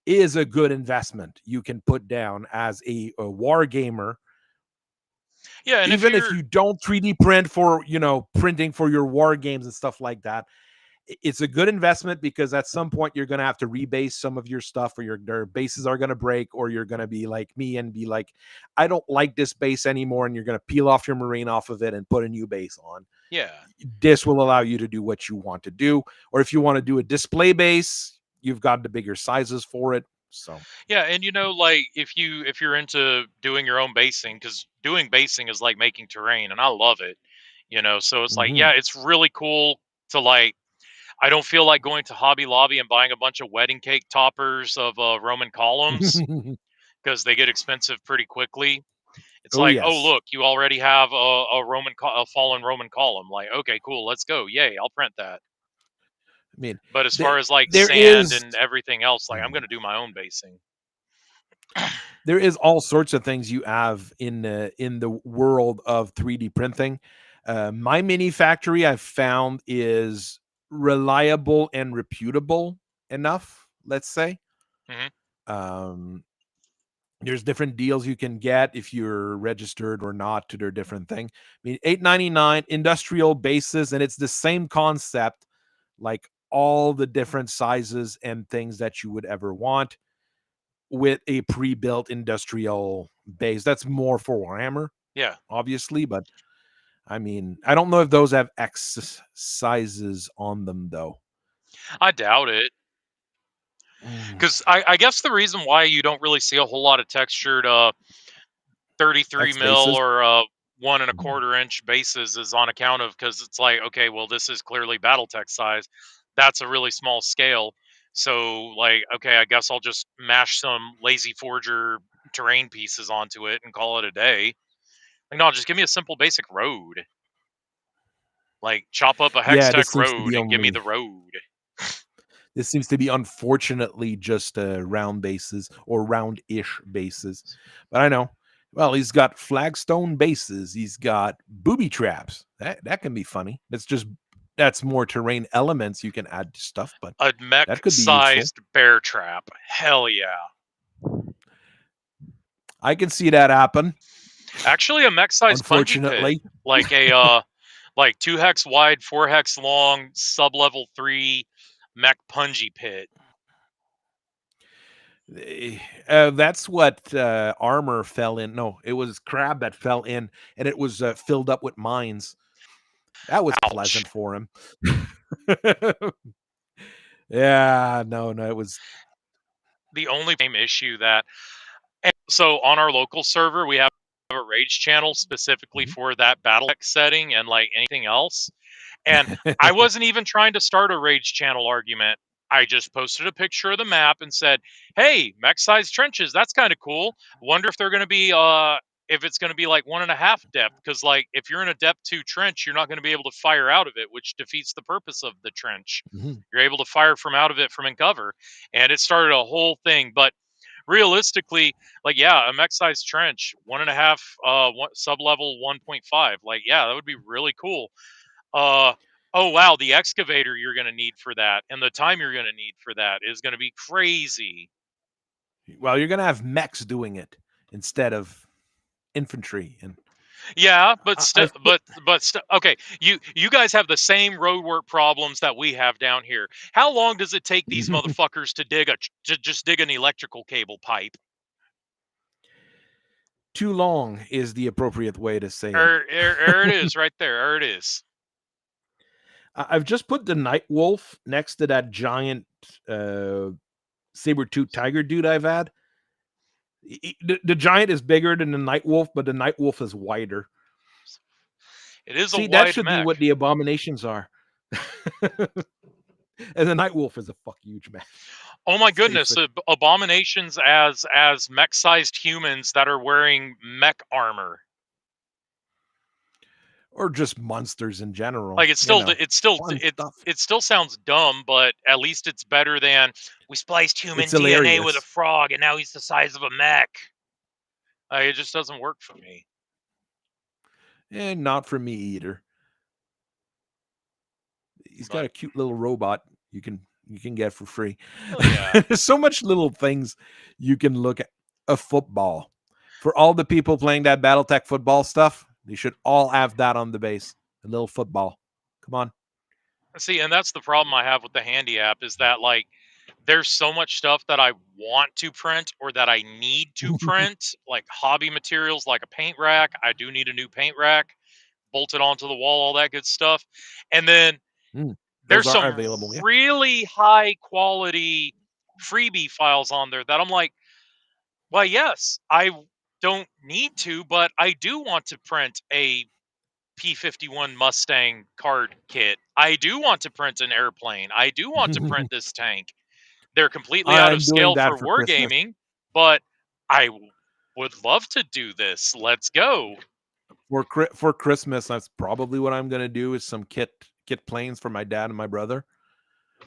is a good investment you can put down as a war gamer. Yeah, and Even if you don't 3D print for, printing for your war games and stuff like that, it's a good investment, because at some point you're going to have to rebase some of your stuff, or their bases are going to break, or you're going to be like me and be like, I don't like this base anymore. And you're going to peel off your Marine off of it and put a new base on. yeah. This will allow you to do what you want to do. Or if you want to do a display base, you've got the bigger sizes for it. So Yeah, and like if you're into doing your own basing, because doing basing is like making terrain, and I love it. So it's like, yeah, it's really cool to like. I don't feel like going to Hobby Lobby and buying a bunch of wedding cake toppers of Roman columns, because they get expensive pretty quickly. It's Oh, like, oh yes. look, you already have a fallen Roman column. Like, okay, cool, let's go, yay, I'll print that. I mean, But as far as like there sand is and everything else, like I'm going to do my own basing. there is all sorts of things you have in the world of 3D printing. My mini factory, I've found, is reliable and reputable enough, let's say. There's different deals you can get if you're registered or not to their different thing. I mean, $8.99 industrial bases, and it's the same concept, like all the different sizes and things that you would ever want, with a pre-built industrial base. That's more for Warhammer, Yeah, obviously, but I mean, I don't know if those have X sizes on them, though. I doubt it. Because I guess the reason why you don't really see a whole lot of textured 33 X mil bases. or 1 1/4 inch bases is on account of, because it's like, okay, well, this is clearly Battletech size. That's a really small scale. So, like, okay, I guess I'll just mash some Lazy Forger terrain pieces onto it and call it a day. Like, no, just give me a simple basic road. Like, chop up a Yeah, Hextech this seems to road be and give me the only. road. This seems to be, unfortunately, just round bases or round-ish bases. But I know. Well, he's got flagstone bases. He's got booby traps. That can be funny. That's more terrain elements you can add to stuff, but A that could be useful. mech-sized bear trap. Hell yeah. I can see that happen. Actually, a mech-sized punji pit. Unfortunately, Like a like 2 hex wide, 4 hex long, sub-level 3 mech punji pit. that's what Armor fell in. No, it was Crab that fell in, and it was filled up with mines. That was Ouch. pleasant for him. Yeah, no, it was. The only game issue that, so on our local server, we have a rage channel specifically for that Battletech setting and like anything else. And I wasn't even trying to start a rage channel argument. I just posted a picture of the map and said, "Hey, mech-sized trenches. That's kind of cool. Wonder if they're going to be, if it's going to be like 1.5 depth. Because like if you're in a depth 2 trench, you're not going to be able to fire out of it, which defeats the purpose of the trench. You're able to fire from out of it from in cover." And it started a whole thing. But realistically, like a mech-sized trench, 1.5, sub-level 1.5. Like that would be really cool. Oh wow, the excavator you're going to need for that and the time you're going to need for that is going to be crazy. Well, you're going to have mechs doing it instead of infantry. And yeah, but okay, you guys have the same roadwork problems that we have down here. How long does it take these motherfuckers to just dig an electrical cable pipe? Too long is the appropriate way to say it. There it is, right there. There it is. I've just put the Night Wolf next to that giant saber-tooth tiger dude I've had. The giant is bigger than the Night Wolf, but the Night Wolf is wider. It is See, a that wide should mech. be what the abominations are. And the Night Wolf is a huge mech. Oh my goodness, abominations as mech-sized humans that are wearing mech armor. Or just monsters in general. Like it still sounds dumb, but at least it's better than we spliced human DNA with a frog and now he's the size of a mech. It just doesn't work for me. And not for me either. He's got a cute little robot you can get for free. Yeah. There's so much little things you can look at. A football. For all the people playing that Battletech football stuff, they should all have that on the base. A little football. Come on. See, and that's the problem I have with the Handy app is that like there's so much stuff that I want to print or that I need to print, like hobby materials like a paint rack. I do need a new paint rack, bolted onto the wall, all that good stuff. And then there's some really high quality freebie files on there that I'm like, well, yes, I don't need to, but I do want to print a P-51 Mustang card kit. I do want to print an airplane. I do want to print this tank. They're completely out of scale for wargaming, but I would love to do this. Let's go. For Christmas, that's probably what I'm going to do is some kit planes for my dad and my brother.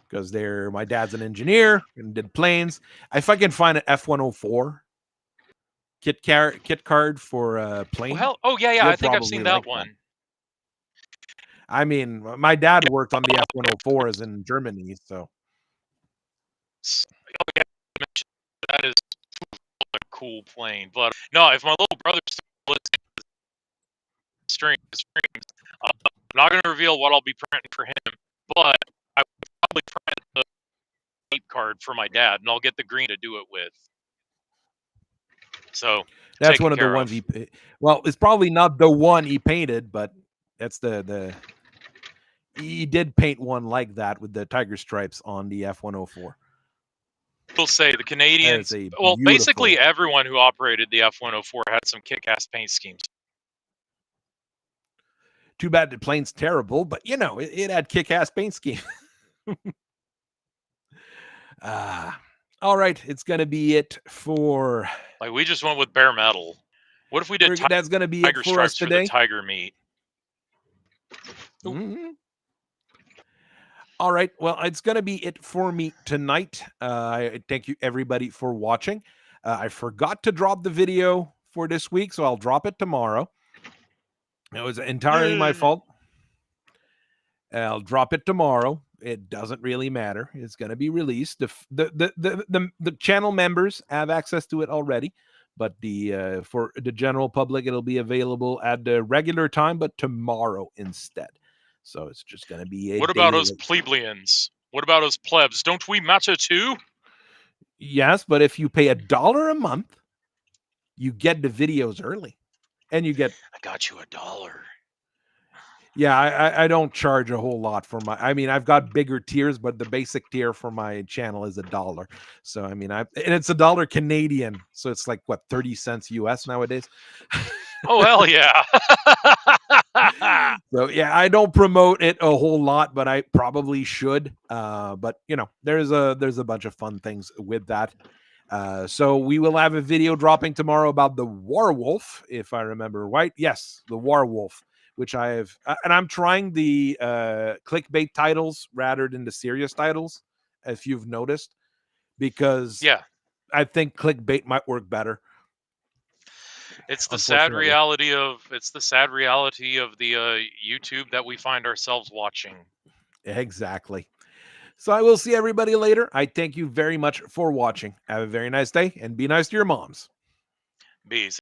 Because my dad's an engineer and did planes. If I can find an F-104 kit card for a plane. Oh yeah, I think I've seen that one. I mean, my dad worked on the F-104s in Germany, so. Oh yeah, that is a cool plane. But no, if my little brother's listening to streams, I'm not going to reveal what I'll be printing for him, but I would probably print the tape card for my dad, and I'll get the green to do it with. So that's one of the ones it's probably not the one he painted, but that's he did paint one like that with the tiger stripes on the F-104. We'll say the Canadians, well, basically everyone who operated the F-104 had some kick-ass paint schemes. Too bad the plane's terrible, but it had kick-ass paint scheme. All right, it's gonna be it for. Like we just went with bare metal. What if we did? That's gonna be it for us today. For the tiger meat. Mm-hmm. All right, well, it's gonna be it for me tonight. Thank you everybody for watching. I forgot to drop the video for this week, so I'll drop it tomorrow. It was entirely my fault. I'll drop it tomorrow. It doesn't really matter. It's going to be released. The channel members have access to it already, but for the general public, it'll be available at the regular time, but tomorrow instead. So it's just going to be. What about us plebeians? What about us plebs? Don't we matter too? Yes, but if you pay $1 a month, you get the videos early, and you get. I got you $1. Yeah, I don't charge a whole lot for my. I mean, I've got bigger tiers, but the basic tier for my channel is $1. So I mean, and it's $1 Canadian, so it's like what 30 cents US nowadays. Oh hell yeah! So yeah, I don't promote it a whole lot, but I probably should. But you know, there's a bunch of fun things with that. So we will have a video dropping tomorrow about the Warwolf, if I remember right. Yes, the Warwolf, which I have, and I'm trying the clickbait titles rather than the serious titles, if you've noticed, because Yeah, I think clickbait might work better. it's the sad Unfortunately. reality of the YouTube that we find ourselves watching. Exactly. So I will see everybody later. I thank you very much for watching. Have a very nice day and be nice to your moms. Bees.